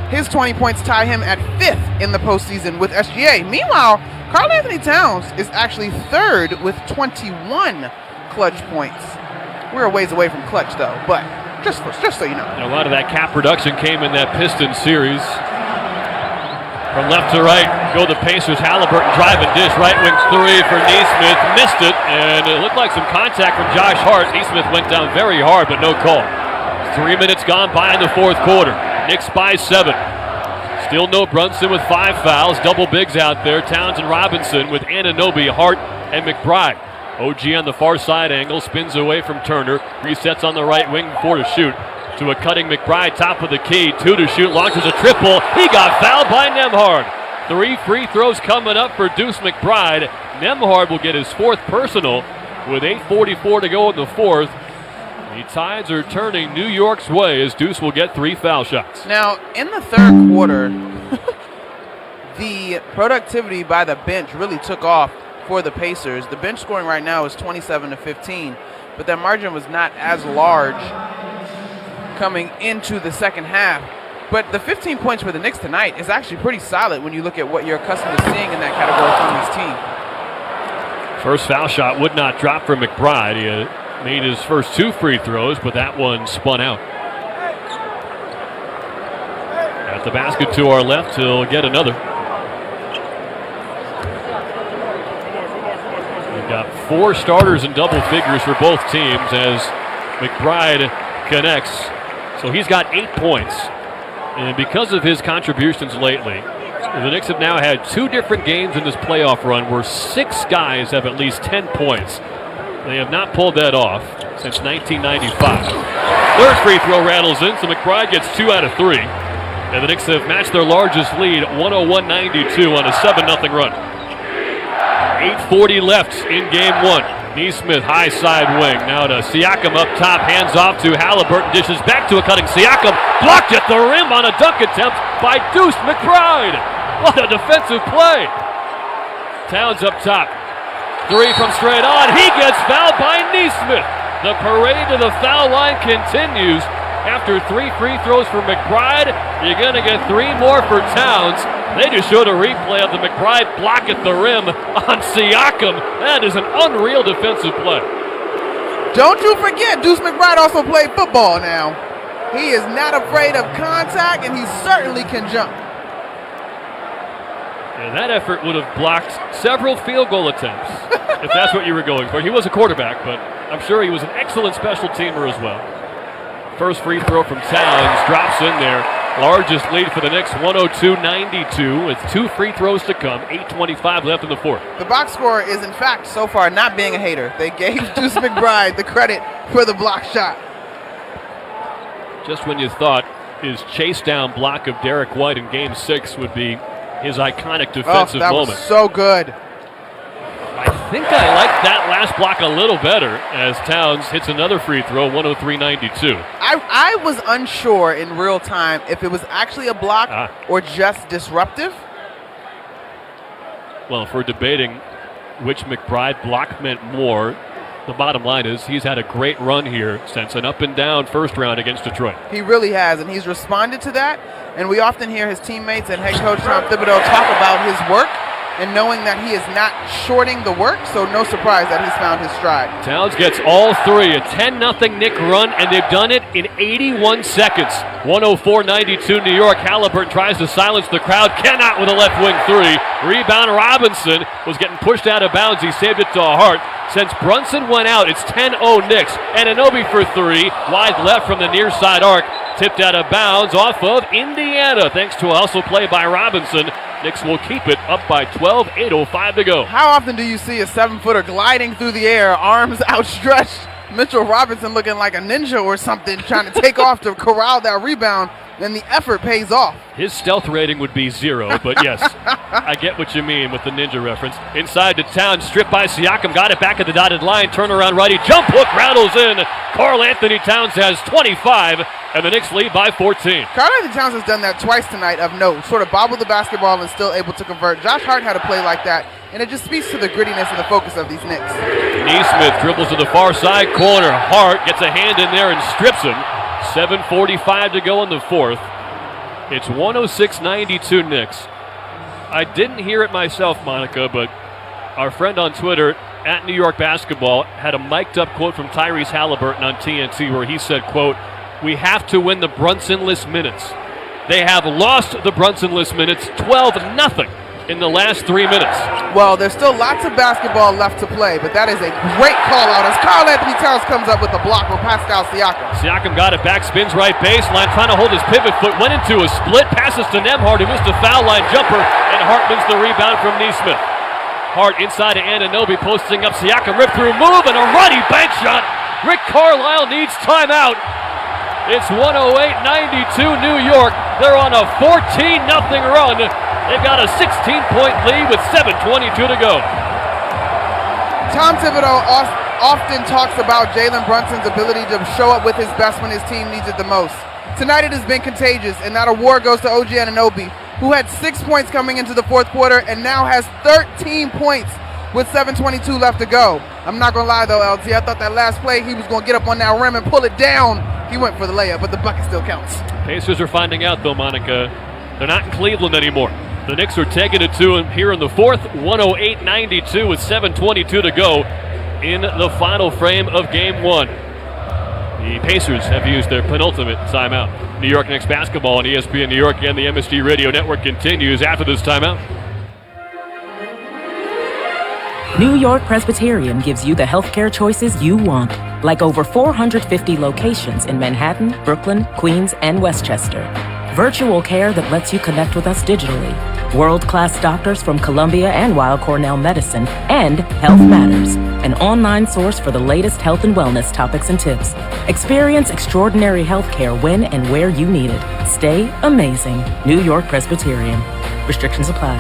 His 20 points tie him at 5th in the postseason with SGA. Meanwhile, Karl Anthony Towns is actually 3rd with 21 clutch points. We're a ways away from clutch, though, but just so you know. A lot of that cap production came in that Pistons series. From left to right go the Pacers. Halliburton driving dish, right wing three for Nesmith. Missed it, and it looked like some contact from Josh Hart. Nesmith went down very hard, but no call. 3 minutes gone by in the fourth quarter. Knicks by 7. Still no Brunson with 5 fouls. Double bigs out there. Towns and Robinson with Anunoby, Hart, and McBride. OG on the far side angle, spins away from Turner, resets on the right wing, 4 to shoot. To a cutting McBride, top of the key, 2 to shoot, launches a triple. He got fouled by Nembhard. 3 free throws coming up for Deuce McBride. Nembhard will get his 4th personal with 8:44 to go in the fourth. The tides are turning New York's way as Deuce will get 3 foul shots. Now, in the third quarter, the productivity by the bench really took off for the Pacers. The bench scoring right now is 27-15, but that margin was not as large coming into the second half. But the 15 points for the Knicks tonight is actually pretty solid when you look at what you're accustomed to seeing in that category from this team. First foul shot would not drop for McBride. He made his first 2 free throws, but that one spun out. At the basket to our left, he'll get another. We've got 4 starters in double figures for both teams as McBride connects. So he's got 8 points. And because of his contributions lately, the Knicks have now had 2 different games in this playoff run where 6 guys have at least 10 points. They have not pulled that off since 1995. Third free throw rattles in, so McBride gets 2 out of 3. And the Knicks have matched their largest lead, 101-92 on a 7-0 run. 8:40 left in game 1. Nesmith, high side wing. Now to Siakam up top, hands off to Halliburton, dishes back to a cutting Siakam. Blocked at the rim on a dunk attempt by Deuce McBride. What a defensive play. Towns up top. 3 from straight on. He gets fouled by Nesmith. The parade to the foul line continues After 3 free throws for McBride, you're going to get 3 more for Towns. They just showed a replay of the McBride block at the rim on Siakam. That is an unreal defensive play. Don't you forget, Deuce McBride also played football now. He is not afraid of contact, and he certainly can jump. Yeah, that effort would have blocked several field goal attempts, if that's what you were going for. He was a quarterback, but I'm sure he was an excellent special teamer as well. First free throw from Towns drops in there. Largest lead for the Knicks, 102-92, with 2 free throws to come, 8:25 left in the fourth. The box score is, in fact, so far not being a hater. They gave Deuce McBride the credit for the block shot. Just when you thought his chase down block of Derek White in Game 6 would be his iconic defensive that moment. Was so good. I think I like that last block a little better as Towns hits another free throw, 103-92. I was unsure in real time if it was actually a block or just disruptive. Well, if we're debating which McBride block meant more, the bottom line is he's had a great run here since an up-and-down first round against Detroit. He really has, and he's responded to that. And we often hear his teammates and head coach Tom Thibodeau talk about his work and knowing that he is not shorting the work, so no surprise that he's found his stride. Towns gets all 3, a 10-0 Knick run, and they've done it in 81 seconds. 104-92 New York. Halliburton tries to silence the crowd, cannot with a left wing 3. Rebound, Robinson was getting pushed out of bounds. He saved it to Hart. Since Brunson went out, it's 10-0 Knicks. Anunoby for 3, wide left from the near side arc. Tipped out of bounds off of Indiana, thanks to a hustle play by Robinson. Knicks will keep it up by 12, 8:05 to go. How often do you see a 7-footer gliding through the air, arms outstretched, Mitchell Robinson looking like a ninja or something, trying to take off to corral that rebound, and the effort pays off. His stealth rating would be 0, but yes, I get what you mean with the ninja reference. Inside to Towns, stripped by Siakam, got it back at the dotted line, turnaround righty, jump hook, rattles in. Karl Anthony Towns has 25, and the Knicks lead by 14. Karl Anthony Towns has done that twice tonight of note, sort of bobbled the basketball and still able to convert. Josh Hart had a play like that, and it just speaks to the grittiness and the focus of these Knicks. Nesmith dribbles to the far side corner. Hart gets a hand in there and strips him. 7:45 to go in the fourth. It's 106-92 Knicks. I didn't hear it myself, Monica, but our friend on Twitter, at New York Basketball, had a mic'd up quote from Tyrese Halliburton on TNT where he said, quote, "We have to win the Brunson-less minutes." They have lost the Brunson-less minutes 12-0 in the last 3 minutes. Well, there's still lots of basketball left to play, but that is a great call out as Karl Anthony Towns comes up with a block for Pascal Siakam. Siakam got it back, spins right baseline, trying to hold his pivot foot, went into a split, passes to Nembhard, who missed a foul line jumper, and Hart wins the rebound from Nesmith. Hart inside to Anunoby, posting up Siakam, rip through move, and a running bank shot. Rick Carlisle needs timeout. It's 108-92 New York. They're on a 14-0 run. They've got a 16-point lead with 7:22 to go. Tom Thibodeau often talks about Jalen Brunson's ability to show up with his best when his team needs it the most. Tonight it has been contagious, and that award goes to OG Anunoby, who had 6 points coming into the fourth quarter and now has 13 points with 7:22 left to go. I'm not going to lie, though, LT. I thought that last play he was going to get up on that rim and pull it down. He went for the layup, but the bucket still counts. Pacers are finding out, though, Monica. They're not in Cleveland anymore. The Knicks are taking it to him here in the fourth, 108-92 with 7:22 to go in the final frame of Game 1. The Pacers have used their penultimate timeout. New York Knicks basketball on ESPN New York and the MSG Radio Network continues after this timeout. New York Presbyterian gives you the healthcare choices you want, like over 450 locations in Manhattan, Brooklyn, Queens, and Westchester. Virtual care that lets you connect with us digitally. World-class doctors from Columbia and Weill Cornell Medicine, and Health Matters, an online source for the latest health and wellness topics and tips. Experience extraordinary healthcare when and where you need it. Stay amazing. New York Presbyterian. Restrictions apply.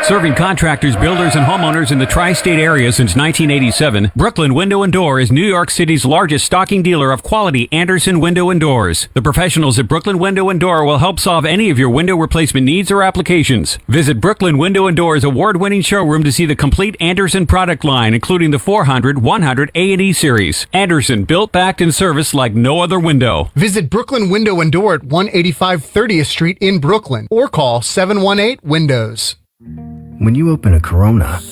Serving contractors, builders, and homeowners in the tri-state area since 1987, Brooklyn Window and Door is New York City's largest stocking dealer of quality Andersen window and doors. The professionals at Brooklyn Window and Door will help solve any of your window replacement needs or applications. Visit Brooklyn Window and Door's award-winning showroom to see the complete Andersen product line, including the 400, 100, A&E series. Andersen, built, backed, and serviced like no other window. Visit Brooklyn Window and Door at 185 30th Street in Brooklyn or call 718-WINDOWS. When you open a Corona,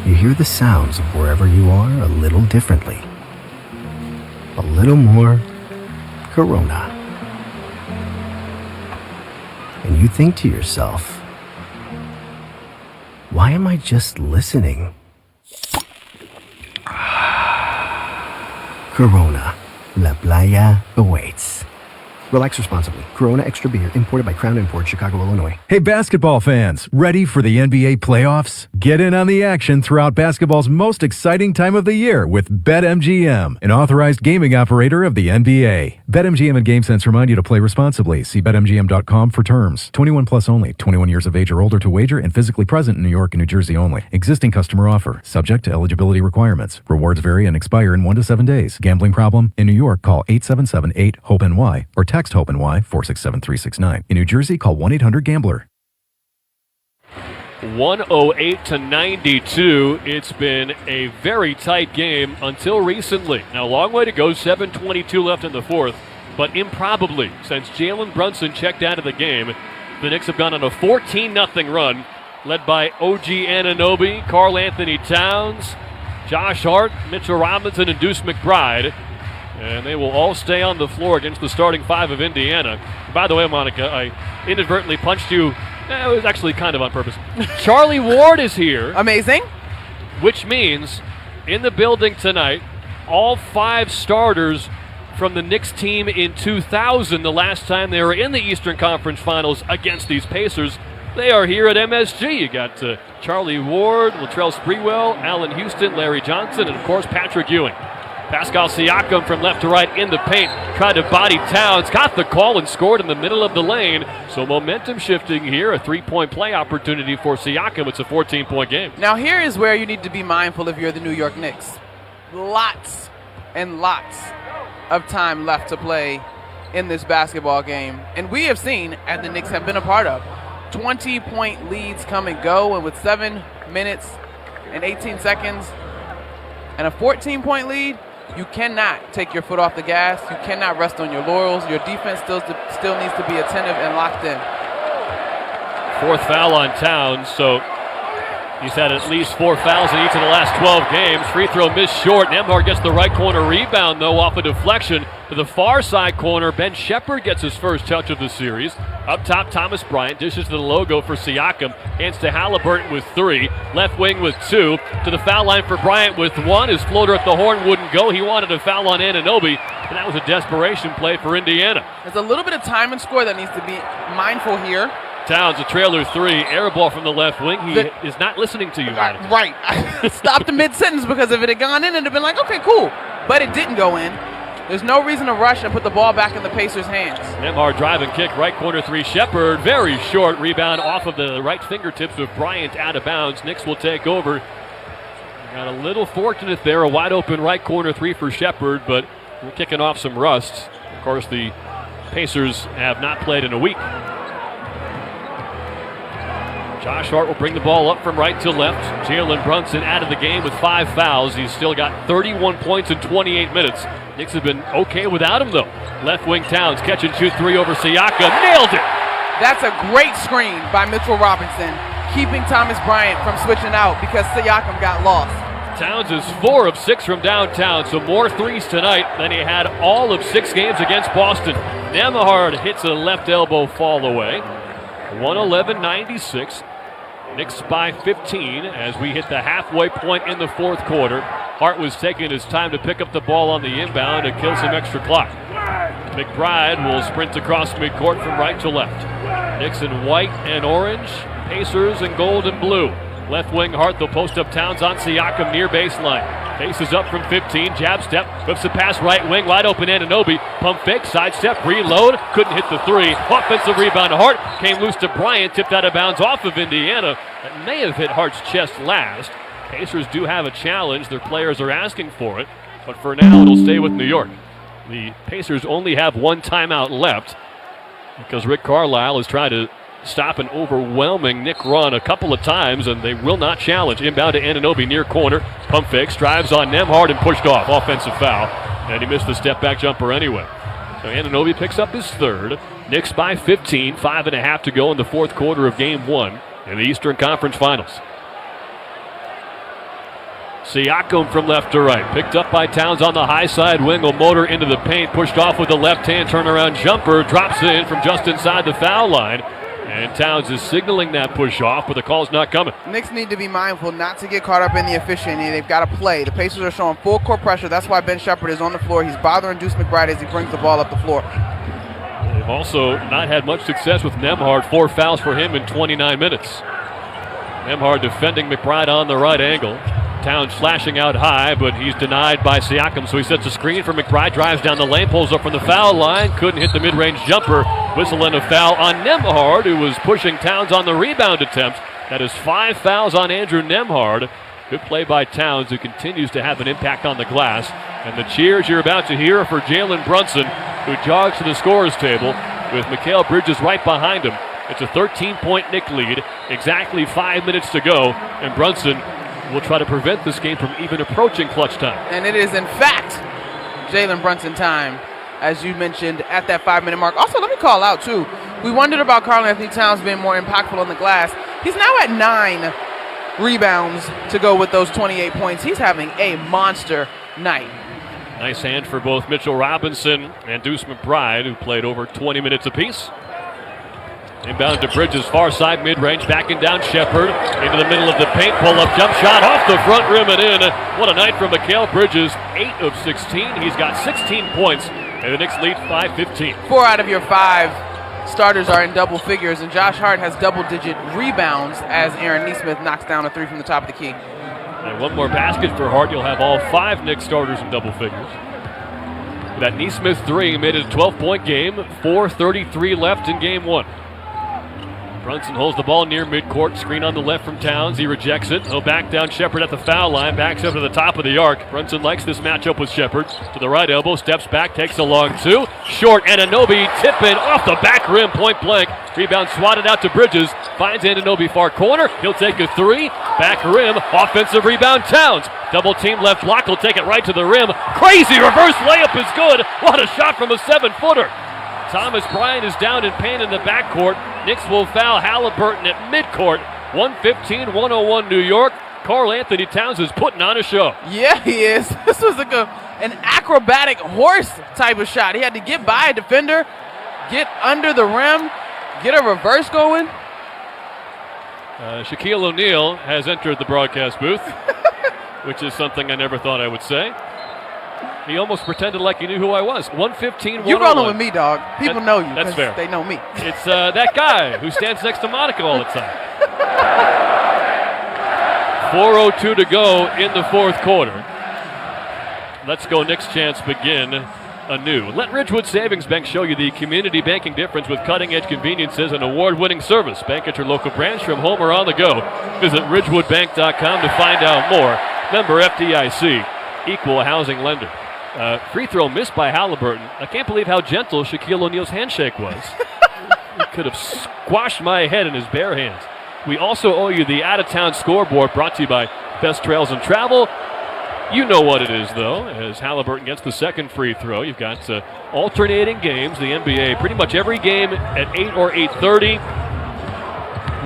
you hear the sounds of wherever you are a little differently. A little more Corona. And you think to yourself, why am I just listening? Corona, La Playa awaits. Relax responsibly. Corona Extra Beer, imported by Crown Imports, Chicago, Illinois. Hey, basketball fans, ready for the NBA playoffs? Get in on the action throughout basketball's most exciting time of the year with BetMGM, an authorized gaming operator of the NBA. BetMGM and GameSense remind you to play responsibly. See BetMGM.com for terms. 21 plus only. 21 years of age or older to wager and physically present in New York and New Jersey only. Existing customer offer. Subject to eligibility requirements. Rewards vary and expire in 1 to 7 days. Gambling problem? In New York, call 877-8-HOPE-NY or text HOPE-NY 467-369. In New Jersey, call 1-800-GAMBLER. 108-92. It's been a very tight game until recently. Now, a long way to go, 7:22 left in the fourth, but improbably, since Jalen Brunson checked out of the game, the Knicks have gone on a 14-0 run, led by OG Anunoby, Karl Anthony Towns, Josh Hart, Mitchell Robinson, and Deuce McBride. And they will all stay on the floor against the starting five of Indiana. By the way, Monica, I inadvertently punched you. It was actually kind of on purpose. Charlie Ward is here. Amazing. Which means in the building tonight, all 5 starters from the Knicks team in 2000, the last time they were in the Eastern Conference Finals against these Pacers. They are here at MSG. You got Charlie Ward, Latrell Sprewell, Allen Houston, Larry Johnson, and of course Patrick Ewing. Pascal Siakam from left to right in the paint, tried to body Towns, got the call and scored in the middle of the lane. So momentum shifting here, a 3-point play opportunity for Siakam. It's a 14-point game. Now here is where you need to be mindful if you're the New York Knicks. Lots and lots of time left to play in this basketball game. And we have seen, and the Knicks have been a part of, 20-point leads come and go, and with 7 minutes and 18 seconds and a 14-point lead, you cannot take your foot off the gas. You cannot rest on your laurels. Your defense still needs to be attentive and locked in. 4th foul on Towns, so he's had at least 4 fouls in each of the last 12 games. Free throw missed short. Nembhard gets the right corner rebound, though, off a deflection. To the far side corner, Ben Shepherd gets his first touch of the series. Up top, Thomas Bryant dishes to the logo for Siakam. Hands to Halliburton with 3. Left wing with 2. To the foul line for Bryant with 1. His floater at the horn wouldn't go. He wanted a foul on Anunoby, and that was a desperation play for Indiana. There's a little bit of time and score that needs to be mindful here. Towns, a trailer 3. Air ball from the left wing. He is not listening to you. Right. I stopped the mid-sentence because if it had gone in, it would have been like, okay, cool. But it didn't go in. There's no reason to rush and put the ball back in the Pacers' hands. Nembhard drive and kick, right corner 3. Shepherd, very short rebound off of the right fingertips of Bryant, out of bounds. Knicks will take over. Got a little fortunate there, a wide open right corner 3 for Shepherd, but we're kicking off some rust. Of course, the Pacers have not played in a week. Josh Hart will bring the ball up from right to left. Jalen Brunson out of the game with 5 fouls. He's still got 31 points in 28 minutes. Knicks have been okay without him, though. Left wing Towns, catch and shoot 3 over Siakam. Nailed it! That's a great screen by Mitchell Robinson, keeping Thomas Bryant from switching out because Siakam got lost. Towns is 4 of 6 from downtown, so more threes tonight than he had all of 6 games against Boston. Nembhard hits a left elbow fall away. 111-96. Knicks by 15 as we hit the halfway point in the fourth quarter. Hart was taking his time to pick up the ball on the inbound to kill some extra clock. McBride will sprint across midcourt from right to left. Knicks in white and orange, Pacers in gold and blue. Left wing Hart, they'll post up Towns on Siakam near baseline. Faces up from 15, jab step, whips the pass right wing, wide open Anunoby. Pump fake, sidestep, reload, couldn't hit the three. Offensive rebound to Hart, came loose to Bryant, tipped out of bounds off of Indiana. That may have hit Hart's chest last. Pacers do have a challenge, their players are asking for it, but for now it'll stay with New York. The Pacers only have one timeout left because Rick Carlisle is trying to stop an overwhelming Nick run a couple of times, and they will not challenge. Inbound to Anunoby near corner. Pump fakes, drives on Nembhard and pushed off. Offensive foul, and he missed the step-back jumper anyway. So Anunoby picks up his third. Knicks by 15, 5.5 to go in the fourth quarter of Game 1 in the Eastern Conference Finals. Siakam from left to right. Picked up by Towns on the high side wing. Will motor into the paint. Pushed off with the left hand turnaround jumper. Drops in from just inside the foul line. And Towns is signaling that push off, but the call's not coming. Knicks need to be mindful not to get caught up in the efficiency. They've got to play. The Pacers are showing full court pressure. That's why Ben Shepherd is on the floor. He's bothering Deuce McBride as he brings the ball up the floor. They've also not had much success with Nembhard. 4 fouls for him in 29 minutes. Nembhard defending McBride on the right angle. Towns flashing out high, but he's denied by Siakam, so he sets a screen for McBride, drives down the lane, pulls up from the foul line, couldn't hit the mid-range jumper. Whistle and a foul on Nembhard, who was pushing Towns on the rebound attempt. That is 5 fouls on Andrew Nembhard. Good play by Towns, who continues to have an impact on the glass. And the cheers you're about to hear for Jalen Brunson, who jogs to the scorer's table with Mikal Bridges right behind him. It's a 13-point Knick lead, exactly 5 minutes to go, and Brunson will try to prevent this game from even approaching clutch time. And it is, in fact, Jalen Brunson time, as you mentioned, at that 5-minute mark. Also, let me call out, too. We wondered about Karl-Anthony Towns being more impactful on the glass. He's now at 9 rebounds to go with those 28 points. He's having a monster night. Nice hand for both Mitchell Robinson and Deuce McBride, who played over 20 minutes apiece. Inbound to Bridges, far side, mid-range, backing down Shepherd into the middle of the paint, pull-up jump shot off the front rim and in. What a night from Mikal Bridges, 8 of 16. He's got 16 points, and the Knicks lead 5-15. 4 out of your 5 starters are in double figures, and Josh Hart has double-digit rebounds as Aaron Nesmith knocks down a 3 from the top of the key. And one more basket for Hart. You'll have all 5 Knicks starters in double figures. That Nesmith 3 made it a 12-point game, 4:33 left in Game 1. Brunson holds the ball near midcourt. Screen on the left from Towns. He rejects it. He'll back down Shepherd at the foul line. Backs up to the top of the arc. Brunson likes this matchup with Shepherd. To the right elbow. Steps back. Takes a long 2. Short. Anunoby tip-in off the back rim. Point blank. Rebound swatted out to Bridges. Finds Anunoby far corner. He'll take a 3. Back rim. Offensive rebound. Towns. Double team left block. Will take it right to the rim. Crazy reverse layup is good. What a shot from a 7-footer. Thomas Bryant is down in pain in the backcourt. Knicks will foul Halliburton at midcourt. 115-101 New York. Karl-Anthony Towns is putting on a show. Yeah, he is. This was like an acrobatic horse type of shot. He had to get by a defender, get under the rim, get a reverse going. Shaquille O'Neal has entered the broadcast booth, which is something I never thought I would say. He almost pretended like he knew who I was. 115-101. You're rolling with me, dog. People know you. That's fair. They know me. It's that guy who stands next to Monica all the time. 4:02 to go in the fourth quarter. Let's go. Knicks chance begin anew. Let Ridgewood Savings Bank show you the community banking difference with cutting-edge conveniences and award-winning service. Bank at your local branch from home or on the go. Visit ridgewoodbank.com to find out more. Member FDIC, equal housing lender. Free throw missed by Halliburton. I can't believe how gentle Shaquille O'Neal's handshake was. He could have squashed my head in his bare hands. We also owe you the out-of-town scoreboard brought to you by Best Trails and Travel. You know what it is, though, as Halliburton gets the second free throw. You've got alternating games, the NBA, pretty much every game at 8 or 8:30.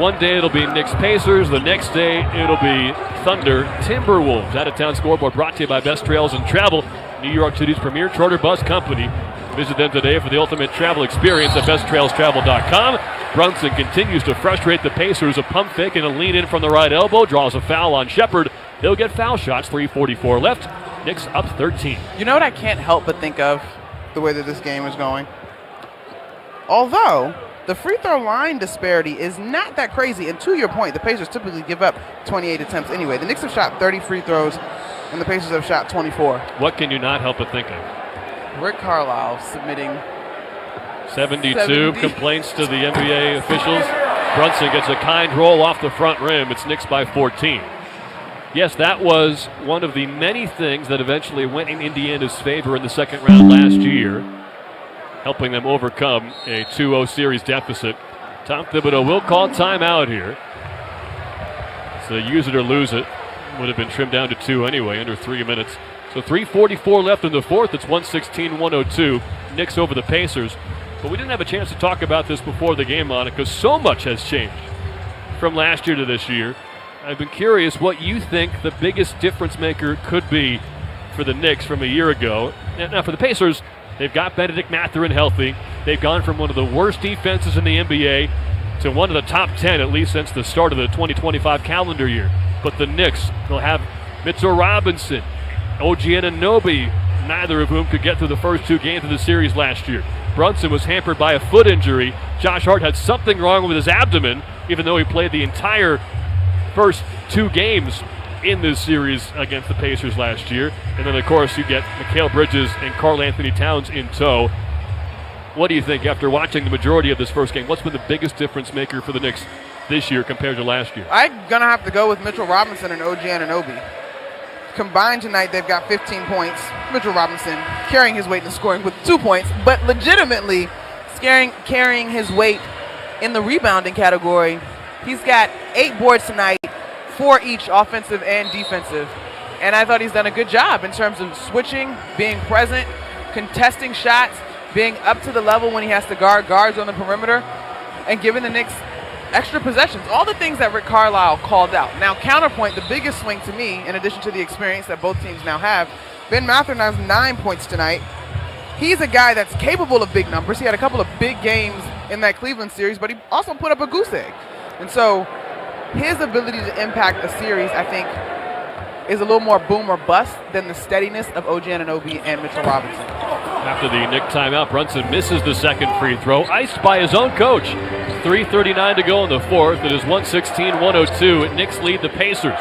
One day it'll be Knicks Pacers. The next day it'll be Thunder Timberwolves. Out-of-town scoreboard brought to you by Best Trails and Travel, New York City's premier charter bus company. Visit them today for the ultimate travel experience at besttrailstravel.com. Brunson continues to frustrate the Pacers. A pump fake and a lean in from the right elbow. Draws a foul on Shepherd. He'll get foul shots. 3:44 left. Knicks up 13. You know what I can't help but think of the way that this game is going? Although the free throw line disparity is not that crazy. And to your point, the Pacers typically give up 28 attempts anyway. The Knicks have shot 30 free throws, and the Pacers have shot 24. What can you not help but think of? Rick Carlisle submitting 72 complaints to the NBA officials. Brunson gets a kind roll off the front rim. It's Knicks by 14. Yes, that was one of the many things that eventually went in Indiana's favor in the second round last year, helping them overcome a 2-0 series deficit. Tom Thibodeau will call timeout here. So use it or lose it. Would have been trimmed down to 2 anyway, under 3 minutes. So 3:44 left in the fourth. It's 116-102. Knicks over the Pacers. But we didn't have a chance to talk about this before the game, on it, because so much has changed from last year to this year. I've been curious what you think the biggest difference maker could be for the Knicks from a year ago. Now for the Pacers, they've got Benedict Mathurin healthy. They've gone from one of the worst defenses in the NBA to one of the top 10, at least since the start of the 2025 calendar year. But the Knicks, they'll have Mitchell Robinson, OG Anunoby, neither of whom could get through the first 2 games of the series last year. Brunson was hampered by a foot injury. Josh Hart had something wrong with his abdomen, even though he played the entire first 2 games in this series against the Pacers last year. And then, of course, you get Mikal Bridges and Karl Anthony Towns in tow. What do you think after watching the majority of this first game? What's been the biggest difference maker for the Knicks this year compared to last year? I'm going to have to go with Mitchell Robinson and OG Anunoby. Combined tonight, they've got 15 points. Mitchell Robinson carrying his weight in scoring with 2 points, but legitimately carrying his weight in the rebounding category. He's got 8 boards tonight, 4 each offensive and defensive. And I thought he's done a good job in terms of switching, being present, contesting shots, being up to the level when he has to guard guards on the perimeter, and giving the Knicks extra possessions. All the things that Rick Carlisle called out. Now, counterpoint, the biggest swing to me, in addition to the experience that both teams now have, Ben Mathurin has 9 points tonight. He's a guy that's capable of big numbers. He had a couple of big games in that Cleveland series, but he also put up a goose egg. And so his ability to impact a series, I think, is a little more boom or bust than the steadiness of OG Anunoby and Mitchell Robinson. After the Knick timeout, Brunson misses the second free throw, iced by his own coach. 3:39 to go in the fourth. It is 116-102. Knicks lead the Pacers.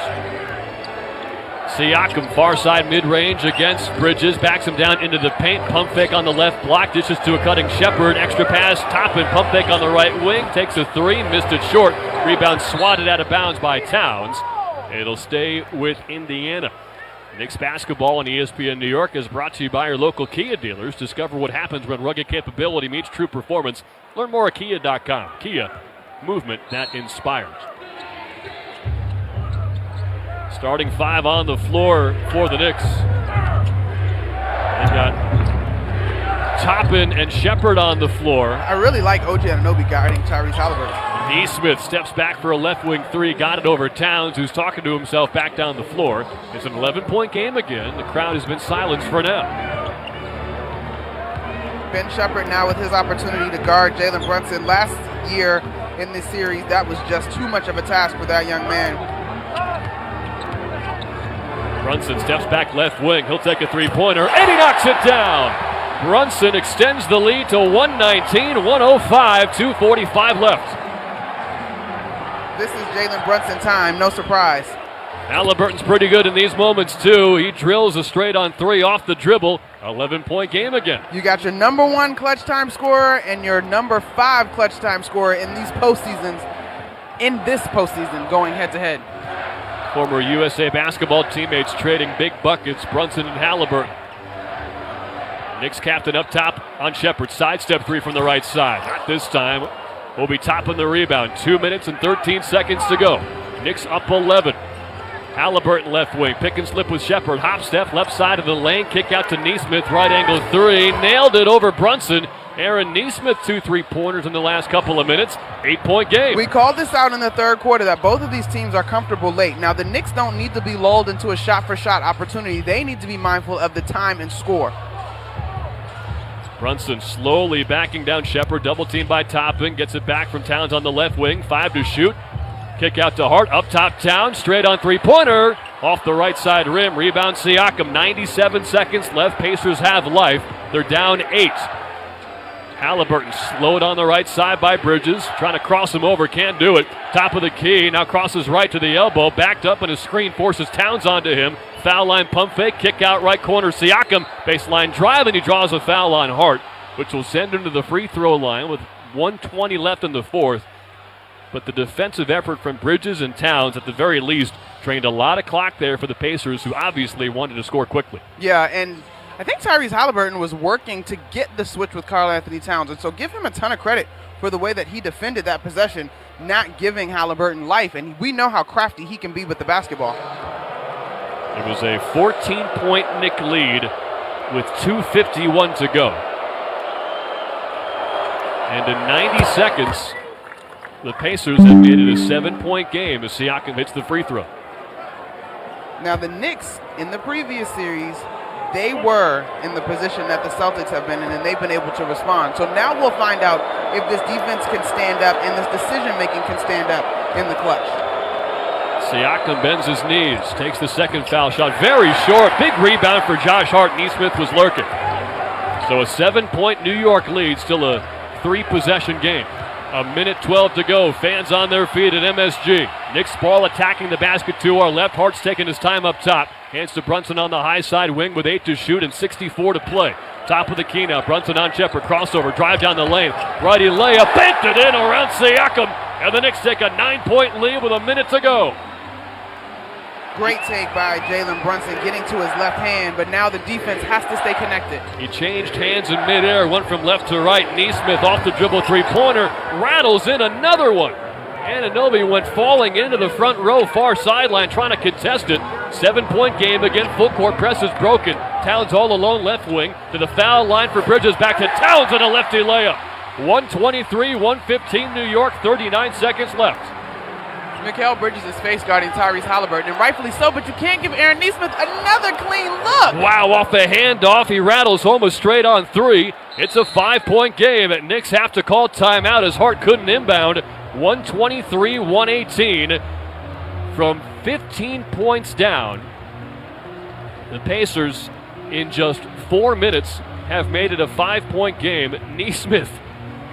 Siakam, far side mid-range against Bridges, backs him down into the paint. Pump fake on the left block, dishes to a cutting Shepherd. Extra pass, Toppin, pump fake on the right wing, takes a 3, missed it short. Rebound swatted out of bounds by Towns. It'll stay with Indiana. Knicks basketball on ESPN New York is brought to you by your local Kia dealers. Discover what happens when rugged capability meets true performance. Learn more at Kia.com. Kia, movement that inspires. Starting 5 on the floor for the Knicks. They've got Toppin and Shepherd on the floor. I really like OG Anunoby guarding Tyrese Halliburton. Nesmith steps back for a left wing 3, got it over Towns, who's talking to himself back down the floor. It's an 11-point game again. The crowd has been silenced for now. Ben Shepherd now with his opportunity to guard Jalen Brunson. Last year in this series, that was just too much of a task for that young man. Brunson steps back left wing. He'll take a 3-pointer, and he knocks it down. Brunson extends the lead to 119-105, 2:45 left. This is Jalen Brunson time, no surprise. Halliburton's pretty good in these moments, too. He drills a straight-on 3 off the dribble. 11-point game again. You got your number 1 clutch time scorer and your number 5 clutch time scorer in these postseasons, going head-to-head. Former USA basketball teammates trading big buckets, Brunson and Halliburton. Knicks captain up top on Shepherd. Sidestep 3 from the right side. Not this time. Will be topping the rebound. 2 minutes and 13 seconds to go. Knicks up 11. Halliburton left wing. Pick and slip with Shepherd. Hop step left side of the lane. Kick out to Nesmith. Right angle 3. Nailed it over Brunson. Aaron Nesmith 2 3-pointers in the last couple of minutes. 8-point game. We called this out in the third quarter that both of these teams are comfortable late. Now the Knicks don't need to be lulled into a shot-for-shot opportunity. They need to be mindful of the time and score. Brunson slowly backing down Shepherd. Double team by Toppin. Gets it back from Towns on the left wing. 5 to shoot. Kick out to Hart. Up top Towns. Straight on 3-pointer. Off the right side rim. Rebound Siakam. 97 seconds left. Pacers have life. They're down 8. Halliburton slowed on the right side by Bridges. Trying to cross him over, can't do it. Top of the key, now crosses right to the elbow. Backed up and a screen forces Towns onto him. Foul line pump fake, kick out right corner. Siakam, baseline drive, and he draws a foul on Hart, which will send him to the free throw line with 1:20 left in the fourth. But the defensive effort from Bridges and Towns, at the very least, drained a lot of clock there for the Pacers, who obviously wanted to score quickly. Yeah, and I think Tyrese Halliburton was working to get the switch with Karl Anthony Towns, and so give him a ton of credit for the way that he defended that possession, not giving Halliburton life, and we know how crafty he can be with the basketball. It was a 14-point Knick lead with 2:51 to go. And in 90 seconds, the Pacers have made it a 7-point game as Siakam hits the free throw. Now the Knicks, in the previous series, they were in the position that the Celtics have been in, and they've been able to respond. So now we'll find out if this defense can stand up and this decision-making can stand up in the clutch. Siakam bends his knees, takes the second foul shot. Very short. Big rebound for Josh Hart. Nesmith was lurking. So a 7-point New York lead, still a 3-possession game. A minute 12 to go. Fans on their feet at MSG. Knicks ball attacking the basket to our left. Hart's taking his time up top. Hands to Brunson on the high side wing with 8 to shoot and 64 to play. Top of the key now. Brunson on Shepard. Crossover. Drive down the lane. Righty layup. Banked it in around Siakam. And the Knicks take a 9-point lead with a minute to go. Great take by Jalen Brunson, getting to his left hand, but now the defense has to stay connected. He changed hands in midair, went from left to right. Nesmith off the dribble three-pointer, rattles in another one. Anunoby went falling into the front row, far sideline, trying to contest it. 7-point game again, full court press is broken. Towns all alone left wing to the foul line for Bridges, back to Towns and a lefty layup. 1:23-115 New York, 39 seconds left. Mikal Bridges is face guarding Tyrese Halliburton, and rightfully so, but you can't give Aaron Nesmith another clean look. Wow, off the handoff, he rattles home a straight on three. It's a 5-point game. Knicks have to call timeout as Hart couldn't inbound. 123-118 from 15 points down. The Pacers, in just 4 minutes, have made it a 5-point game. Nesmith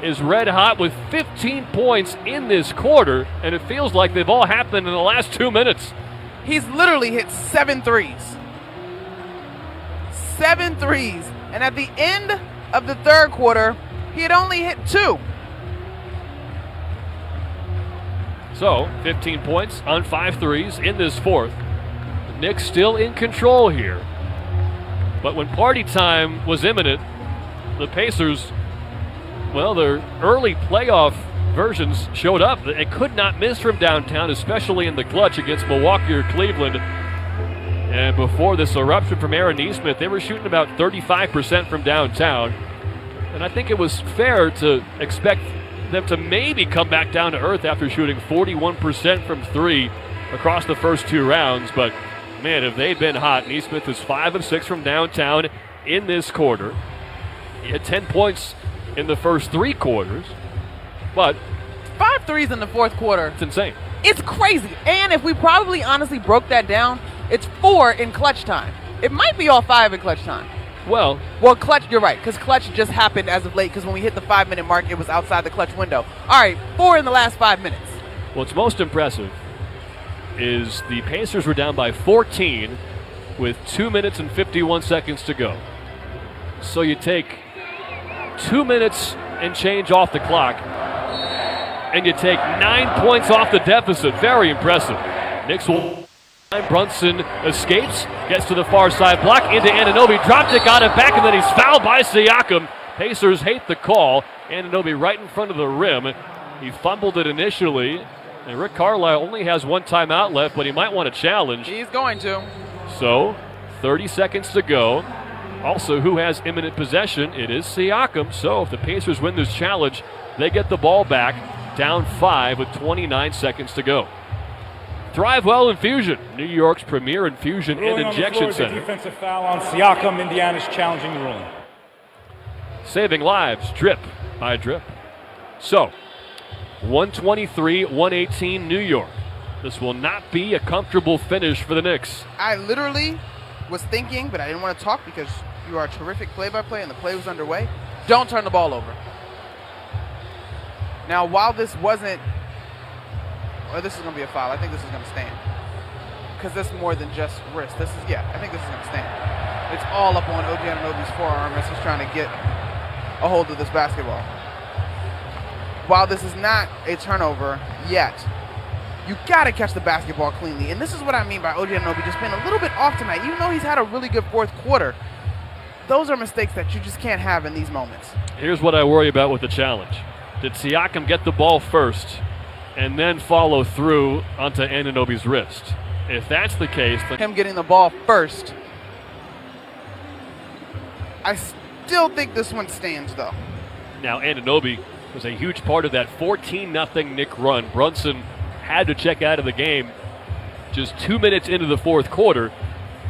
is red hot with 15 points in this quarter, and it feels like they've all happened in the last 2 minutes. He's literally hit 7 threes. 7 threes. And at the end of the third quarter, he had only hit 2. So, 15 points on 5 threes in this fourth. The Knicks still in control here. But when party time was imminent, the Pacers, well, their early playoff versions showed up. They could not miss from downtown, especially in the clutch against Milwaukee or Cleveland. And before this eruption from Aaron Nesmith, they were shooting about 35% from downtown. And I think it was fair to expect them to maybe come back down to earth after shooting 41% from 3 across the first 2 rounds. But, man, if they'd been hot, Nesmith is 5 of 6 from downtown in this quarter. He had 10 points in the first 3 quarters, but 5 threes in the fourth quarter. It's insane. It's crazy. And if we probably honestly broke that down, it's 4 in clutch time. It might be all 5 in clutch time. Well, clutch, you're right, because clutch just happened as of late, because when we hit the 5-minute mark, it was outside the clutch window. All right, 4 in the last 5 minutes. What's most impressive is the Pacers were down by 14 with 2 minutes and 51 seconds to go. So you take 2 minutes and change off the clock, and you take 9 points off the deficit. Very impressive. Knicks will. Brunson escapes, gets to the far side block, into Anunoby, dropped it, got it back, and then he's fouled by Siakam. Pacers hate the call. Anunoby right in front of the rim. He fumbled it initially, and Rick Carlisle only has 1 timeout left, but he might want to challenge. He's going to. So, 30 seconds to go. Also, who has imminent possession? It is Siakam. So, if the Pacers win this challenge, they get the ball back, down 5 with 29 seconds to go. Thrivewell Infusion, New York's premier infusion and injection center. Defensive foul on Siakam. Indiana's challenging the ruling. Saving lives, drip by drip. So, 123-118 New York. This will not be a comfortable finish for the Knicks. I literally was thinking, but I didn't want to talk because you are a terrific play-by-play and the play was underway. Don't turn the ball over. Now, while this wasn't, this is going to be a foul. I think this is going to stand. Because this is more than just wrist. I think this is going to stand. It's all up on OG Anunoby's forearm as he's trying to get a hold of this basketball. While this is not a turnover yet, you got to catch the basketball cleanly. And this is what I mean by OG Anunoby just being a little bit off tonight. Even though he's had a really good fourth quarter, those are mistakes that you just can't have in these moments. Here's what I worry about with the challenge. Did Siakam get the ball first and then follow through onto Anunoby's wrist? If that's the case, then him getting the ball first, I still think this one stands, though. Now, Anunoby was a huge part of that 14-0 Knick run. Brunson had to check out of the game just 2 minutes into the fourth quarter.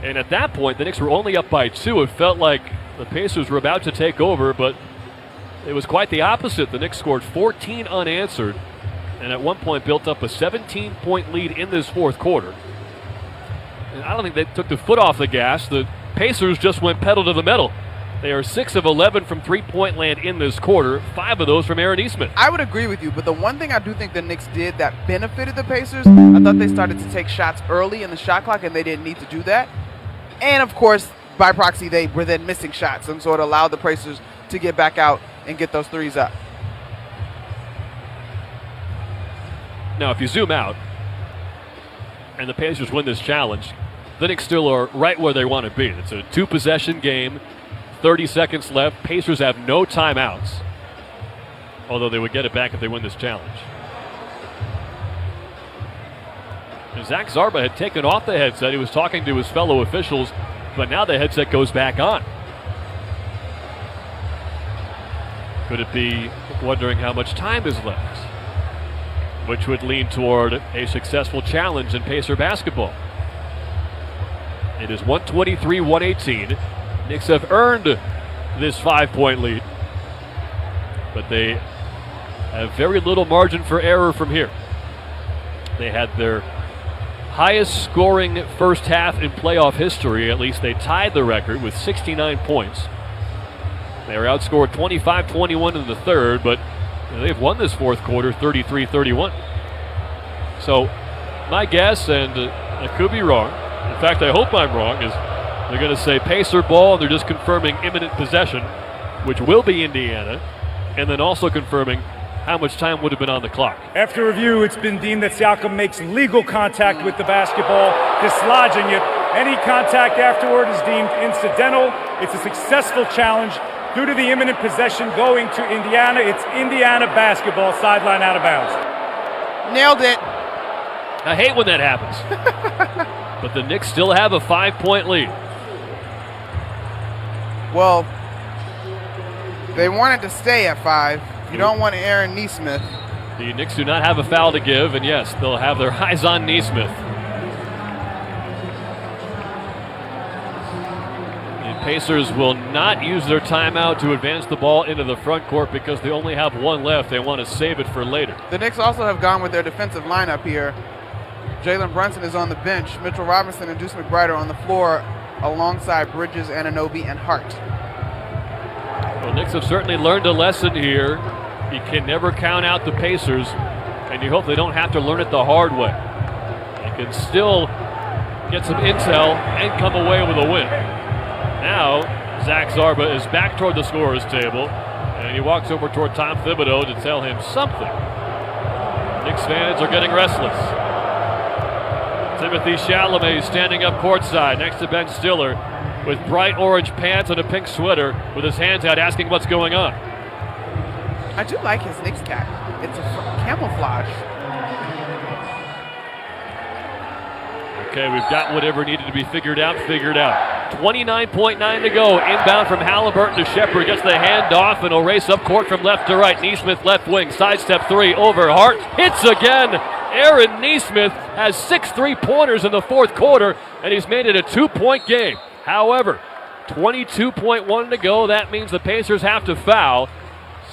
And at that point, the Knicks were only up by 2. It felt like the Pacers were about to take over, but it was quite the opposite. The Knicks scored 14 unanswered, and at one point built up a 17-point lead in this fourth quarter. And I don't think they took the foot off the gas. The Pacers just went pedal to the metal. They are 6 of 11 from three-point land in this quarter, 5 of those from Aaron Nesmith. I would agree with you, but the one thing I do think the Knicks did that benefited the Pacers, I thought they started to take shots early in the shot clock, and they didn't need to do that. And, of course, by proxy, they were then missing shots, and so it allowed the Pacers to get back out and get those threes up. Now, if you zoom out and the Pacers win this challenge, the Knicks still are right where they want to be. It's a 2-possession game, 30 seconds left. Pacers have no timeouts, although they would get it back if they win this challenge. And Zach Zarba had taken off the headset. He was talking to his fellow officials, but now the headset goes back on. Could it be wondering how much time is left, which would lean toward a successful challenge in Pacer basketball? It is 123-118. Knicks have earned this 5-point lead, but they have very little margin for error from here. They had their highest scoring first half in playoff history. At least they tied the record with 69 points. They were outscored 25-21 in the third, but they've won this fourth quarter 33-31. So my guess, and I could be wrong, in fact I hope I'm wrong, is they're going to say Pacer ball, and they're just confirming imminent possession, which will be Indiana, and then also confirming how much time would have been on the clock. After review, it's been deemed that Siakam makes legal contact with the basketball, dislodging it. Any contact afterward is deemed incidental. It's a successful challenge due to the imminent possession going to Indiana. It's Indiana basketball, sideline out of bounds. Nailed it. I hate when that happens. But the Knicks still have a 5-point lead. Well, they wanted to stay at 5. You don't want Aaron Nesmith. The Knicks do not have a foul to give, and yes, they'll have their eyes on Nesmith. The Pacers will not use their timeout to advance the ball into the front court because they only have one left. They want to save it for later. The Knicks also have gone with their defensive lineup here. Jalen Brunson is on the bench. Mitchell Robinson and Deuce McBride are on the floor alongside Bridges, Anunoby, and Hart. Well, Knicks have certainly learned a lesson here. You can never count out the Pacers, and you hope they don't have to learn it the hard way. They can still get some intel and come away with a win. Now, Zach Zarba is back toward the scorer's table, and he walks over toward Tom Thibodeau to tell him something. Knicks fans are getting restless. Timothy Chalamet standing up courtside next to Ben Stiller with bright orange pants and a pink sweater with his hands out asking what's going on. I do like his Knicks cap. It's a camouflage. Okay, we've got whatever needed to be figured out. 29.9 to go. Inbound from Halliburton to Shepard. Gets the handoff and will race up court from left to right. Nesmith left wing. Sidestep 3 over Hart. Hits again. Aaron Nesmith has 6 3-pointers in the fourth quarter, and he's made it a 2-point game. However, 22.1 to go. That means the Pacers have to foul.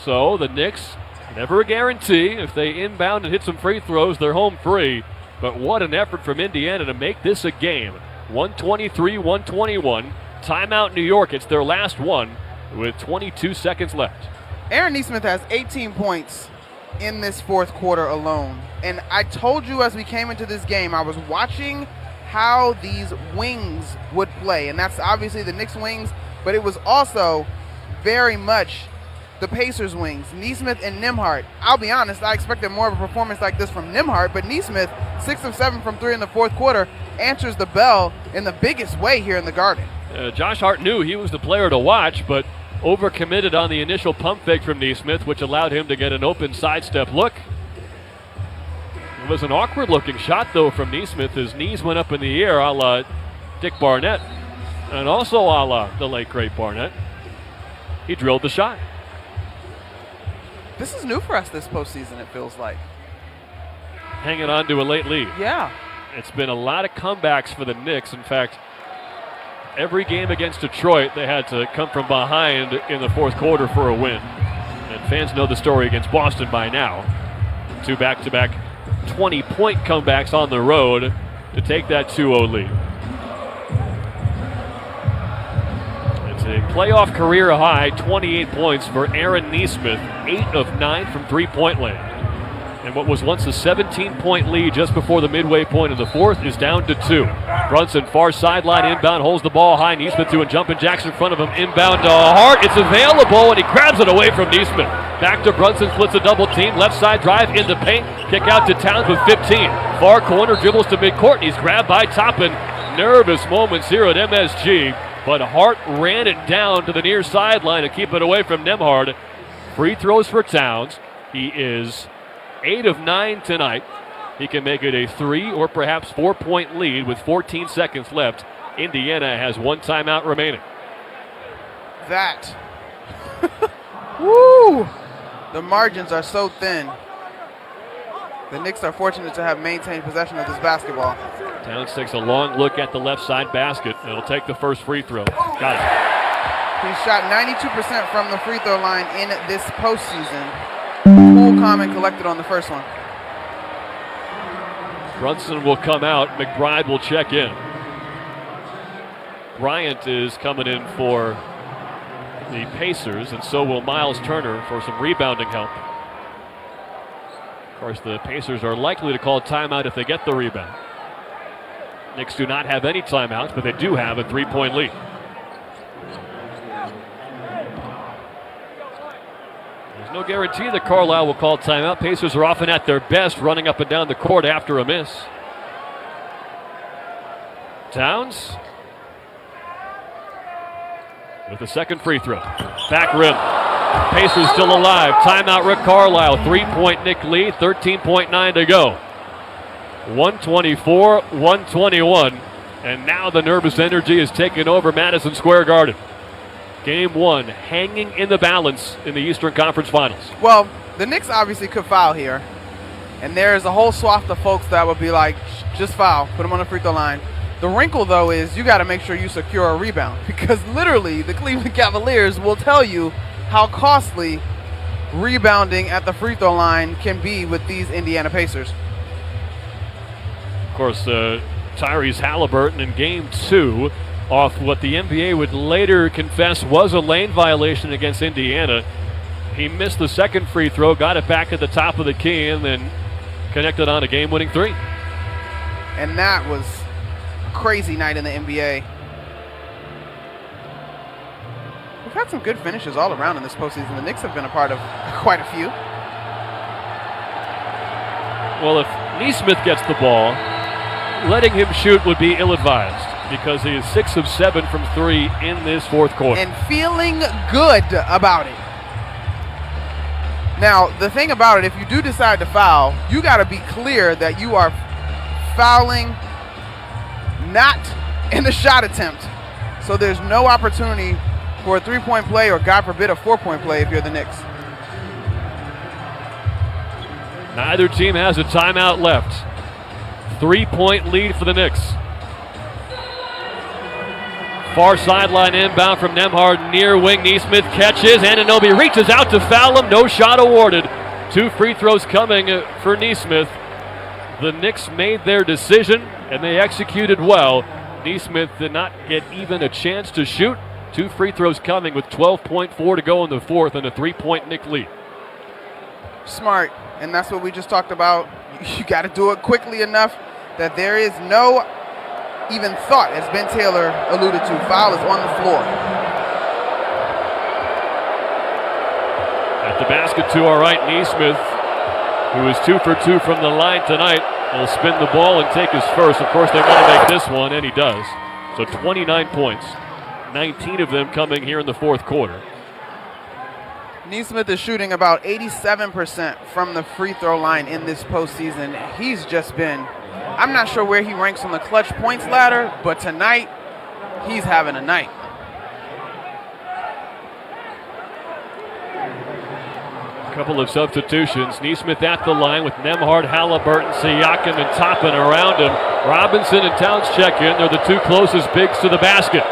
So the Knicks, never a guarantee. If they inbound and hit some free throws, they're home free. But what an effort from Indiana to make this a game. 123-121. Timeout New York. It's their last one with 22 seconds left. Aaron Nesmith has 18 points in this fourth quarter alone. And I told you as we came into this game, I was watching how these wings would play. And that's obviously the Knicks wings, but it was also very much the Pacers wings, Nesmith and Nembhard. I'll be honest, I expected more of a performance like this from Nembhard, but Nesmith, 6 of 7 from 3 in the fourth quarter, answers the bell in the biggest way here in the Garden. Josh Hart knew he was the player to watch, but overcommitted on the initial pump fake from Nesmith, which allowed him to get an open sidestep look. It was an awkward-looking shot, though, from Nesmith. His knees went up in the air a la Dick Barnett, and also a la the late, great Barnett. He drilled the shot. This is new for us this postseason, it feels like. Hanging on to a late lead. Yeah. It's been a lot of comebacks for the Knicks. In fact, every game against Detroit, they had to come from behind in the fourth quarter for a win. And fans know the story against Boston by now. 2 back-to-back 20-point comebacks on the road to take that 2-0 lead. It's a playoff career high 28 points for Aaron Nesmith, 8 of 9 from three-point land. And what was once a 17-point lead just before the midway point of the fourth is down to 2. Brunson, far sideline inbound, holds the ball high. Nesmith doing jumping jacks in front of him. Inbound to Hart. It's available, and he grabs it away from Nesmith. Back to Brunson, splits a double team. Left side drive into paint. Kick out to Towns with 15. Far corner, dribbles to midcourt, and he's grabbed by Toppin. Nervous moments here at MSG, but Hart ran it down to the near sideline to keep it away from Nembhard. Free throws for Towns. He is 8 of 9 tonight. He can make it a 3 or perhaps 4-point lead with 14 seconds left. Indiana has 1 timeout remaining. That. Woo! The margins are so thin. The Knicks are fortunate to have maintained possession of this basketball. Towns takes a long look at the left side basket. It'll take the first free throw. Got it. He shot 92% from the free throw line in this postseason. Cool, calm, and collected on the first one. Brunson will come out. McBride will check in. Bryant is coming in for the Pacers, and so will Miles Turner for some rebounding help. Of course, the Pacers are likely to call timeout if they get the rebound. Knicks do not have any timeouts, but they do have a 3-point lead. There's no guarantee that Carlisle will call timeout. Pacers are often at their best running up and down the court after a miss. Towns with the second free throw. Back rim. Pacers still alive. Timeout Rick Carlisle. 3-point Knick lead. 13.9 to go. 124-121. And now the nervous energy is taking over Madison Square Garden. Game 1 hanging in the balance in the Eastern Conference Finals. Well, the Knicks obviously could foul here. And there's a whole swath of folks that would be like, just foul. Put them on the free throw line. The wrinkle, though, is you got to make sure you secure a rebound. Because literally, the Cleveland Cavaliers will tell you how costly rebounding at the free throw line can be with these Indiana Pacers. Of course, Tyrese Halliburton in Game 2 off what the NBA would later confess was a lane violation against Indiana. He missed the second free throw, got it back at the top of the key, and then connected on a game-winning 3. And that was a crazy night in the NBA. We've had some good finishes all around in this postseason. The Knicks have been a part of quite a few. Well, if Nesmith gets the ball, letting him shoot would be ill-advised because he is 6 of 7 from 3 in this fourth quarter. And feeling good about it. Now, the thing about it, if you do decide to foul, you got to be clear that you are fouling not in the shot attempt. So there's no opportunity for a 3-point play or, God forbid, a 4-point play if you're the Knicks. Neither team has a timeout left. 3-point lead for the Knicks. Far sideline inbound from Nembhard, near wing. Nesmith catches. Anunoby reaches out to foul him. No shot awarded. 2 free throws coming for Nesmith. The Knicks made their decision, and they executed well. Nesmith did not get even a chance to shoot. 2 free throws coming with 12.4 to go in the fourth and a 3-point Knick lead. smart, and that's what we just talked about. You got to do it quickly enough that there is no even thought, as Ben Taylor alluded to. Foul is on the floor. At the basket to our right, Neesmith, who is 2 for 2 from the line tonight, will spin the ball and take his first. Of course, they want to make this one, and he does. So 29 points, 19 of them coming here in the fourth quarter. Neesmith is shooting about 87% from the free throw line in this postseason. He's just been, I'm not sure where he ranks on the clutch points ladder, but tonight, he's having a night. A couple of substitutions. Neesmith at the line with Nembhard, Halliburton, Siakam, and Toppin around him. Robinson and Towns check in. They're the two closest bigs to the basket.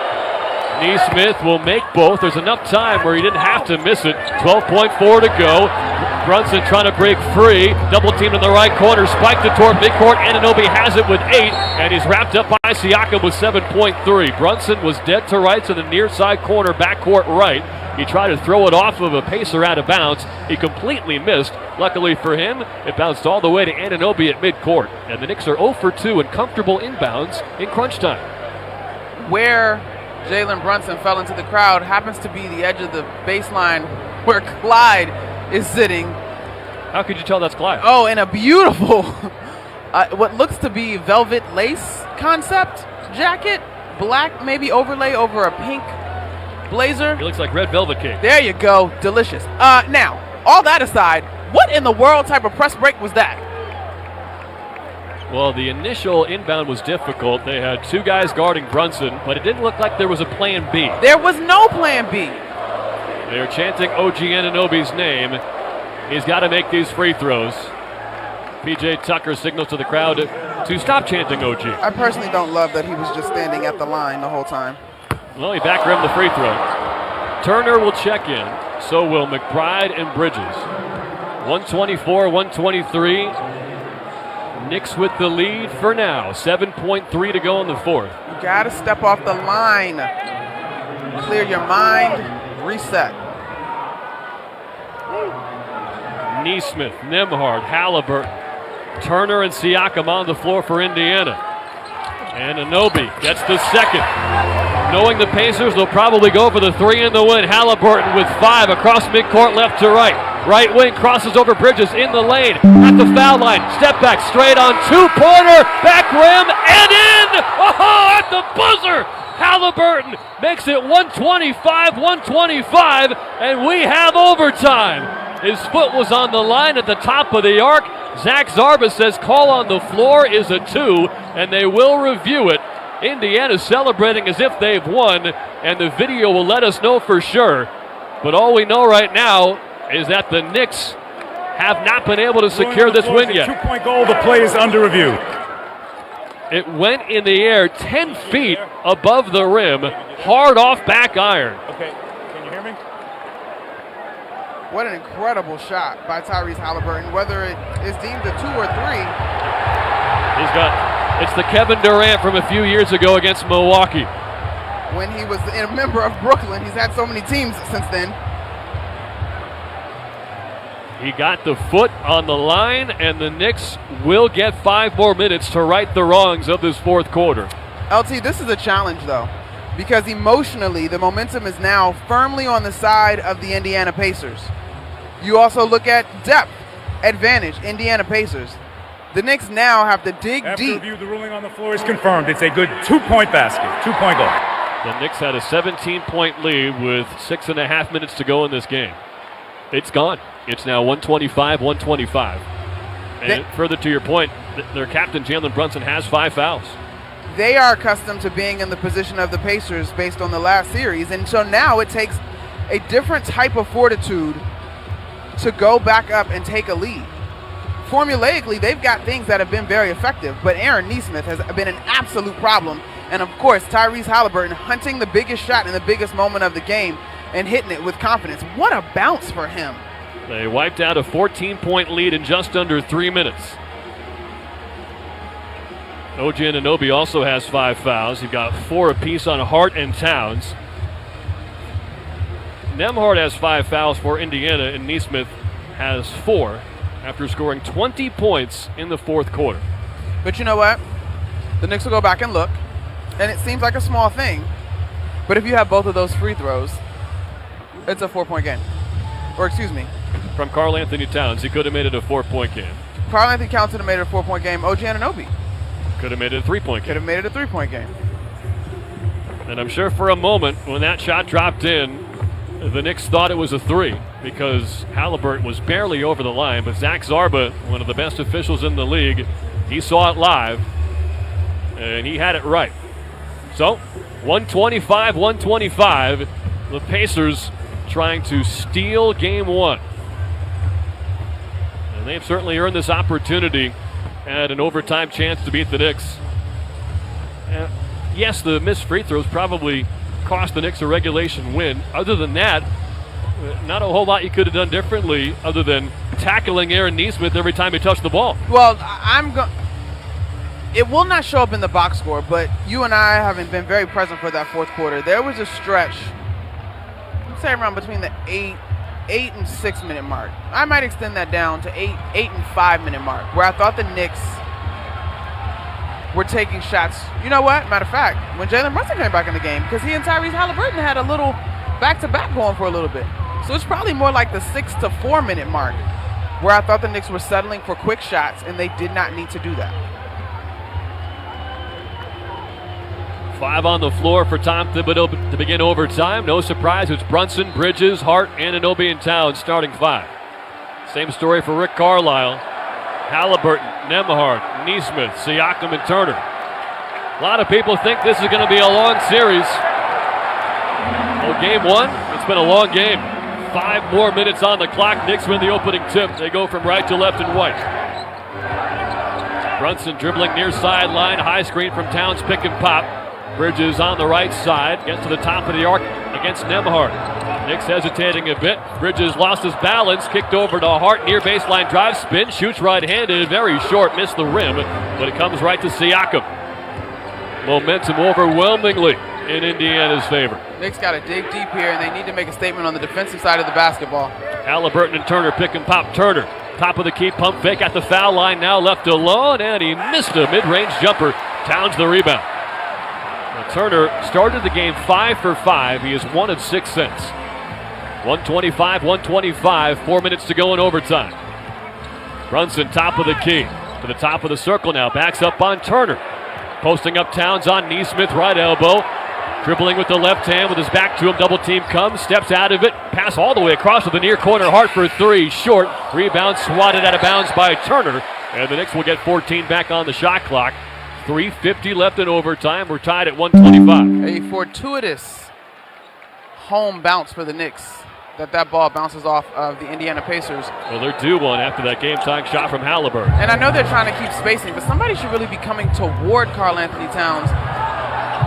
Neesmith will make both. There's enough time where he didn't have to miss it. 12.4 to go. Brunson trying to break free. Double teamed in the right corner. Spiked it toward midcourt. Anunoby has it with 8. And he's wrapped up by Siakam with 7.3. Brunson was dead to rights in the near side corner, backcourt right. He tried to throw it off of a Pacer out of bounds. He completely missed. Luckily for him, it bounced all the way to Anunoby at midcourt. And the Knicks are 0 for 2 and comfortable inbounds in crunch time. Where Jalen Brunson fell into the crowd happens to be the edge of the baseline where Clyde is sitting. How could you tell that's Clyde? Oh, in a beautiful, what looks to be velvet lace concept jacket. Black maybe overlay over a pink blazer. He looks like red velvet cake. There you go. Delicious. Now, all that aside, what in the world type of press break was that? Well, the initial inbound was difficult. They had two guys guarding Brunson, but it didn't look like there was a plan B. There was no plan B. They're chanting OG Anunoby's name. He's got to make these free throws. PJ Tucker signals to the crowd to stop chanting OG. I personally don't love that he was just standing at the line the whole time. Well, he back rimmed the free throw. Turner will check in. So will McBride and Bridges. 124-123. Knicks with the lead for now. 7.3 to go in the fourth. You got to step off the line. Clear your mind. Reset. Neesmith, Nembhard, Halliburton, Turner, and Siakam on the floor for Indiana. And Anunoby gets the second. Knowing the Pacers, they'll probably go for the three in the win. Halliburton with 5 across midcourt left to right. Right wing crosses over Bridges in the lane. At the foul line. Step back straight on two-pointer. Back rim and in! Oh, at the buzzer! Halliburton makes it 125-125, and we have overtime. His foot was on the line at the top of the arc. Zach Zarba says call on the floor is a 2, and they will review it. Indiana celebrating as if they've won, and the video will let us know for sure. But all we know right now is that the Knicks have not been able to secure this win yet. 2-point goal, the play is under review. It went in the air 10 feet above the rim, hard off back iron. Okay, can you hear me? What an incredible shot by Tyrese Halliburton, whether it is deemed a 2 or 3. It's the Kevin Durant from a few years ago against Milwaukee. When he was a member of Brooklyn, he's had so many teams since then. He got the foot on the line, and the Knicks will get 5 more minutes to right the wrongs of this fourth quarter. LT, this is a challenge, though, because emotionally, the momentum is now firmly on the side of the Indiana Pacers. You also look at depth advantage, Indiana Pacers. The Knicks now have to dig After deep. review, the ruling on the floor is confirmed. It's a good 2-point basket, 2-point goal. The Knicks had a 17-point lead with 6.5 minutes to go in this game. It's gone. It's now 125-125. And further to your point, their captain, Jalen Brunson, has 5 fouls. They are accustomed to being in the position of the Pacers based on the last series, and so now it takes a different type of fortitude to go back up and take a lead. Formulaically, they've got things that have been very effective, but Aaron Neesmith has been an absolute problem. And of course, Tyrese Halliburton hunting the biggest shot in the biggest moment of the game and hitting it with confidence. What a bounce for him. They wiped out a 14-point lead in just under 3 minutes. OG Anunoby also has 5 fouls. You've got 4 apiece on Hart and Towns. Nembhard has 5 fouls for Indiana, and Neesmith has 4 after scoring 20 points in the fourth quarter. But you know what? The Knicks will go back and look, and it seems like a small thing, but if you have both of those free throws, it's a 4-point game. Or excuse me. From Karl Anthony Towns, he could have made it a 4-point game. Karl Anthony Towns could have made it a 4-point game. OG Anunoby could have made it a 3-point game. Could have made it a 3-point game. And I'm sure for a moment when that shot dropped in, the Knicks thought it was a 3 because Halliburton was barely over the line, but Zach Zarba, one of the best officials in the league, he saw it live, and he had it right. So, 125-125, the Pacers trying to steal game 1. And they've certainly earned this opportunity at an overtime chance to beat the Knicks. Yes, the missed free throws probably cost the Knicks a regulation win. Other than that, not a whole lot you could have done differently other than tackling Aaron Nesmith every time he touched the ball. Well, it will not show up in the box score, but you and I haven't been very present for that fourth quarter. There was a stretch, say around between the 8 and 6 minute mark. I might extend that down to 8 and 5 minute mark, where I thought the Knicks were taking shots. You know what? Matter of fact, when Jalen Brunson came back in the game, because he and Tyrese Halliburton had a little back-to-back going for a little bit. So it's probably more like the 6 to 4 minute mark, where I thought the Knicks were settling for quick shots, and they did not need to do that. 5 on the floor for Tom Thibodeau to begin overtime. No surprise, it's Brunson, Bridges, Hart, Anunoby, and Towns starting 5. Same story for Rick Carlisle. Halliburton, Nembhard, Nesmith, Siakam, and Turner. A lot of people think this is going to be a long series. Well, game 1, it's been a long game. 5 more minutes on the clock. Knicks win the opening tip. They go from right to left and white. Brunson dribbling near sideline. High screen from Towns, pick and pop. Bridges on the right side. Gets to the top of the arc against Nembhard. Knicks hesitating a bit. Bridges lost his balance. Kicked over to Hart. Near baseline drive spin. Shoots right-handed. Very short. Missed the rim. But it comes right to Siakam. Momentum overwhelmingly in Indiana's favor. Knicks got to dig deep here, and they need to make a statement on the defensive side of the basketball. Halliburton and Turner pick and pop. Turner, top of the key, pump fake at the foul line, now left alone, and he missed a mid-range jumper. Towns the rebound. Now, Turner started the game 5 for 5. He is 1 of 6 since. 125-125, 4 minutes to go in overtime. Brunson, top of the key, to the top of the circle now, backs up on Turner. Posting up Towns on Nesmith, right elbow. Dribbling with the left hand with his back to him. Double team comes, steps out of it. Pass all the way across to the near corner. Hart for 3, short. Rebound swatted out of bounds by Turner. And the Knicks will get 14 back on the shot clock. 3:50 left in overtime. We're tied at 125. A fortuitous home bounce for the Knicks. That ball bounces off of the Indiana Pacers. Well, they're due one after that game-tying shot from Halliburton. And I know they're trying to keep spacing, but somebody should really be coming toward Karl Anthony Towns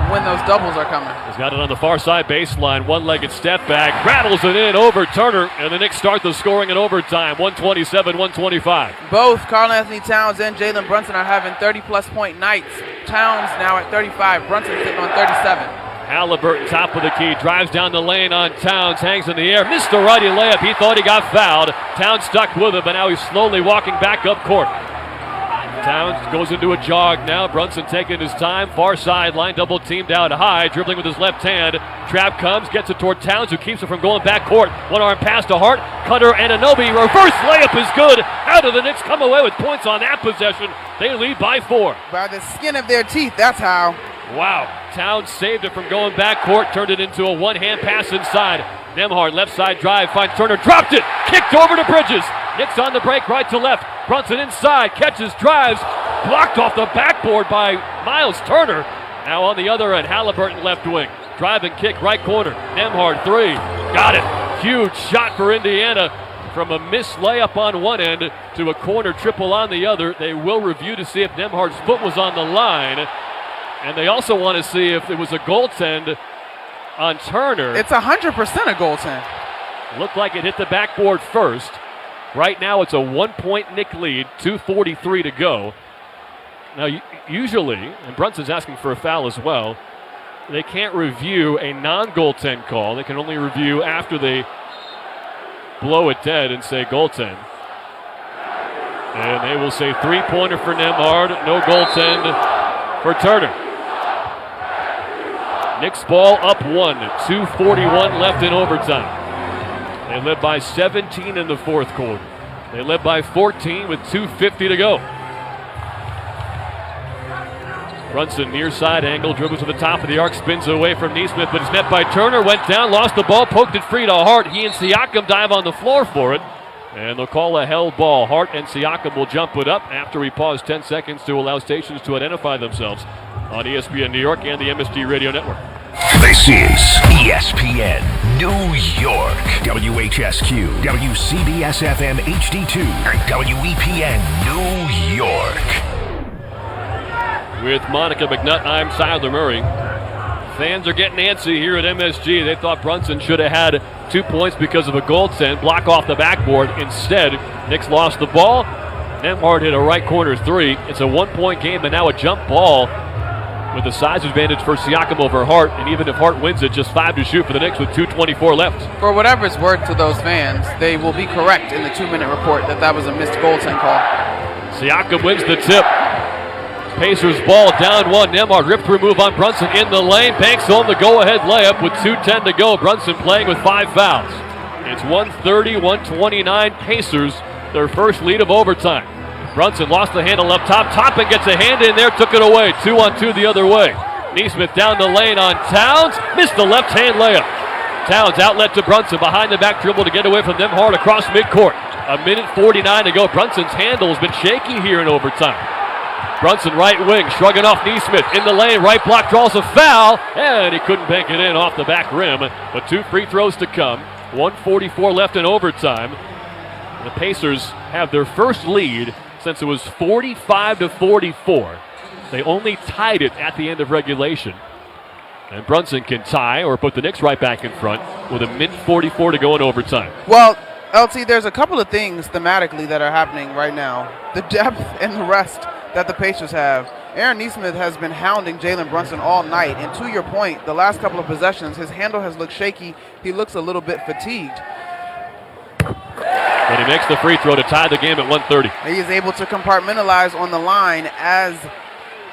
when those doubles are coming. He's got it on the far side baseline. One-legged step back. Rattles it in over Turner. And the Knicks start the scoring in overtime. 127-125. Both Karl Anthony Towns and Jalen Brunson are having 30-plus point nights. Towns now at 35. Brunson sitting on 37. Halliburton, top of the key, drives down the lane on Towns, hangs in the air, missed a righty layup. He thought he got fouled. Towns stuck with it, but now he's slowly walking back up court. Towns goes into a jog now. Brunson taking his time, far sideline, double teamed out high, dribbling with his left hand. Trap comes, gets it toward Towns, who keeps it from going back court. One arm pass to Hart, Cutter and Anunoby. Reverse layup is good. How do the Knicks come away with points on that possession? They lead by 4. By the skin of their teeth, that's how. Wow, Towns saved it from going back court, turned it into a one-hand pass inside. Nembhard, left side drive, finds Turner, dropped it, kicked over to Bridges. Knicks on the break, right to left. Brunson inside, catches, drives, blocked off the backboard by Miles Turner. Now on the other end, Halliburton left wing. Drive and kick, right corner. Nembhard, 3, got it. Huge shot for Indiana. From a missed layup on one end to a corner triple on the other. They will review to see if Nembhard's foot was on the line. And they also want to see if it was a goaltend on Turner. It's 100% a goaltend. Looked like it hit the backboard first. Right now it's a 1-point Knick lead, 2:43 to go. Now usually, and Brunson's asking for a foul as well, they can't review a non-goaltend call. They can only review after they blow it dead and say goaltend. And they will say three-pointer for Nemhard, no goaltend for Turner. Knicks ball up 1, 2:41 left in overtime. They led by 17 in the fourth quarter. They led by 14 with 2:50 to go. Brunson near side angle, dribbles to the top of the arc, spins away from Neesmith, but it's met by Turner, went down, lost the ball, poked it free to Hart. He and Siakam dive on the floor for it, and they'll call a held ball. Hart and Siakam will jump it up after we pause 10 seconds to allow stations to identify themselves on ESPN New York and the MSG Radio Network. This is ESPN New York, WHSQ, WCBS-FM HD2, and WEPN New York. With Monica McNutt, I'm Tyler Murray. Fans are getting antsy here at MSG. They thought Brunson should have had 2 points because of a goaltend, block off the backboard. Instead, Knicks lost the ball. Nemhard hit a right corner three. It's a 1-point game, and now a jump ball with the size advantage for Siakam over Hart. And even if Hart wins it, just 5 to shoot for the Knicks with 2:24 left. For whatever it's worth to those fans, they will be correct in the 2-minute report that was a missed goaltend call. Siakam wins the tip. Pacers ball down 1. Nemhard ripped through move on Brunson in the lane. Banks home the go-ahead layup with 2:10 to go. Brunson playing with 5 fouls. It's 130-129 Pacers, their first lead of overtime. Brunson lost the handle up top. Toppin gets a hand in there, took it away. 2-on-2 the other way. Neesmith down the lane on Towns. Missed the left-hand layup. Towns outlet to Brunson. Behind the back dribble to get away from Nemhard across midcourt. 1:49 to go. Brunson's handle has been shaky here in overtime. Brunson right wing, shrugging off Neesmith. In the lane, right block draws a foul, and he couldn't bank it in off the back rim. But 2 free throws to come. 1:44 left in overtime. The Pacers have their first lead since it was 45-44. They only tied it at the end of regulation. And Brunson can tie or put the Knicks right back in front with a -44 to go in overtime. Well, LT, there's a couple of things thematically that are happening right now. The depth and the rest that the Pacers have. Aaron Neesmith has been hounding Jalen Brunson all night, and to your point, the last couple of possessions, his handle has looked shaky. He looks a little bit fatigued. But he makes the free throw to tie the game at 1:30. He is able to compartmentalize on the line as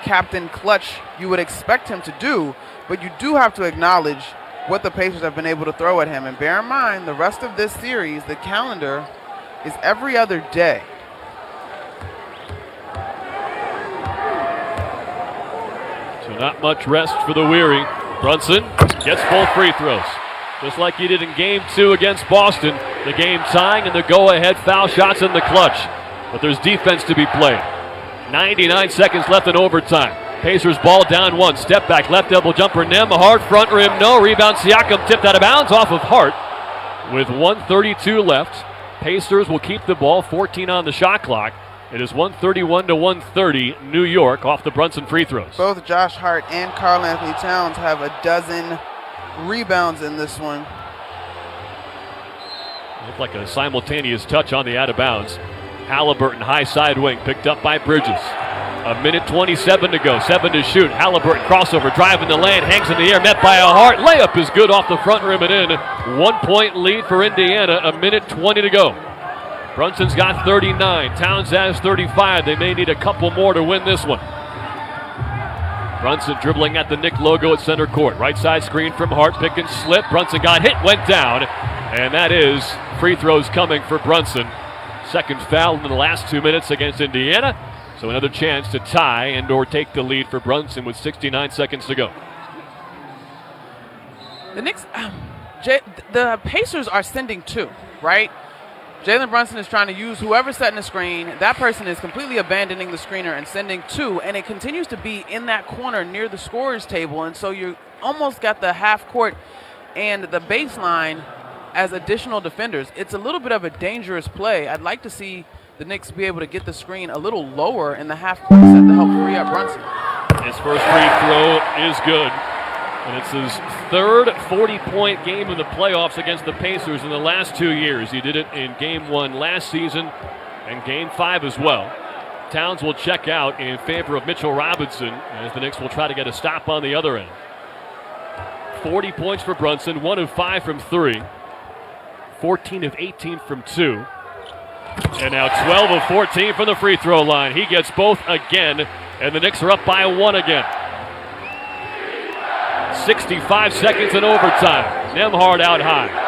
Captain Clutch you would expect him to do, but you do have to acknowledge what the Pacers have been able to throw at him. And bear in mind, the rest of this series, the calendar is every other day. So not much rest for the weary. Brunson gets both free throws. Just like he did in Game 2 against Boston. The game tying and the go-ahead foul shots in the clutch. But there's defense to be played. 99 seconds left in overtime. Pacers ball down 1. Step back, left elbow jumper. Nemhard, front rim, no. Rebound, Siakam tipped out of bounds off of Hart. With 1:32 left, Pacers will keep the ball, 14 on the shot clock. It is 131-130, New York, off the Brunson free throws. Both Josh Hart and Karl Anthony Towns have a dozen rebounds in this one. Looked like a simultaneous touch on the out of bounds. Halliburton, high side wing, picked up by Bridges. 1:27 to go, 7 to shoot. Halliburton crossover, driving the lane, hangs in the air, met by a Hart. Layup is good off the front rim and in. 1-point lead for Indiana, 1:20 to go. Brunson's got 39, Towns has 35. They may need a couple more to win this one. Brunson dribbling at the Knick logo at center court. Right side screen from Hart, pick and slip. Brunson got hit, went down. And that is free throws coming for Brunson. Second foul in the last 2 minutes against Indiana. So another chance to tie and or take the lead for Brunson with 69 seconds to go. The Knicks, the Pacers are sending 2, right? Jalen Brunson is trying to use whoever's setting the screen. That person is completely abandoning the screener and sending 2, and it continues to be in that corner near the scorer's table, and so you almost got the half court and the baseline as additional defenders. It's a little bit of a dangerous play. I'd like to see the Knicks be able to get the screen a little lower in the half court set to help free up Brunson. His first free throw is good. And it's his third 40-point game in the playoffs against the Pacers in the last 2 years. He did it in Game 1 last season and Game 5 as well. Towns will check out in favor of Mitchell Robinson as the Knicks will try to get a stop on the other end. 40 points for Brunson, 1 of 5 from 3. 14 of 18 from 2. And now 12 of 14 from the free throw line. He gets both again, and the Knicks are up by 1 again. 65 seconds in overtime. Nembhard out high.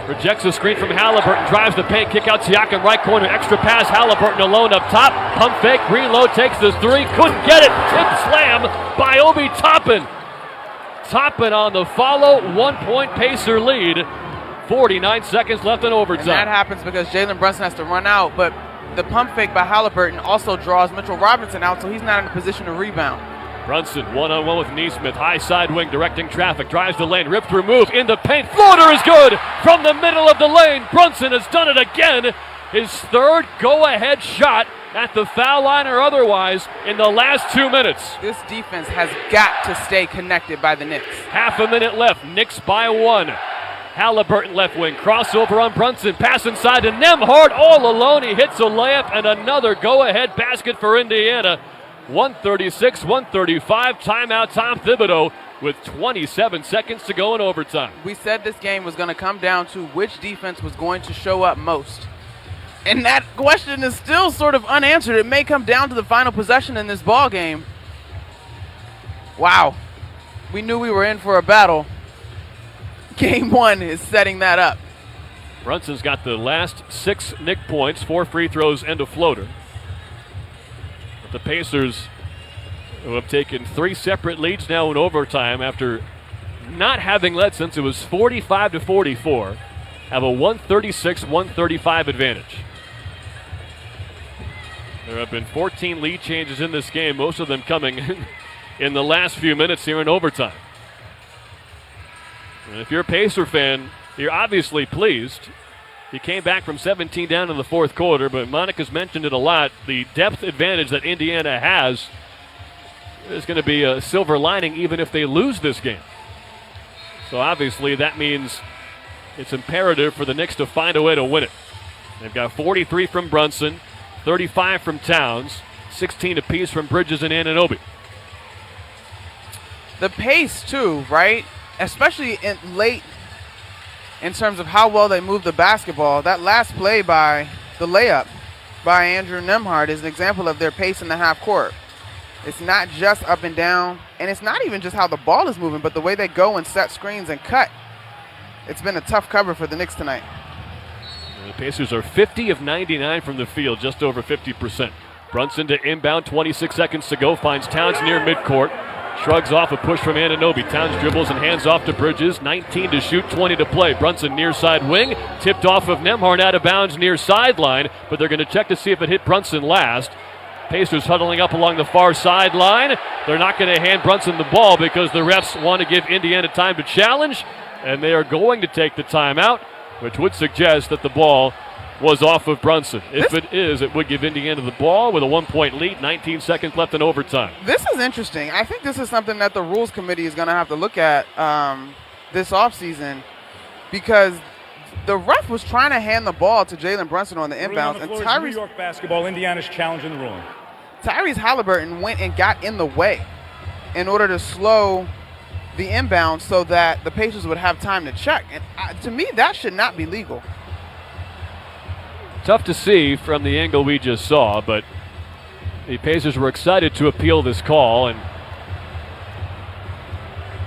Rejects the screen from Halliburton, drives the paint, kick out Siakam, right corner, extra pass, Halliburton alone up top, pump fake, reload, takes the three, couldn't get it, tip slam by Obi Toppin. Toppin on the follow, 1-point Pacer lead, 49 seconds left in overtime. And that happens because Jalen Brunson has to run out, but the pump fake by Halliburton also draws Mitchell Robinson out, so he's not in a position to rebound. Brunson one-on-one with Neesmith, high side wing, directing traffic, drives the lane, rip through move, in the paint, floater is good from the middle of the lane. Brunson has done it again, his third go-ahead shot at the foul line or otherwise in the last 2 minutes. This defense has got to stay connected by the Knicks. Half a minute left, Knicks by 1. Halliburton left wing, crossover on Brunson, pass inside to Nembhard all alone. He hits a layup and another go-ahead basket for Indiana. 136-135, timeout Tom Thibodeau with 27 seconds to go in overtime. We said this game was going to come down to which defense was going to show up most. And that question is still sort of unanswered. It may come down to the final possession in this ball game. Wow. We knew we were in for a battle. Game 1 is setting that up. Brunson's got the last 6 Knick points, 4 free throws and a floater. The Pacers, who have taken 3 separate leads now in overtime after not having led since it was 45-44, have a 136-135 advantage. There have been 14 lead changes in this game, most of them coming in the last few minutes here in overtime. And if you're a Pacer fan, you're obviously pleased. He came back from 17 down in the fourth quarter, but Monica's mentioned it a lot. The depth advantage that Indiana has is going to be a silver lining even if they lose this game. So obviously that means it's imperative for the Knicks to find a way to win it. They've got 43 from Brunson, 35 from Towns, 16 apiece from Bridges and Anunoby. The pace too, right? Especially late in terms of how well they move the basketball. That last play by the layup by Andrew Nembhard is an example of their pace in the half court. It's not just up and down, and it's not even just how the ball is moving, but the way they go and set screens and cut. It's been a tough cover for the Knicks tonight. The Pacers are 50 of 99 from the field, just over 50%. Brunson to inbound, 26 seconds to go, finds Towns near midcourt. Shrugs off a push from Anunoby. Towns dribbles and hands off to Bridges. 19 to shoot, 20 to play. Brunson near side wing. Tipped off of Nembhard out of bounds near sideline, but they're going to check to see if it hit Brunson last. Pacers huddling up along the far sideline. They're not going to hand Brunson the ball because the refs want to give Indiana time to challenge, and they are going to take the timeout, which would suggest that the ball was off of Brunson. If it is, it would give Indiana the ball with a 1-point lead, 19 seconds left in overtime. This is interesting. I think this is something that the Rules Committee is going to have to look at this offseason, because the ref was trying to hand the ball to Jalen Brunson on the inbounds. And Tyrese, New York basketball, Indiana's challenging the ruling. Tyrese Halliburton went and got in the way in order to slow the inbound so that the Pacers would have time to check. And to me, that should not be legal. Tough to see from the angle we just saw, but the Pacers were excited to appeal this call, and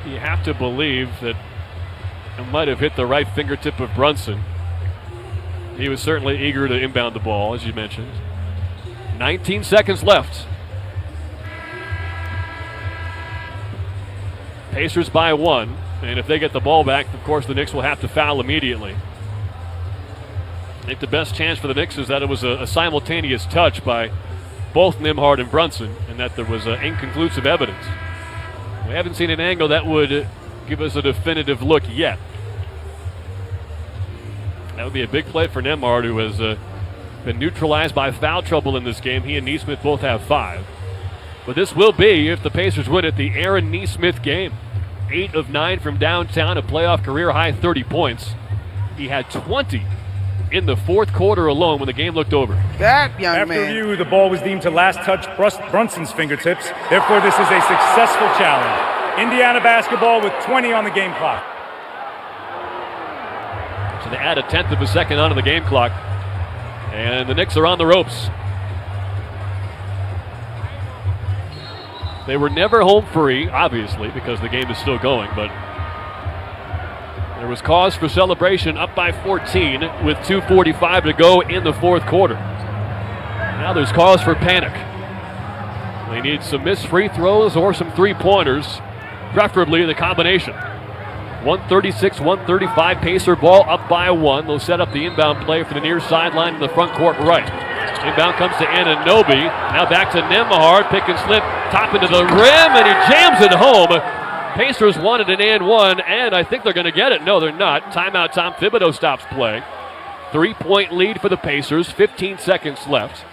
you have to believe that it might have hit the right fingertip of Brunson. He was certainly eager to inbound the ball, as you mentioned. 19 seconds left. Pacers by 1, and if they get the ball back, of course the Knicks will have to foul immediately. I think the best chance for the Knicks is that it was a simultaneous touch by both Nembhard and Brunson, and that there was inconclusive evidence. We haven't seen an angle that would give us a definitive look yet. That would be a big play for Nembhard, who has been neutralized by foul trouble in this game. He and Neesmith both have 5. But this will be, if the Pacers win it, the Aaron Neesmith game. 8 of 9 from downtown, a playoff career-high 30 points. He had 20 in the fourth quarter alone when the game looked over. That young After man. review, the ball was deemed to last touch Brunson's fingertips. Therefore, this is a successful challenge. Indiana basketball with 20 on the game clock. So they add a 1/10 of a second onto the game clock. And the Knicks are on the ropes. They were never home free, obviously, because the game is still going, but there was cause for celebration, up by 14 with 2:45 to go in the fourth quarter. Now there's cause for panic. They need some missed free throws or some three-pointers, preferably the combination. 136-135 Pacer ball up by 1. They'll set up the inbound play for the near sideline in the front court right. Inbound comes to Anunoby. Now back to Nembhard. Pick and slip. Top into the rim, and he jams it home. Pacers wanted an and one, and I think they're going to get it. No, they're not. Timeout. Tom Thibodeau stops play. 3-point lead for the Pacers. 15 seconds left.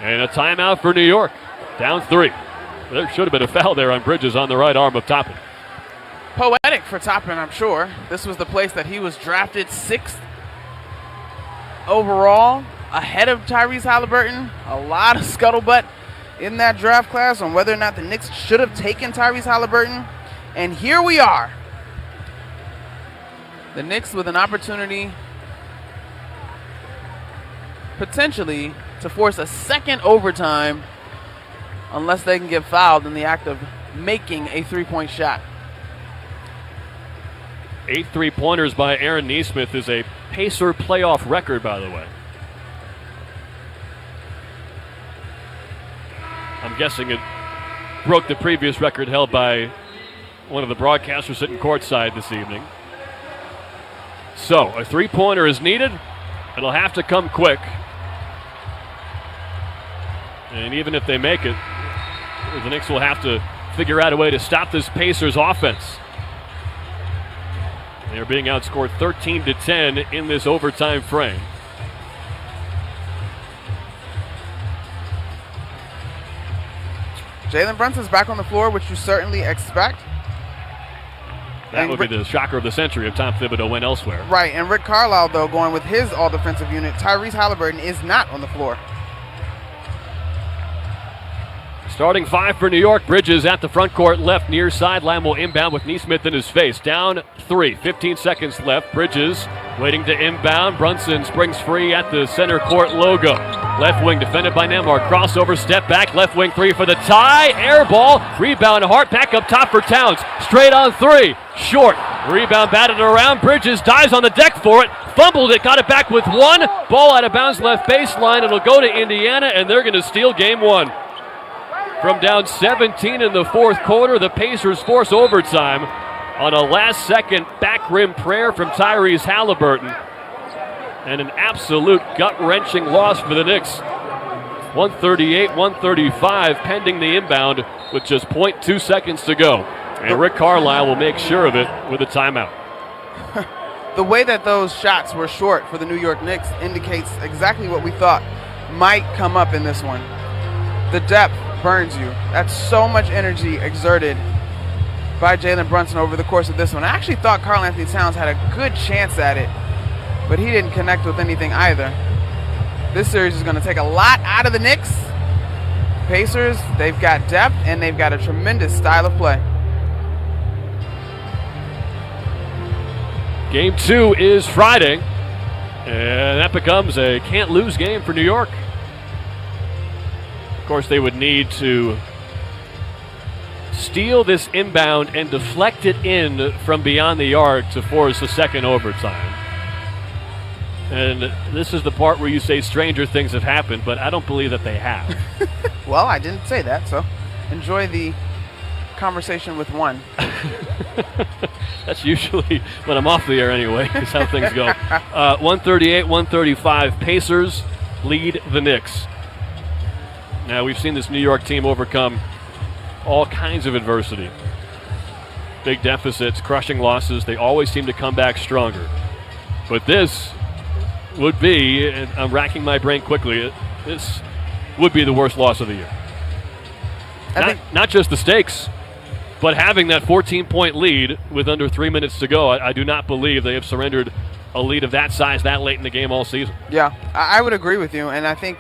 And a timeout for New York. Down 3. There should have been a foul there on Bridges on the right arm of Toppin. Poetic for Toppin, I'm sure. This was the place that he was drafted 6th overall, ahead of Tyrese Halliburton. A lot of scuttlebutt in that draft class on whether or not the Knicks should have taken Tyrese Halliburton. And here we are. The Knicks with an opportunity potentially to force a second overtime unless they can get fouled in the act of making a three-point shot. 8 3-pointers by Aaron Nesmith is a Pacer playoff record, by the way. I'm guessing it broke the previous record held by one of the broadcasters sitting courtside this evening. So, a three-pointer is needed. It'll have to come quick. And even if they make it, the Knicks will have to figure out a way to stop this Pacers offense. They're being outscored 13-10 in this overtime frame. Jalen Brunson's back on the floor, which you certainly expect. That would be the shocker of the century if Tom Thibodeau went elsewhere. Right, and Rick Carlisle, though, going with his all-defensive unit. Tyrese Halliburton is not on the floor. Starting 5 for New York. Bridges at the front court left near sideline will inbound with Nesmith in his face. Down 3, 15 seconds left. Bridges waiting to inbound. Brunson springs free at the center court logo. Left wing defended by Nembhard. Crossover, step back. Left wing 3 for the tie. Air ball. Rebound Hart. Back up top for Towns. Straight on 3. Short. Rebound batted around. Bridges dives on the deck for it. Fumbled it. Got it back with 1. Ball out of bounds left baseline. It'll go to Indiana, and they're going to steal game 1. From down 17 in the fourth quarter, the Pacers force overtime on a last-second back rim prayer from Tyrese Halliburton. And an absolute gut-wrenching loss for the Knicks. 138-135 pending the inbound with just 0.2 seconds to go. And Rick Carlisle will make sure of it with a timeout. The way that those shots were short for the New York Knicks indicates exactly what we thought might come up in this one. The depth burns you. That's so much energy exerted by Jalen Brunson over the course of this one. I actually thought Karl Anthony Towns had a good chance at it, but he didn't connect with anything either. This series is going to take a lot out of the Knicks. Pacers, they've got depth and they've got a tremendous style of play. Game 2 is Friday, and that becomes a can't-lose game for New York. Of course, they would need to steal this inbound and deflect it in from beyond the arc to force a second overtime. And this is the part where you say stranger things have happened, but I don't believe that they have. Well, I didn't say that, so enjoy the conversation with one. That's usually when I'm off the air anyway, is how things go. 138-135, Pacers lead the Knicks. Now, we've seen this New York team overcome all kinds of adversity. Big deficits, crushing losses. They always seem to come back stronger. But this would be, and I'm racking my brain quickly, this would be the worst loss of the year. Not just the stakes, but having that 14-point lead with under 3 minutes to go. I do not believe they have surrendered a lead of that size that late in the game all season. Yeah, I would agree with you, and I think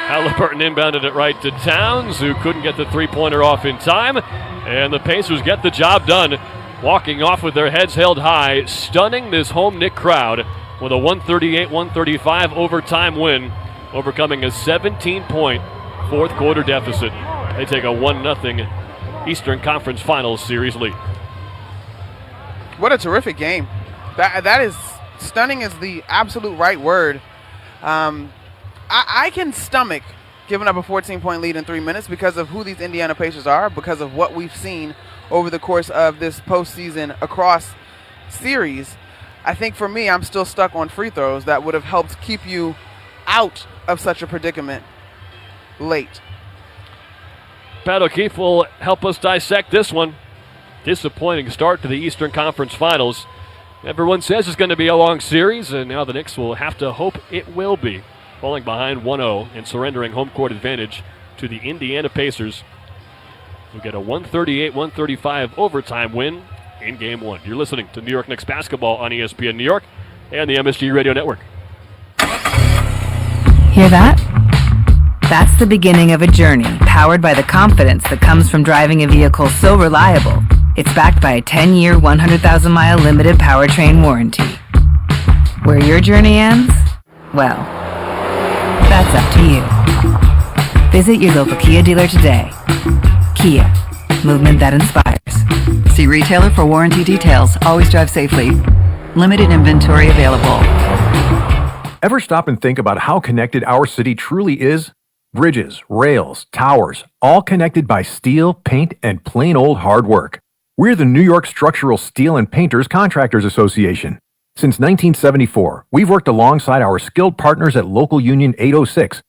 Halliburton inbounded it right to Towns, who couldn't get the three-pointer off in time. And the Pacers get the job done walking off with their heads held high, stunning this home Nick crowd with a 138-135 overtime win, overcoming a 17-point fourth quarter deficit. They take a 1-0 Eastern Conference Finals series lead. What a terrific game. That is stunning is the absolute right word. I can stomach giving up a 14-point lead in 3 minutes because of who these Indiana Pacers are, because of what we've seen over the course of this postseason across series. I think for me, I'm still stuck on free throws that would have helped keep you out of such a predicament late. Pat O'Keefe will help us dissect this one. Disappointing start to the Eastern Conference Finals. Everyone says it's going to be a long series, and now the Knicks will have to hope it will be, falling behind 1-0 and surrendering home court advantage to the Indiana Pacers, who get a 138-135 overtime win in Game 1. You're listening to New York Knicks basketball on ESPN New York and the MSG Radio Network. Hear that? That's the beginning of a journey powered by the confidence that comes from driving a vehicle so reliable, it's backed by a 10-year, 100,000-mile limited powertrain warranty. Where your journey ends? Well, that's up to you. Visit your local Kia dealer today. Kia, movement that inspires. See retailer for warranty details. Always drive safely. Limited inventory available. Ever stop and think about how connected our city truly is? Bridges, rails, towers, all connected by steel, paint, and plain old hard work. We're the New York Structural Steel and Painters Contractors Association. Since 1974, we've worked alongside our skilled partners at Local Union 806